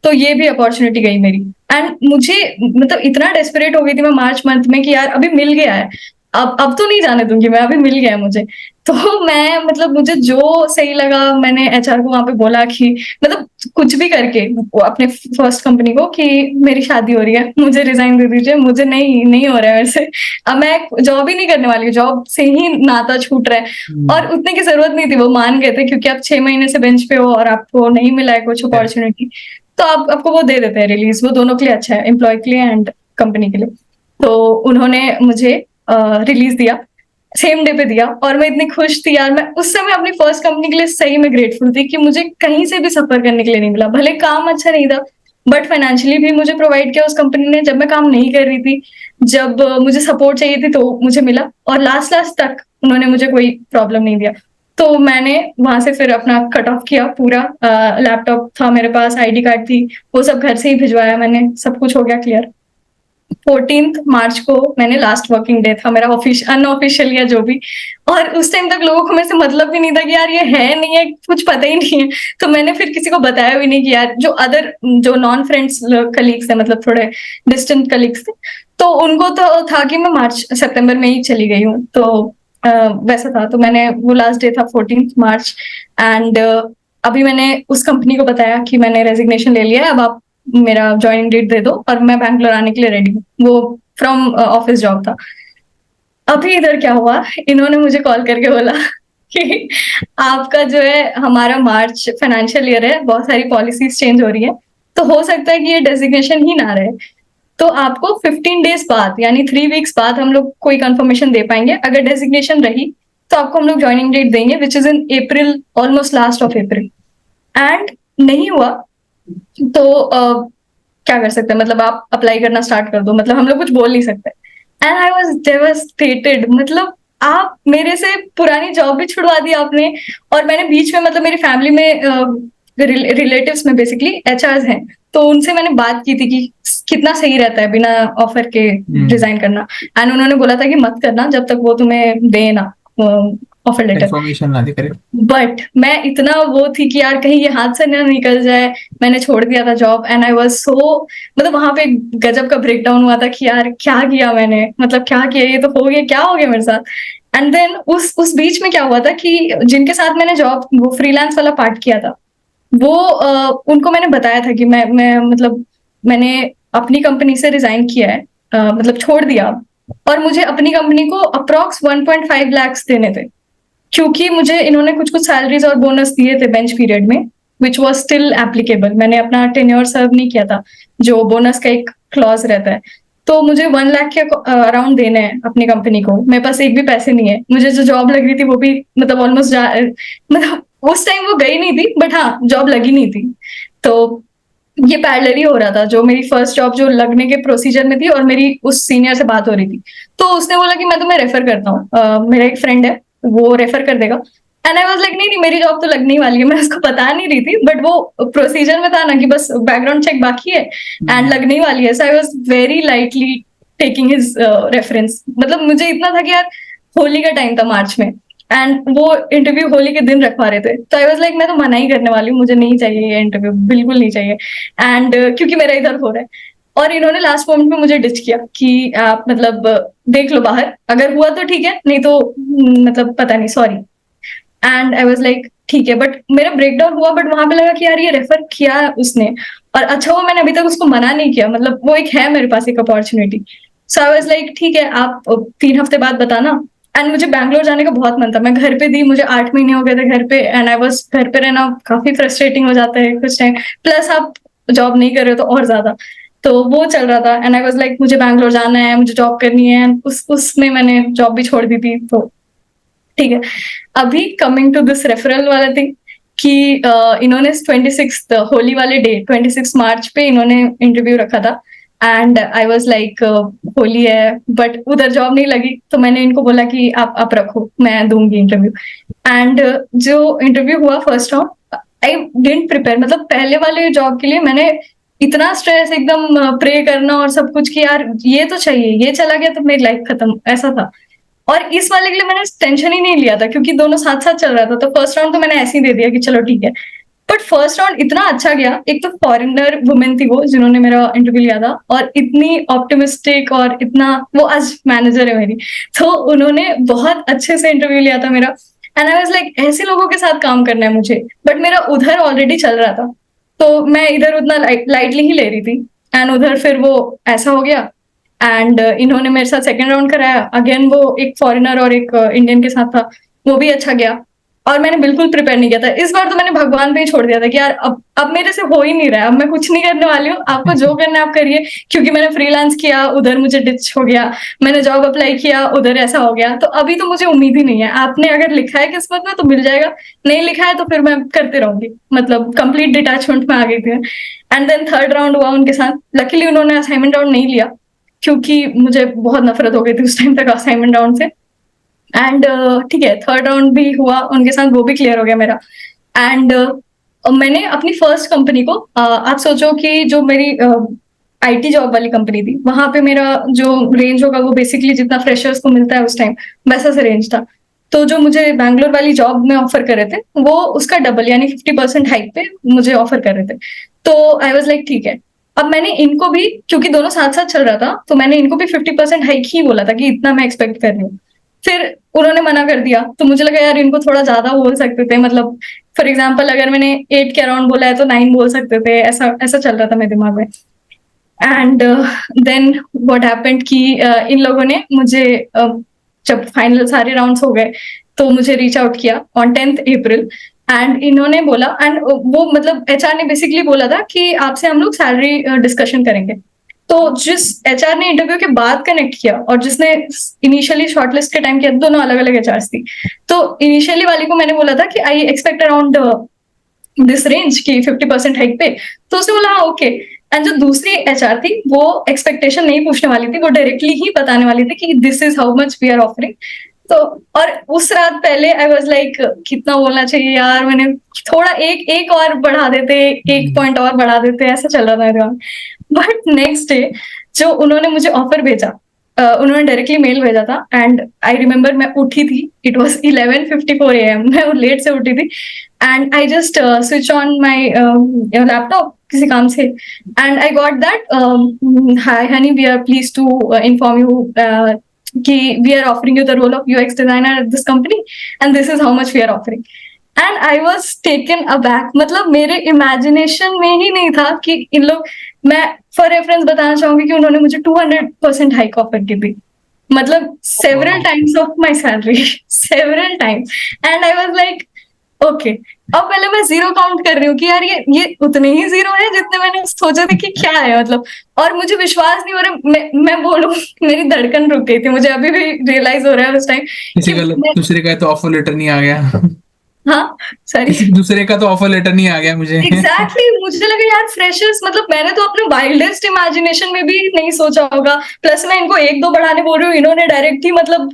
तो ये भी अपॉर्चुनिटी गई मेरी। एंड मुझे मतलब इतना डेस्परेट हो गई थी मैं मार्च मंथ में कि यार अभी मिल गया है, अब तो नहीं जाने दूंगी मैं, अभी मिल गया है मुझे। तो मैं मतलब मुझे जो सही लगा मैंने एचआर को वहां पे बोला कि मतलब कुछ भी करके वो अपने फर्स्ट कंपनी को कि मेरी शादी हो रही है, मुझे रिजाइन दे दीजिए, मुझे नहीं हो रहा है मेरे से, अब मैं जॉब ही नहीं करने वाली हूँ, जॉब से ही नाता छूट रहा है। और उतने की जरूरत नहीं थी, वो मान गए थे क्योंकि आप 6 महीने से बेंच पे हो और आपको नहीं मिला है कुछ अपॉर्चुनिटी, तो आपको वो दे देते हैं रिलीज, वो दोनों के लिए अच्छा है, एम्प्लॉय के लिए एंड कंपनी के लिए। तो उन्होंने मुझे रिलीज दिया, सेम डे पे दिया, और मैं इतनी खुश थी यार। मैं उस समय अपनी फर्स्ट कंपनी के लिए सही में ग्रेटफुल थी कि मुझे कहीं से भी सफर करने के लिए नहीं मिला, भले काम अच्छा नहीं था बट फाइनेंशियली भी मुझे प्रोवाइड किया उस कंपनी ने, जब मैं काम नहीं कर रही थी, जब मुझे सपोर्ट चाहिए थी तो मुझे मिला, और लास्ट लास्ट तक उन्होंने मुझे कोई प्रॉब्लम नहीं दिया। तो मैंने वहां से फिर अपना कट ऑफ किया पूरा, लैपटॉप था मेरे पास, आईडी कार्ड थी, वो सब घर से ही भिजवाया मैंने, सब कुछ हो गया क्लियर। 14 मार्च को मैंने लास्ट वर्किंग डे था मेरा, अनऑफिशियल या जो भी। और उस टाइम तक लोगों को मेरे से मतलब भी नहीं था कि यार ये है नहीं है, कुछ पता ही नहीं है। तो मैंने फिर किसी को बताया भी नहीं कि यार जो नॉन फ्रेंड्स कलीग्स थे, मतलब थोड़े डिस्टेंट कलीग्स थे, तो उनको तो था कि मैं मार्च सितंबर में ही चली गई हूँ। तो वैसा था, तो मैंने वो लास्ट डे था 14 मार्च। एंड अभी मैंने उस कंपनी को बताया कि मैंने रेजिग्नेशन ले लिया है, अब आप मेरा ज्वाइनिंग डेट दे दो और मैं बैंगलोर आने के लिए रेडी हूँ। वो फ्रॉम ऑफिस जॉब था। अभी इधर क्या हुआ, इन्होंने मुझे कॉल करके बोला कि आपका जो है, हमारा मार्च फाइनेंशियल ईयर है, बहुत सारी पॉलिसीज चेंज हो रही है, तो हो सकता है कि ये डेजिग्नेशन ही ना रहे, तो आपको 15 डेज बाद यानी 3 वीक्स बाद हम लोग कोई कंफर्मेशन दे पाएंगे। अगर डेजिग्नेशन रही तो आपको हम लोग ज्वाइनिंग डेट देंगे, which is in April, almost last of April. And नहीं हुआ तो क्या कर सकते हैं, मतलब आप अप्लाई करना स्टार्ट कर दो, मतलब हम लोग कुछ बोल नहीं सकते। एंड आई वॉज डेवास्टेटेड, मतलब आप मेरे से पुरानी जॉब भी छुड़वा दी आपने, और मैंने बीच में मतलब मेरी फैमिली में रिलेटिव्स में बेसिकली एचआर्स हैं, तो उनसे मैंने बात की थी कि कितना सही रहता है बिना ऑफर के रिजाइन करना। एंड उन्होंने बोला था कि मत करना जब तक वो तुम्हें दे ना ऑफर लेटर, इन्फॉर्मेशन ना दे करे। बट मैं इतना वो थी कि यार कहीं ये हाथ से ना निकल जाए, मैंने छोड़ दिया था जॉब। एंड आई वाज सो, मतलब वहां पे गजब का ब्रेकडाउन हुआ था कि यार क्या किया मैंने, मतलब क्या किया, ये तो हो गया, क्या हो गया मेरे साथ। एंड देन उस बीच में क्या हुआ था कि जिनके साथ मैंने जॉब वो फ्रीलांस वाला पार्ट किया था, वो उनको मैंने बताया था कि मैं मतलब मैंने अपनी कंपनी से रिजाइन किया है, मतलब छोड़ दिया, और मुझे अपनी कंपनी को अप्रॉक्स 1.5 लाख देने थे, क्योंकि मुझे इन्होंने कुछ कुछ सैलरीज और बोनस दिए थे बेंच पीरियड में, विच वॉज स्टिल एप्लीकेबल। मैंने अपना टेन्योर सर्व नहीं किया था, जो बोनस का एक क्लॉज रहता है। तो मुझे 1 लाख के अराउंड देने हैं अपनी कंपनी को, मेरे पास एक भी पैसे नहीं है। मुझे जो जॉब लग रही थी वो भी मतलब ऑलमोस्ट मतलब उस टाइम वो गई नहीं थी, बट हाँ जॉब लगी नहीं थी। तो ये पैरेलल ही हो रहा था, जो मेरी फर्स्ट जॉब जो लगने के प्रोसीजर में थी और मेरी उस सीनियर से बात हो रही थी, तो उसने बोला कि मैं तुम्हें रेफर करता हूँ, मेरा एक फ्रेंड है वो रेफर कर देगा। एंड आई वाज लाइक नहीं नहीं, मेरी जॉब तो लगने ही वाली है, मैं उसको बता नहीं रही थी, बट वो प्रोसीजर में था ना कि बस बैकग्राउंड चेक बाकी है एंड लगने ही वाली है। So I was very lightly taking his reference. मतलब मुझे इतना था कि यार होली का टाइम था मार्च में, एंड वो इंटरव्यू होली के दिन रखवा रहे थे, तो आई वाज लाइक मैं तो मना ही करने वाली हूँ, मुझे नहीं चाहिए ये इंटरव्यू, बिल्कुल नहीं चाहिए। एंड क्योंकि मेरा इधर हो रहा है, और इन्होंने लास्ट मोमेंट में मुझे डिच किया कि आप मतलब देख लो बाहर, अगर हुआ तो ठीक है, नहीं तो मतलब पता नहीं, sorry. And I was like ठीक है, बट मेरा ब्रेकडाउन हुआ, बट वहां पे लगा कि यार ये रेफर किया उसने, और अच्छा हुआ मैंने अभी तक उसको मना नहीं किया, मतलब वो एक है मेरे पास एक opportunity. So I was like ठीक है, आप 3 हफ्ते बाद बताना। एंड मुझे बैंगलोर जाने का बहुत मन था, मैं घर पे थी, मुझे 8 महीने हो गए थे घर पे, एंड आई वाज घर पे रहना काफी फ्रस्ट्रेटिंग हो जाता है कुछ टाइम, प्लस आप जॉब नहीं कर रहे हो तो और ज्यादा। तो वो चल रहा था, एंड आई वाज लाइक मुझे बैंगलोर जाना है, मुझे जॉब करनी है, उसमें मैंने जॉब भी छोड़ दी थी। तो ठीक है, अभी कमिंग टू दिस रेफरल वाला थिंग कि इन्होंने 26 होली वाले डे 26 मार्च पे इन्होंने इंटरव्यू रखा था। And I was like holy है बट उधर जॉब नहीं लगी, तो मैंने इनको बोला कि आप रखो, मैं दूंगी इंटरव्यू। एंड जो इंटरव्यू हुआ first round, I didn't prepare, मतलब पहले वाले जॉब के लिए मैंने इतना स्ट्रेस, एकदम प्रे करना और सब कुछ कि यार ये तो चाहिए, ये चला गया तो मेरी लाइफ खत्म, ऐसा था। और इस वाले के लिए मैंने टेंशन ही नहीं लिया था क्योंकि दोनों साथ साथ चल रहा था, तो फर्स्ट राउंड तो मैंने ऐसे ही दे दिया कि चलो ठीक है। बट फर्स्ट राउंड इतना अच्छा गया, एक तो फॉरेनर वुमेन थी वो जिन्होंने मेरा इंटरव्यू लिया था, और इतनी ऑप्टिमिस्टिक, और इतना, वो आज मैनेजर है मेरी, तो उन्होंने बहुत अच्छे से इंटरव्यू लिया था मेरा। एंड आई वाज लाइक ऐसे लोगों के साथ काम करना है मुझे, बट मेरा उधर ऑलरेडी चल रहा था, तो मैं इधर उतना लाइटली ही ले रही थी। एंड उधर फिर वो ऐसा हो गया, एंड इन्होंने मेरे साथ सेकंड राउंड कराया, अगेन वो एक फॉरेनर और एक इंडियन के साथ था, वो भी अच्छा गया। और मैंने बिल्कुल प्रिपेयर नहीं किया था, इस बार तो मैंने भगवान पे ही छोड़ दिया था कि यार अब मेरे से हो ही नहीं रहा है, अब मैं कुछ नहीं करने वाली हूँ, आपको जो करना है आप करिए। क्योंकि मैंने फ्रीलांस किया, उधर मुझे डिच हो गया, मैंने जॉब अप्लाई किया, उधर ऐसा हो गया, तो अभी तो मुझे उम्मीद ही नहीं है। आपने अगर लिखा है किस्मत में तो मिल जाएगा, नहीं लिखा है तो फिर मैं करते रहूंगी, मतलब कंप्लीट डिटैचमेंट में आ गई थी। एंड देन थर्ड राउंड हुआ उनके साथ, लकीली उन्होंने असाइनमेंट राउंड नहीं लिया क्योंकि मुझे बहुत नफरत हो गई थी उस टाइम तक असाइनमेंट राउंड से। एंड ठीक है, थर्ड राउंड भी हुआ उनके साथ, वो भी क्लियर हो गया मेरा। एंड मैंने अपनी फर्स्ट कंपनी को, आप सोचो कि जो मेरी आईटी जॉब वाली कंपनी थी, वहां पे मेरा जो रेंज होगा वो बेसिकली जितना फ्रेशर्स को मिलता है उस टाइम, वैसा से रेंज था। तो जो मुझे बैंगलोर वाली जॉब में ऑफर कर रहे थे, वो उसका डबल यानी 50% हाइक पे मुझे ऑफर कर रहे थे। तो आई वाज लाइक ठीक है। अब मैंने इनको भी, क्योंकि दोनों साथ साथ चल रहा था, तो मैंने इनको भी 50% हाइक ही बोला था कि इतना मैं एक्सपेक्ट कर रही हूँ। फिर उन्होंने मना कर दिया, तो मुझे लगा यार इनको थोड़ा ज्यादा बोल सकते थे, मतलब फॉर एग्जाम्पल अगर मैंने 8 के अराउंड बोला है तो 9 बोल सकते थे, ऐसा ऐसा चल रहा था मेरे दिमाग में। एंड देन व्हाट हैपेंड कि इन लोगों ने मुझे, जब फाइनल सारे राउंड्स हो गए, तो मुझे रीच आउट किया ऑन 10th अप्रैल। एंड इन्होंने बोला, एंड वो मतलब एचआर ने बेसिकली बोला था कि आपसे हम लोग सैलरी डिस्कशन करेंगे। तो जिस एचआर ने इंटरव्यू के बाद कनेक्ट किया और जिसने इनिशियली शॉर्टलिस्ट के टाइम किया, दोनों अलग अलग एचआर थी। तो इनिशियली वाली को मैंने बोला था कि I expect around this range की 50% हाइक पे, तो उसने बोला हाँ ओके। एंड जो दूसरी एचआर थी वो एक्सपेक्टेशन नहीं पूछने वाली थी, वो डायरेक्टली ही बताने वाली थी कि this is how much we are offering. तो और उस रात पहले आई वाज लाइक कितना बोलना चाहिए यार, मैंने थोड़ा एक एक और बढ़ा देते, एक पॉइंट और बढ़ा देते, ऐसा चल रहा था मेरे दिमाग। बट नेक्स्ट डे जो उन्होंने मुझे ऑफर भेजा, उन्होंने डायरेक्टली मेल भेजा था। एंड आई रिमेम्बर मैं उठी थी, इट वॉज 11:54 AM, मैं लेट से उठी थी। And I just switch on my laptop किसी काम से, and I got that hi honey, we are please to inform you कि we are offering you the role of UX designer at this company and this is how much we are offering. And I was taken aback, मतलब मेरे इमेजिनेशन में ही नहीं था कि इन लोग, मैं फॉर रेफरेंस बताना चाहूंगी कि उन्होंने मुझे 200% हाइक ऑफर की थी, मतलब several times of my salary, several times. And I was like okay, अब पहले मैं जीरो काउंट कर रही हूँ कि यार ये उतने ही जीरो है जितने मैंने सोचे थे कि क्या है, मतलब। और मुझे विश्वास नहीं हो रहा, मैं बोलूं मेरी धड़कन रुक गई थी, मुझे अभी भी रियलाइज हो रहा है उस टाइम किसी का दूसरे का तो ऑफर लेटर नहीं आ गया। हाँ सॉरी, किसी दूसरे का तो ऑफर लेटर नहीं आ गया मुझे। एग्जैक्टली मुझे लगा यार फ्रेशर्स, मतलब मैंने तो अपने वाइल्डेस्ट इमेजिनेशन में भी नहीं सोचा होगा। प्लस मैं इनको 1-2 बढ़ाने बोल रही हूँ, इन्होंने डायरेक्ट ही मतलब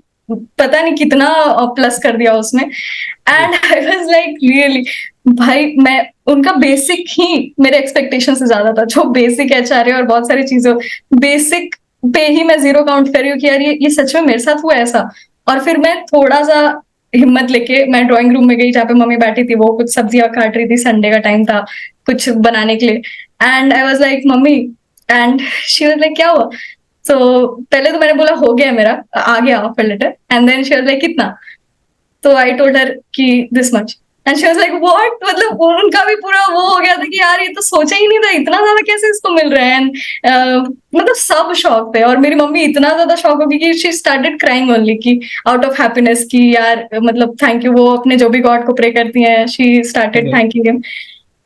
पता नहीं कितना प्लस कर दिया उसमें। And I was like really, भाई मैं उनका बेसिक ही मेरे एक्सपेक्टेशन से ज्यादा था, जो बेसिक एचआर है और बहुत सारी चीजों, बेसिक पे ही मैं जीरो काउंट कर रही हूँ कि यार ये सच में मेरे साथ हुआ ऐसा। और फिर मैं थोड़ा सा हिम्मत लेके मैं ड्राइंग रूम में गई जहाँ पे मम्मी बैठी थी, वो कुछ सब्जियां काट रही थी, संडे का टाइम था कुछ बनाने के लिए। And I was like mummy, and she was like क्या हुआ। तो पहले तो मैंने बोला हो गया मेरा, आ गया offer letter. And then she was like कितना, तो आई टोल्ड हर कि this much. And she was like what, मतलब उनका भी पूरा वो हो गया था कि यार ये तो सोचा ही नहीं था, इतना ज्यादा कैसे इसको मिल रहा है। एंड मतलब सब शॉक थे, और मेरी मम्मी इतना ज्यादा शॉक हो गई कि शी स्टार्टेड क्राइंग ओनली, कि आउट ऑफ हैप्पीनेस कि यार मतलब थैंक यू, वो अपने जो भी गॉड को प्रे करती हैं, she started thanking him.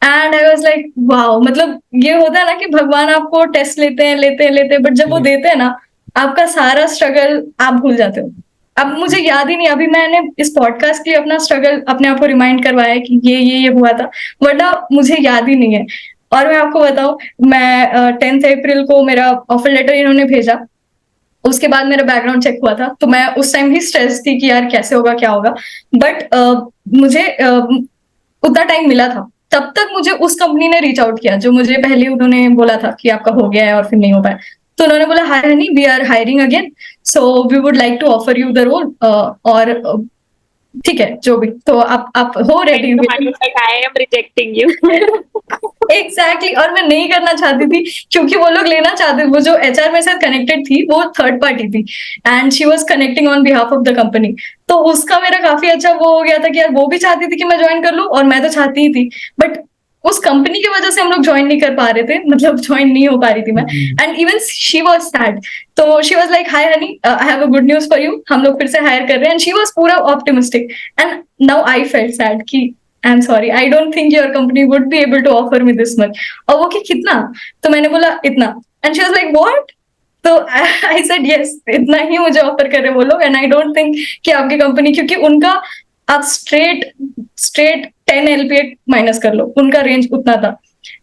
And I was like wow, मतलब ये होता है ना कि भगवान आपको टेस्ट लेते हैं लेते हैं लेते हैं, बट जब वो देते हैं ना, आपका सारा स्ट्रगल आप भूल जाते हो। अब मुझे याद ही नहीं, अभी मैंने इस पॉडकास्ट के लिए अपना स्ट्रगल अपने आप को रिमाइंड करवाया है कि ये हुआ था, वरना मुझे याद ही नहीं है। और मैं आपको बताऊं, मैं 10th अप्रैल को मेरा ऑफर लेटर इन्होंने भेजा, उसके बाद मेरा बैकग्राउंड चेक हुआ था, तो मैं उस टाइम भी स्ट्रेस थी कि यार कैसे होगा क्या होगा, बट मुझे उतना टाइम मिला था। तब तक मुझे उस कंपनी ने रीच आउट किया जो मुझे पहले उन्होंने बोला था कि आपका हो गया है और फिर नहीं हो पाया। तो उन्होंने बोला, hi honey, we are hiring again, so we would like to offer you the role, और ठीक है जो भी, तो आप हो ready? I am rejecting you. Exactly, और मैं नहीं करना चाहती थी क्योंकि वो लोग लेना चाहते, वो जो एचआर मेरे साथ कनेक्टेड थी वो थर्ड पार्टी थी, and she was connecting on behalf of the company. तो उसका मेरा काफी अच्छा वो हो गया था कि यार वो भी चाहती थी कि मैं ज्वाइन कर लूं और मैं तो चाहती ही थी, बट उस कंपनी की वजह से हम लोग ज्वाइन नहीं कर पा रहे थे, मतलब ज्वाइन नहीं हो पा रही थी मैं। And even she was sad, तो she was like, hi honey, I have a good news for you, हम लोग फिर से हायर कर रहे हैं। एंड शी वाज पूरा optimistic, and now I felt sad कि I am sorry, I don't think your company would be able to offer me this much. और वो कि कितना? तो मैंने बोला इतना, and she was like what? तो आई सेड यस, इतना ही मुझे ऑफर कर रहे वो लोग, एंड आई डोंट थिंक कि आपकी कंपनी, क्योंकि उनका आप स्ट्रेट स्ट्रेट 10 LPA माइनस कर लो, उनका रेंज उतना था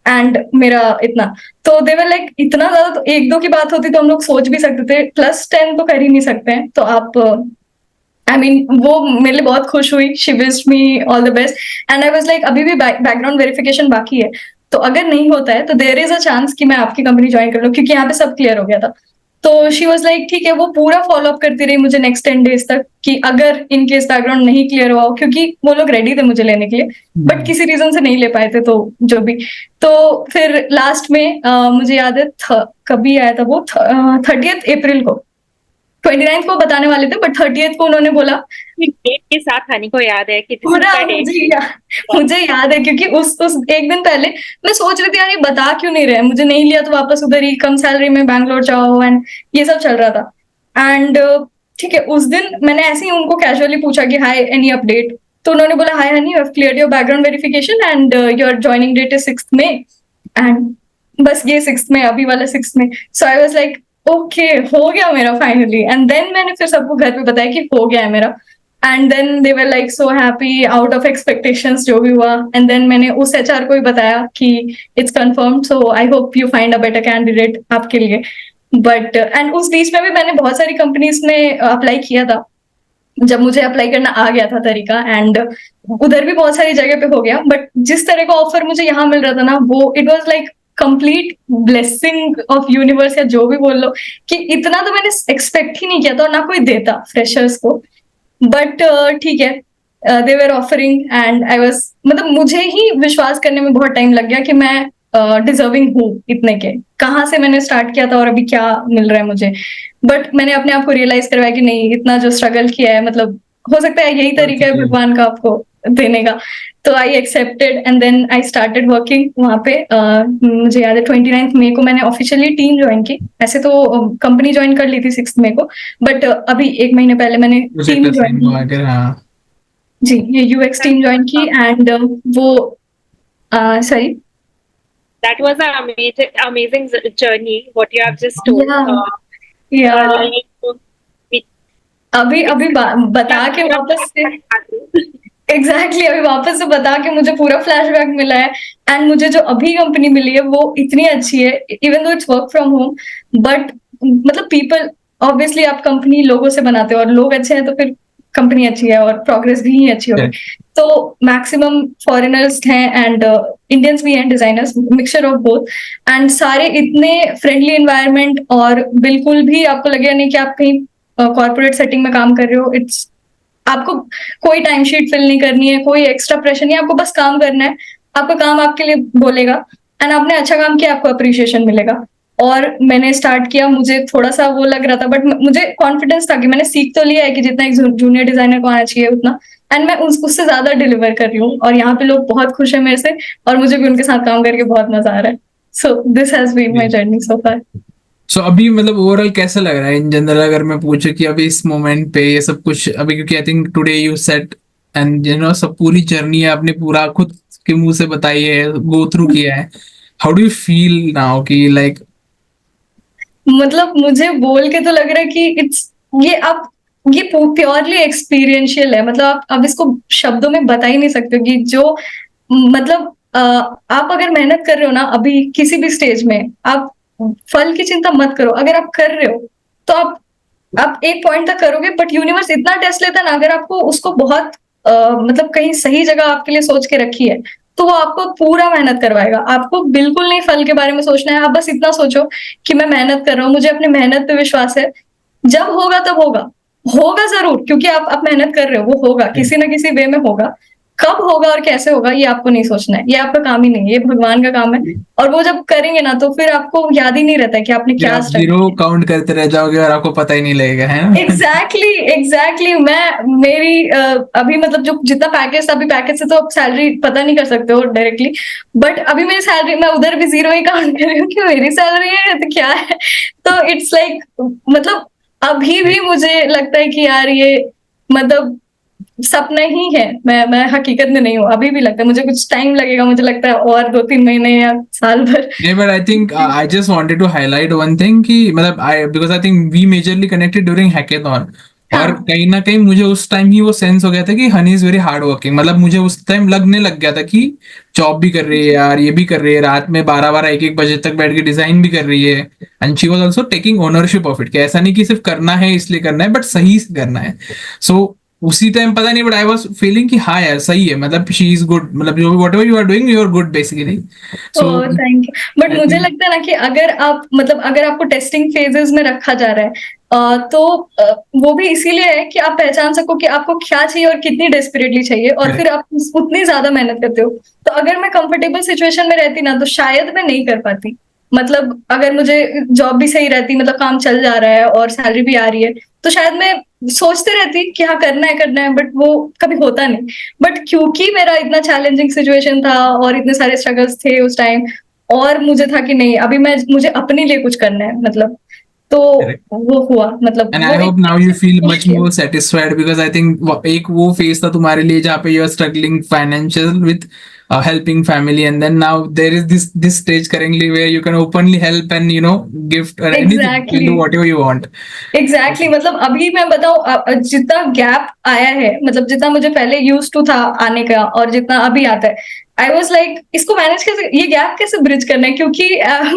एंड मेरा इतना। तो दे वर लाइक इतना ज्यादा, तो एक दो की बात होती तो हम लोग सोच भी सकते थे, +10 तो कर ही नहीं सकते हैं। तो आप आई मीन वो मेरे लिए बहुत खुश हुई, she wished me all the best, and I was like अभी भी बैकग्राउंड वेरिफिकेशन बाकी है, तो अगर नहीं होता है तो देयर इज अ चांस कि मैं आपकी कंपनी ज्वाइन कर लूं, क्योंकि यहाँ पे सब क्लियर हो गया था। तो शी वाज लाइक ठीक है, वो पूरा फॉलो अप करती रही मुझे नेक्स्ट 10 डेज तक कि अगर इन केस बैकग्राउंड नहीं क्लियर हुआ हो, क्योंकि वो लोग रेडी थे मुझे लेने के लिए, बट किसी रीजन से नहीं ले पाए थे, तो जो भी। तो फिर लास्ट में मुझे याद है कभी आया था वो, 30th अप्रैल को, 29th को बताने वाले थे, बट 30th को उन्होंने बोला। डेट के साथ हनी को याद है कि this is पूरा the date. मुझे याद है, क्योंकि उस एक दिन पहले मैं सोच रही थी यार ये बता क्यों नहीं रहे, मुझे नहीं लिया तो वापस उधर ही कम सैलरी में बैंगलोर जाओ, एंड ये सब चल रहा था। एंड ठीक है, उस दिन मैंने ऐसे ही उनको कैजुअली पूछा कि हाय, एनी अपडेट? तो उन्होंने बोला, hi honey, you have cleared your background verification and your joining date is 6th May, and बस ये 6th में, अभी वाला 6th में। सो आई वाज लाइक ओके, हो गया मेरा फाइनली। एंड देन मैंने फिर सबको घर पे बताया कि हो गया है मेरा, and then they were like so happy, out of expectations जो भी हुआ। एंड देन मैंने उस एचआर को भी बताया कि it's confirmed, so I hope you find a better candidate आपके लिए। बट एंड उस बीच में भी मैंने बहुत सारी कंपनीज में अप्लाई किया था, जब मुझे अप्लाई करना आ गया था तरीका, एंड उधर भी बहुत सारी जगह पे हो गया। बट जिस तरह का ऑफर मुझे यहाँ मिल रहा था ना, वो it was like complete blessing of universe, या जो भी बोल लो, कि इतना तो मैंने एक्सपेक्ट ही नहीं किया था, और ना कोई देता फ्रेशर्स को। बट ठीक है, they were offering, and I was, मतलब मुझे ही विश्वास करने में बहुत टाइम लग गया कि मैं डिजर्विंग हूँ इतने के, कहाँ से मैंने स्टार्ट किया था और अभी क्या मिल रहा है मुझे। बट मैंने अपने आप को रियलाइज करवाया कि नहीं, इतना जो स्ट्रगल किया है, मतलब हो सकता है यही तरीका है भगवान का आपको देने का। तो I accepted, and then I started working वहाँ पे। मुझे याद है 29th मई को मैंने ऑफिशियली टीम ज्वाइन की। ऐसे तो कंपनी ज्वाइन कर ली थी 6th मई को, बट अभी 1 महीने पहले मैंने टीम ज्वाइन की। जी, ये यूएक्स टीम ज्वाइन की, एंड वो sorry, That was an amazing journey. What you have just told. अभी बता के वापस से एग्जैक्टली अभी वापस से बता के मुझे पूरा फ्लैशबैक मिला है। एंड मुझे जो अभी कंपनी मिली है वो इतनी अच्छी है, even though it's work from home, but मतलब पीपल, ऑब्वियसली आप कंपनी लोगों से बनाते हो, और लोग अच्छे हैं तो फिर कंपनी अच्छी है और प्रोग्रेस भी अच्छी होगी। तो मैक्सिमम फॉरेनर्स हैं एंड इंडियंस भी हैं, designers, mixture of both, and सारे इतने फ्रेंडली एनवायरनमेंट, और बिल्कुल भी आपको लगेगा नहीं कि आप कहीं कॉर्पोरेट सेटिंग में काम कर रहे हो। इट्स, आपको कोई टाइम शीट फिल नहीं करनी है, कोई एक्स्ट्रा प्रेशर नहीं है, आपको बस काम करना है, आपका काम आपके लिए बोलेगा, एंड आपने अच्छा काम किया आपको अप्रिशिएशन मिलेगा। और मैंने स्टार्ट किया, मुझे थोड़ा सा वो लग रहा था, बट मुझे कॉन्फिडेंस था कि मैंने सीख तो लिया है कि जितना एक जूनियर डिजाइनर को आना चाहिए उतना, एंड मैं उससे ज्यादा डिलीवर कर रही हूँ, और यहाँ पे लोग बहुत खुश है मेरे से, और मुझे भी उनके साथ काम करके बहुत मजा आ रहा है। So this has been my journey so far. So अभी मतलब ओवरऑल कैसा लग रहा है इन जनरल, अगर मैं पूछूं कि अभी इस मोमेंट पे ये सब कुछ अभी, क्योंकि I think today you set and सब पूरी जर्नी है आपने पूरा खुद के मुंह से बताई है, गो थ्रू किया है। How do you feel now कि लाइक, मतलब मुझे बोल के तो लग रहा है कि इट्स, ये आप, ये प्योरली एक्सपीरियंशियल है, मतलब आप अब इसको शब्दों में बता ही नहीं सकते कि जो, मतलब आप अगर मेहनत कर रहे हो ना अभी किसी भी स्टेज में, आप फल की चिंता मत करो। अगर आप कर रहे हो तो आप एक पॉइंट तक करोगे, बट यूनिवर्स इतना टेस्ट लेता है ना, अगर आपको उसको बहुत मतलब कहीं सही जगह आपके लिए सोच के रखी है तो वो आपको पूरा मेहनत करवाएगा। आपको बिल्कुल नहीं फल के बारे में सोचना है, आप बस इतना सोचो कि मैं मेहनत कर रहा हूँ, मुझे अपनी मेहनत पे विश्वास है, जब होगा तब होगा। होगा जरूर, क्योंकि आप मेहनत कर रहे हो, वो होगा किसी ना किसी वे में होगा। कब होगा और कैसे होगा ये आपको नहीं सोचना है, ये आपका काम ही नहीं है, ये भगवान का काम है। और वो जब करेंगे ना तो फिर आपको याद ही नहीं रहता है कि आपने फिर क्या आप स्ट्रगल जीरो काउंट करते रह जाओगे और आपको पता ही नहीं लगेगा, है ना? एग्जैक्टली मेरी अभी मतलब जो जितना पैकेज था, अभी पैकेज से तो आप सैलरी पता नहीं कर सकते हो डायरेक्टली, बट अभी मेरी सैलरी, मैं उधर भी जीरो ही काउंट कर रही हूँ कि मेरी सैलरी है तो क्या है। तो इट्स लाइक मतलब अभी भी मुझे लगता है कि यार ये मतलब सपना ही है, मैं हकीकत में नहीं हूँ। अभी भी लगता है मुझे कुछ टाइम लगेगा, मुझे लगता है और 2-3 महीने या साल भर। नहीं, but I think I just wanted to highlight one thing कि मतलब because I think we majorly connected during hackathon, और हाँ कहीं ना कहीं मुझे उस टाइम ही वो सेंस हो गया था कि honey is very hard working. मतलब मुझे उस टाइम लगने लग गया था कि जॉब भी कर रही है यार, ये भी कर रही है, रात में 12-12 1-1 बजे तक बैठ के डिजाइन भी कर रही है, and she was also taking ownership of it, कि ऐसा नहीं कि सिर्फ करना है इसलिए करना है, बट सही से करना है। सो उसी टाइम पता नहीं, बट आई वाज फीलिंग कि हाँ यार सही है, मतलब शी इज गुड, मतलब जो whatever you are doing you are good basically. So oh thank you. But I मुझे थिंक लगता है ना कि अगर आप मतलब अगर आपको टेस्टिंग फेजेस में रखा जा रहा है तो वो भी इसीलिए है कि आप पहचान सको कि आपको क्या चाहिए और कितनी डेस्परेटली चाहिए, और फिर आप उतनी ज्यादा मेहनत करते हो। तो अगर मैं कंफर्टेबल सिचुएशन में रहती ना तो शायद मैं नहीं कर पाती। मतलब अगर मुझे जॉब भी सही रहती, मतलब काम चल जा रहा है और सैलरी भी आ रही है, तो शायद मैं सोचते रहती कि हाँ करना है, बट वो कभी होता नहीं। बट क्योंकि मेरा इतना चैलेंजिंग सिचुएशन था और इतने सारे स्ट्रगल्स थे उस टाइम, और मुझे था कि नहीं अभी मुझे अपने लिए कुछ करना है, मतलब तो वो हुआ, मतलब एंड वो I hope now you feel much एक more satisfied, because I think एक वो फेज था तुम्हारे लिए जहाँ पे you are struggling financial with helping family, and then now there is this stage currently where you can openly help and gift or anything, you can exactly do whatever you want. मतलब अभी मैं बताऊं जितना गैप आया है, मतलब जितना मुझे पहले यूज टू था आने का और जितना अभी आता है, आई वॉज लाइक इसको मैनेज कैसे, ये गैप कैसे ब्रिज करना है, क्योंकि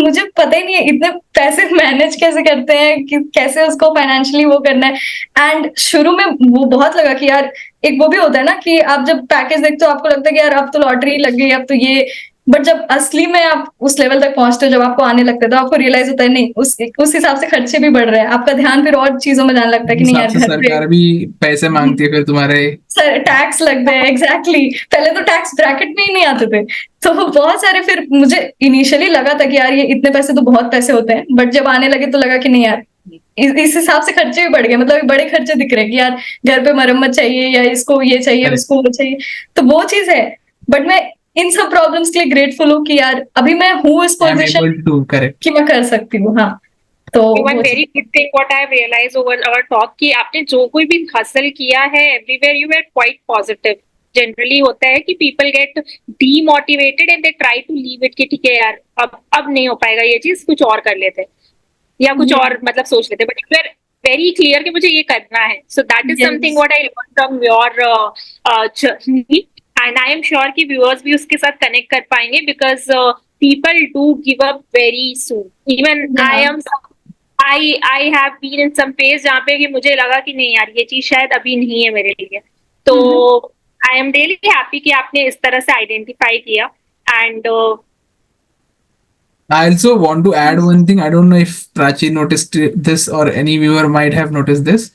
मुझे पता ही नहीं है इतने पैसे मैनेज कैसे करते हैं, कि कैसे उसको फाइनेंशियली वो करना है। एंड शुरू में वो बहुत लगा कि यार एक वो भी होता है ना कि आप जब पैकेज देखते हो आपको लगता है कि यार अब तो लॉटरी लग गई, अब तो ये, बट जब असली में आप उस लेवल तक पहुंचते हो, जब आपको आने लगता है तो आपको रियलाइज होता है नहीं उस हिसाब से खर्चे भी बढ़ रहे हैं, आपका ध्यान फिर और चीजों में जाने लगता है उस कि नहीं हिसाब यार से घर पे सरकार भी पैसे मांगती है फिर तुम्हारे। सर टैक्स लगते हैं। एग्जैक्टली पहले तो टैक्स ब्रैकेट में ही नहीं आते थे, तो बहुत सारे, फिर मुझे इनिशियली लगा था कि यार ये इतने पैसे तो बहुत पैसे होते हैं, बट जब आने लगे तो लगा कि नहीं यार इस हिसाब से खर्चे भी बढ़ गए, मतलब बड़े खर्चे दिख रहे हैं कि यार घर पे मरम्मत चाहिए या इसको ये चाहिए करेक्ट, उसको वो चाहिए, तो वो चीज है। बट मैं इन सब प्रॉब्लम्स के लिए ग्रेटफुल हूँ कि यार अभी मैं हूँ इस I am position able to, correct. कि मैं कर सकती हूँ। हाँ तो One वो very good thing what I have realized over our talk कि आपने जो कोई भी हासिल किया है everywhere you were quite positive. Generally होता है कि people get demotivated and they try to leave it कि ठीक है यार अब नहीं हो पाएगा ये चीज, कुछ और कर लेते या कुछ और मतलब सोच लेते, but you were very clear कि मुझे ये करना है. So that is something what I learned from your journey, and I am sure कि viewers भी उसके साथ connect कर पाएंगे because people do give up very soon. Even I have been in some phase जहाँ पे कि मुझे लगा कि नहीं यार ये चीज शायद अभी नहीं है मेरे लिए, तो I am really happy कि आपने इस तरह से आइडेंटिफाई किया. And I also want to add one thing. I don't know if Prachi noticed this or any viewer might have noticed this.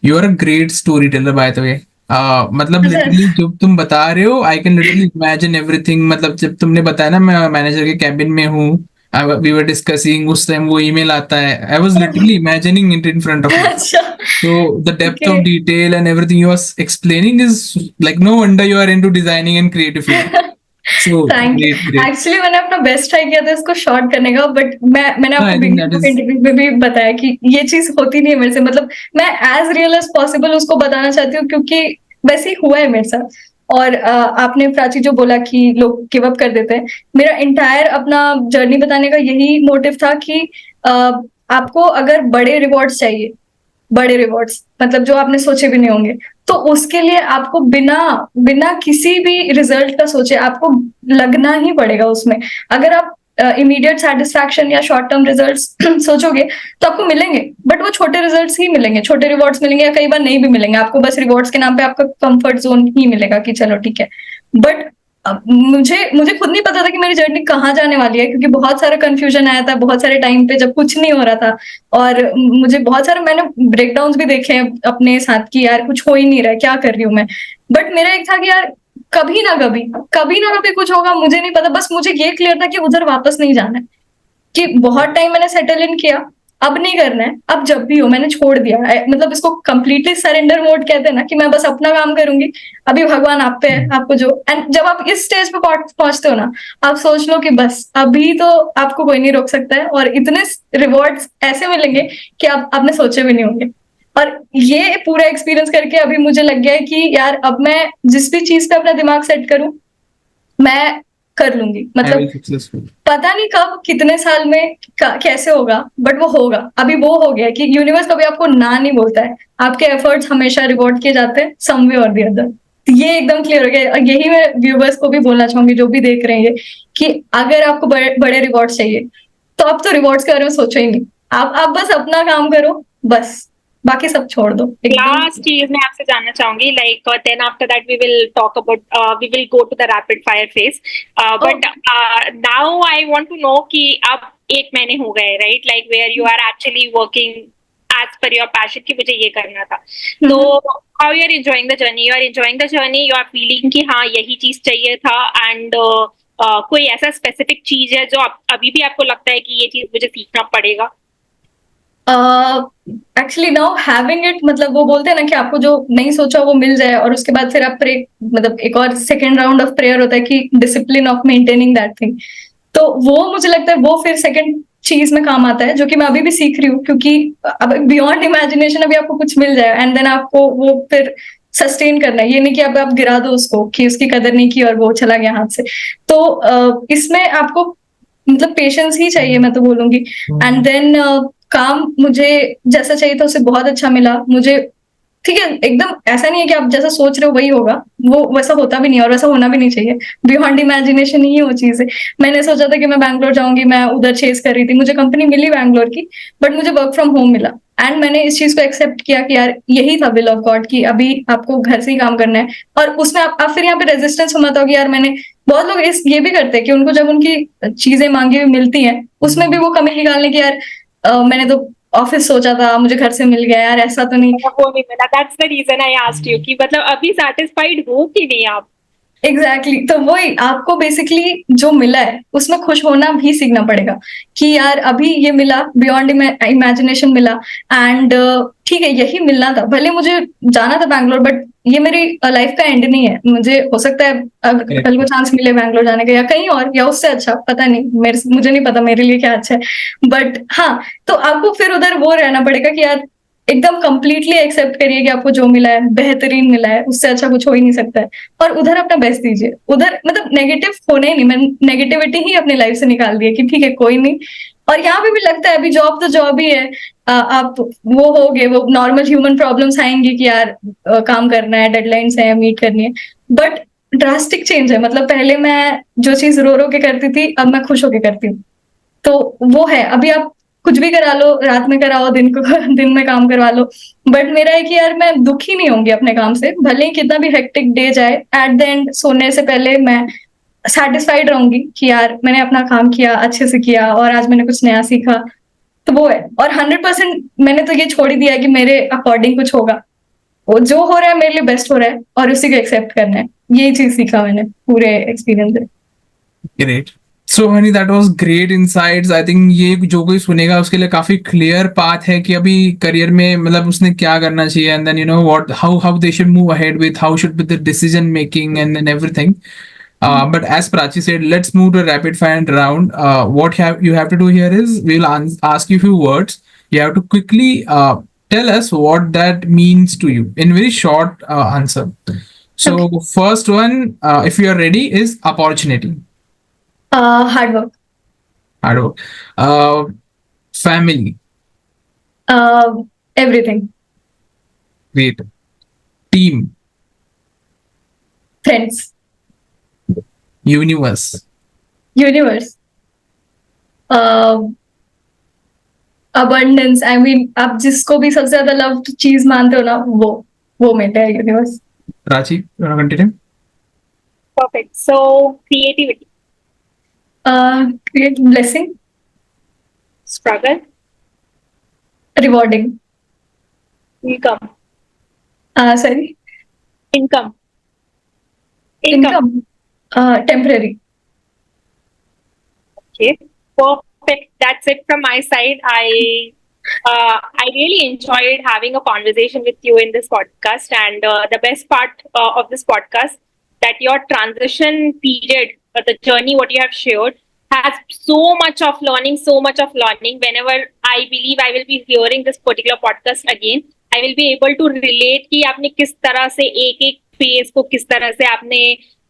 You are a great storyteller, by the way. मतलब लिटरली जो तुम बता रहे हो I can literally imagine everything. मतलब जब तुमने बताया ना मैं मैनेजर के कैबिन में हूँ, वी वर डिस्कसिंग, उस टाइम वो ईमेल आता है, I was literally imagining it in front of me. अच्छा So the depth of detail and everything you are explaining is like no wonder you are into designing and creative field. So thank you. great. Actually मैंने अपना बेस्ट ट्राई किया था इसको शॉर्ट करने का, बट मैंने No, आपको I think that is interview में भी बताया कि ये चीज होती नहीं है मेरे से, मतलब मैं एज रियल एज पॉसिबल उसको बताना चाहती हूँ, क्योंकि वैसे ही हुआ है मेरे साथ। और आपने प्राची जो बोला कि लोग गिव अप कर देते हैं, मेरा इंटायर अपना जर्नी बताने का यही मोटिव था कि आपको अगर बड़े रिवॉर्ड्स चाहिए बड़े रिवॉर्ड्स, मतलब जो आपने सोचे भी नहीं होंगे। तो उसके लिए आपको बिना बिना किसी भी रिजल्ट का सोचे आपको लगना ही पड़ेगा उसमें। अगर आप इमीडिएट सेटिस्फैक्शन या शॉर्ट टर्म रिजल्ट्स सोचोगे तो आपको मिलेंगे, बट वो छोटे रिजल्ट्स ही मिलेंगे, छोटे रिवॉर्ड्स मिलेंगे, या कई बार नहीं भी मिलेंगे आपको, बस रिवॉर्ड्स के नाम पे आपका कंफर्ट जोन ही मिलेगा कि चलो ठीक है। बट मुझे मुझे खुद नहीं पता था कि मेरी जर्नी कहाँ जाने वाली है, क्योंकि बहुत सारा कंफ्यूजन आया था बहुत सारे टाइम पे जब कुछ नहीं हो रहा था। और मुझे बहुत सारे, मैंने ब्रेकडाउन्स भी देखे हैं अपने साथ कि यार कुछ हो ही नहीं रहा है, क्या कर रही हूँ मैं। बट मेरा एक था कि यार कभी ना कभी कुछ होगा, मुझे नहीं पता, बस मुझे ये क्लियर था कि उधर वापस नहीं जाना है। कि बहुत टाइम मैंने सेटल इन किया, अब नहीं करना है, अब जब भी हो मैंने छोड़ दिया। मतलब इसको कंप्लीटली सरेंडर मोड कहते हैं ना, कि मैं बस अपना काम करूंगी, अभी भगवान आप पे है, आपको जो। एंड जब आप इस स्टेज पे पहुंचते हो ना, आप सोच लो कि बस अभी तो आपको कोई नहीं रोक सकता है, और इतने रिवॉर्ड्स ऐसे मिलेंगे कि आप आपने सोचे भी नहीं होंगे। और ये पूरा एक्सपीरियंस करके अभी मुझे लग गया है कि यार अब मैं जिस भी चीज पे अपना दिमाग सेट करूं, मैं कर लूंगी। I मतलब will successful. पता नहीं कब कितने साल में कैसे होगा, बट वो होगा। अभी वो हो गया कि यूनिवर्स कभी आपको ना नहीं बोलता है, आपके एफर्ट्स हमेशा रिवॉर्ड किए जाते हैं सम वे और दी अदर। ये एकदम क्लियर हो गया, और यही मैं व्यूवर्स को भी बोलना चाहूंगी जो भी देख रहे हैं ये, कि अगर आपको बड़े बड़े रिवॉर्ड्स चाहिए तो आप तो रिवॉर्ड्स के बारे में सोचो ही नहीं, आप बस अपना काम करो, बस बाकी सब छोड़ दो एकदम। लास्ट चीज मैं आपसे जानना चाहूंगी, like then after that we will talk about, we will go to the rapid fire phase, but now I want to know कि अब 1 महीने हो गए, right, like where you are actually working as per your passion कि मुझे ये करना था। तो how you are enjoying the journey? You are enjoying the journey, you are feeling कि हाँ यही चीज चाहिए था, एंड कोई ऐसा स्पेसिफिक चीज है जो अभी भी आपको लगता है कि ये चीज मुझे सीखना पड़ेगा? एक्चुअली नाउ हैविंग इट, मतलब वो बोलते हैं ना कि आपको जो नहीं सोचा वो मिल जाए, और उसके बाद फिर आप प्रे, मतलब एक और सेकेंड राउंड ऑफ प्रेयर होता है कि discipline of maintaining that thing. तो वो मुझे लगता है वो फिर सेकंड चीज में काम आता है, जो कि मैं अभी भी सीख रही हूँ, क्योंकि अब बियॉन्ड इमेजिनेशन अभी आपको कुछ मिल जाए एंड देन आपको वो फिर सस्टेन करना है। ये नहीं कि अब आप गिरा दो उसको कि उसकी कदर नहीं की और वो चला गया हाथ से। तो इसमें आपको मतलब पेशेंस ही चाहिए, मैं तो बोलूंगी। एंड देन काम मुझे जैसा चाहिए था उससे बहुत अच्छा मिला मुझे। ठीक है, एकदम ऐसा नहीं है कि आप जैसा सोच रहे हो वही होगा, वो वैसा होता भी नहीं है और वैसा होना भी नहीं चाहिए। बियॉन्ड इमेजिनेशन ही वो चीज है। मैंने सोचा था कि मैं बैंगलोर जाऊंगी, मैं उधर चेस कर रही थी, मुझे कंपनी मिली बैंगलोर की, बट मुझे वर्क फ्रॉम होम मिला। एंड मैंने इस चीज को एक्सेप्ट किया कि यार यही था विल ऑफ गॉड, कि अभी आपको घर से ही काम करना है। और उसमें आप फिर यहाँ पे रेजिस्टेंस मत हो कि यार मैंने, बहुत लोग इस ये भी करते हैं कि उनको जब उनकी चीजें मांगी हुई मिलती हैं उसमें भी वो कमी निकालने की, यार मैंने तो ऑफिस सोचा था, मुझे घर से मिल गया, यार ऐसा तो नहीं। वो नहीं मिला, that's the reason I asked you कि मतलब अभी सेटिस्फाइड हो कि नहीं आप? एग्जैक्टली तो वही आपको बेसिकली जो मिला है उसमें खुश होना भी सीखना पड़ेगा, कि यार अभी ये मिला, बियॉन्ड इमेजिनेशन मिला। एंड ठीक है, यही मिलना था, भले मुझे जाना था बैंगलोर, बट ये मेरी लाइफ का एंड नहीं है। मुझे हो सकता है कल को चांस मिले बैंगलोर जाने का, या कहीं और, या उससे अच्छा, पता नहीं, मुझे नहीं पता मेरे लिए क्या अच्छा है। बट हाँ, तो आपको फिर उधर वो रहना पड़ेगा कि यार एकदम कंप्लीटली एक्सेप्ट करिए कि आपको जो मिला है बेहतरीन मिला है, उससे अच्छा कुछ हो ही नहीं सकता है। और उधर अपना बेस्ट दीजिए, उधर मतलब नेगेटिव होने ही नहीं, मैं नेगेटिविटी ही अपनी लाइफ से निकाल दी है कि ठीक है कोई नहीं। और यहाँ पे भी लगता है अभी जॉब तो जॉब ही है, आप वो हो गए, वो नॉर्मल ह्यूमन प्रॉब्लम्स आएंगी कि यार काम करना है, डेडलाइंस है, मीट करनी है। बट ड्रास्टिक चेंज है, मतलब पहले मैं जो चीज रो रो के करती थी अब मैं खुश होके करती हूँ। तो वो है, अभी आप कुछ भी करा लो, रात में कराओ, दिन को दिन में काम करवा लो, बट मेरा है कि यार मैं दुखी नहीं होंगी अपने काम से, भले ही कितना भी हेक्टिक डे जाए, एट द एंड सोने से पहले मैं सेटिस्फाइड रहूंगी कि यार मैंने अपना काम किया, अच्छे से किया, और आज मैंने कुछ नया सीखा। तो वो है, और 100% मैंने तो ये छोड़ ही दिया है कि मेरे अकॉर्डिंग कुछ होगा, वो जो हो रहा है मेरे लिए बेस्ट हो रहा है, और उसी को एक्सेप्ट करना है। यही चीज सीखा मैंने पूरे एक्सपीरियंस से। Great. So Honey that was great insights. I think ये जो कोई सुनेगा उसके लिए काफी क्लियर पाथ है कि अभी करियर में मतलब उसने क्या करना चाहिए, and then you know what how they should move ahead with, how should be the decision making and then everything. But as Prachi said, let's move to a rapid fire round. What you have to do here is we'll ask you a few words. You have to quickly tell us what that means to you in very short answer. So first one, if you are ready, is opportunity. Hard work. Hard work. Family. Everything. Great. Team, Friends. universe, Universe. Uh, abundance. I mean, आप जिसको भी सबसे ज्यादा लव चीज मानते हो ना, वो मेरा है universe. Prachi, you want to continue? Perfect. So, creativity, Create blessing, struggle, rewarding. income, Sorry, income, income. Temporary. Okay, perfect. That's it from my side. I really enjoyed having a conversation with you in this podcast, and the best part of this podcast that your transition period, the journey, what you have shared, has so much of learning, so much of learning. Whenever I believe I will be hearing this particular podcast again, I will be able to relate कि आपने किस तरह से एक एक फेज को किस तरह से आपने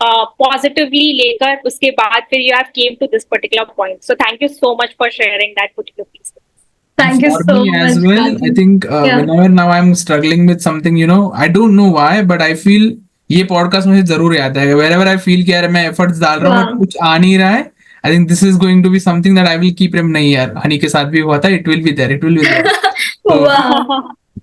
पॉजिटिवली लेकर उसके बाद फिर you have came to this particular point. So thank you so much for sharing that particular piece. Thank you For so me much. as well, Prachi. I think Yeah. whenever now I'm struggling with something, I don't know why, but I feel ये पॉडकास्ट मुझे जरूर याद आएगा. Wherever I feel कि यार मैं एफर्ट्स डाल रहा हूँ Wow. बट कुछ आ नहीं रहा है, I think this is going to be something that I will keep rem नहीं यार, हनी के साथ भी हुआ था, it will be there, it will be there. So, Wow.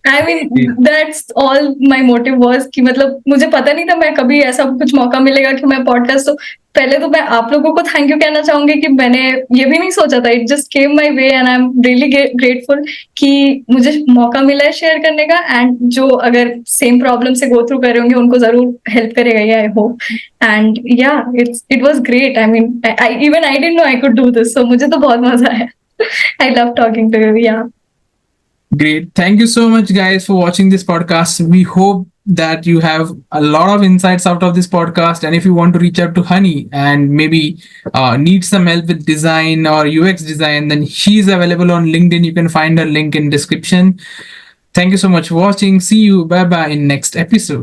I mean, that's all my motive was कि मतलब मुझे पता नहीं था मैं कभी ऐसा कुछ मौका मिलेगा कि मैं पॉडकास्ट. तो पहले तो मैं आप लोगों को थैंक यू कहना चाहूंगी कि मैंने ये भी नहीं सोचा था. It just came my way and I am really grateful कि मुझे मौका मिला है शेयर करने का. एंड जो अगर सेम प्रॉब्लम से गो थ्रू कर रहे होंगे उनको जरूर हेल्प करेगा ये, I hope. And yeah it was great. I mean I didn't know I could do this. So मुझे तो बहुत मजा आया. I love talking to you. Yeah great. Thank you so much, guys, for watching this podcast. We hope that you have a lot of insights out of this podcast. And if you want to reach out to Honey and maybe need some help with design or UX design, then she's available on LinkedIn. You can find her link in description. Thank you so much for watching. See you. Bye bye in next episode.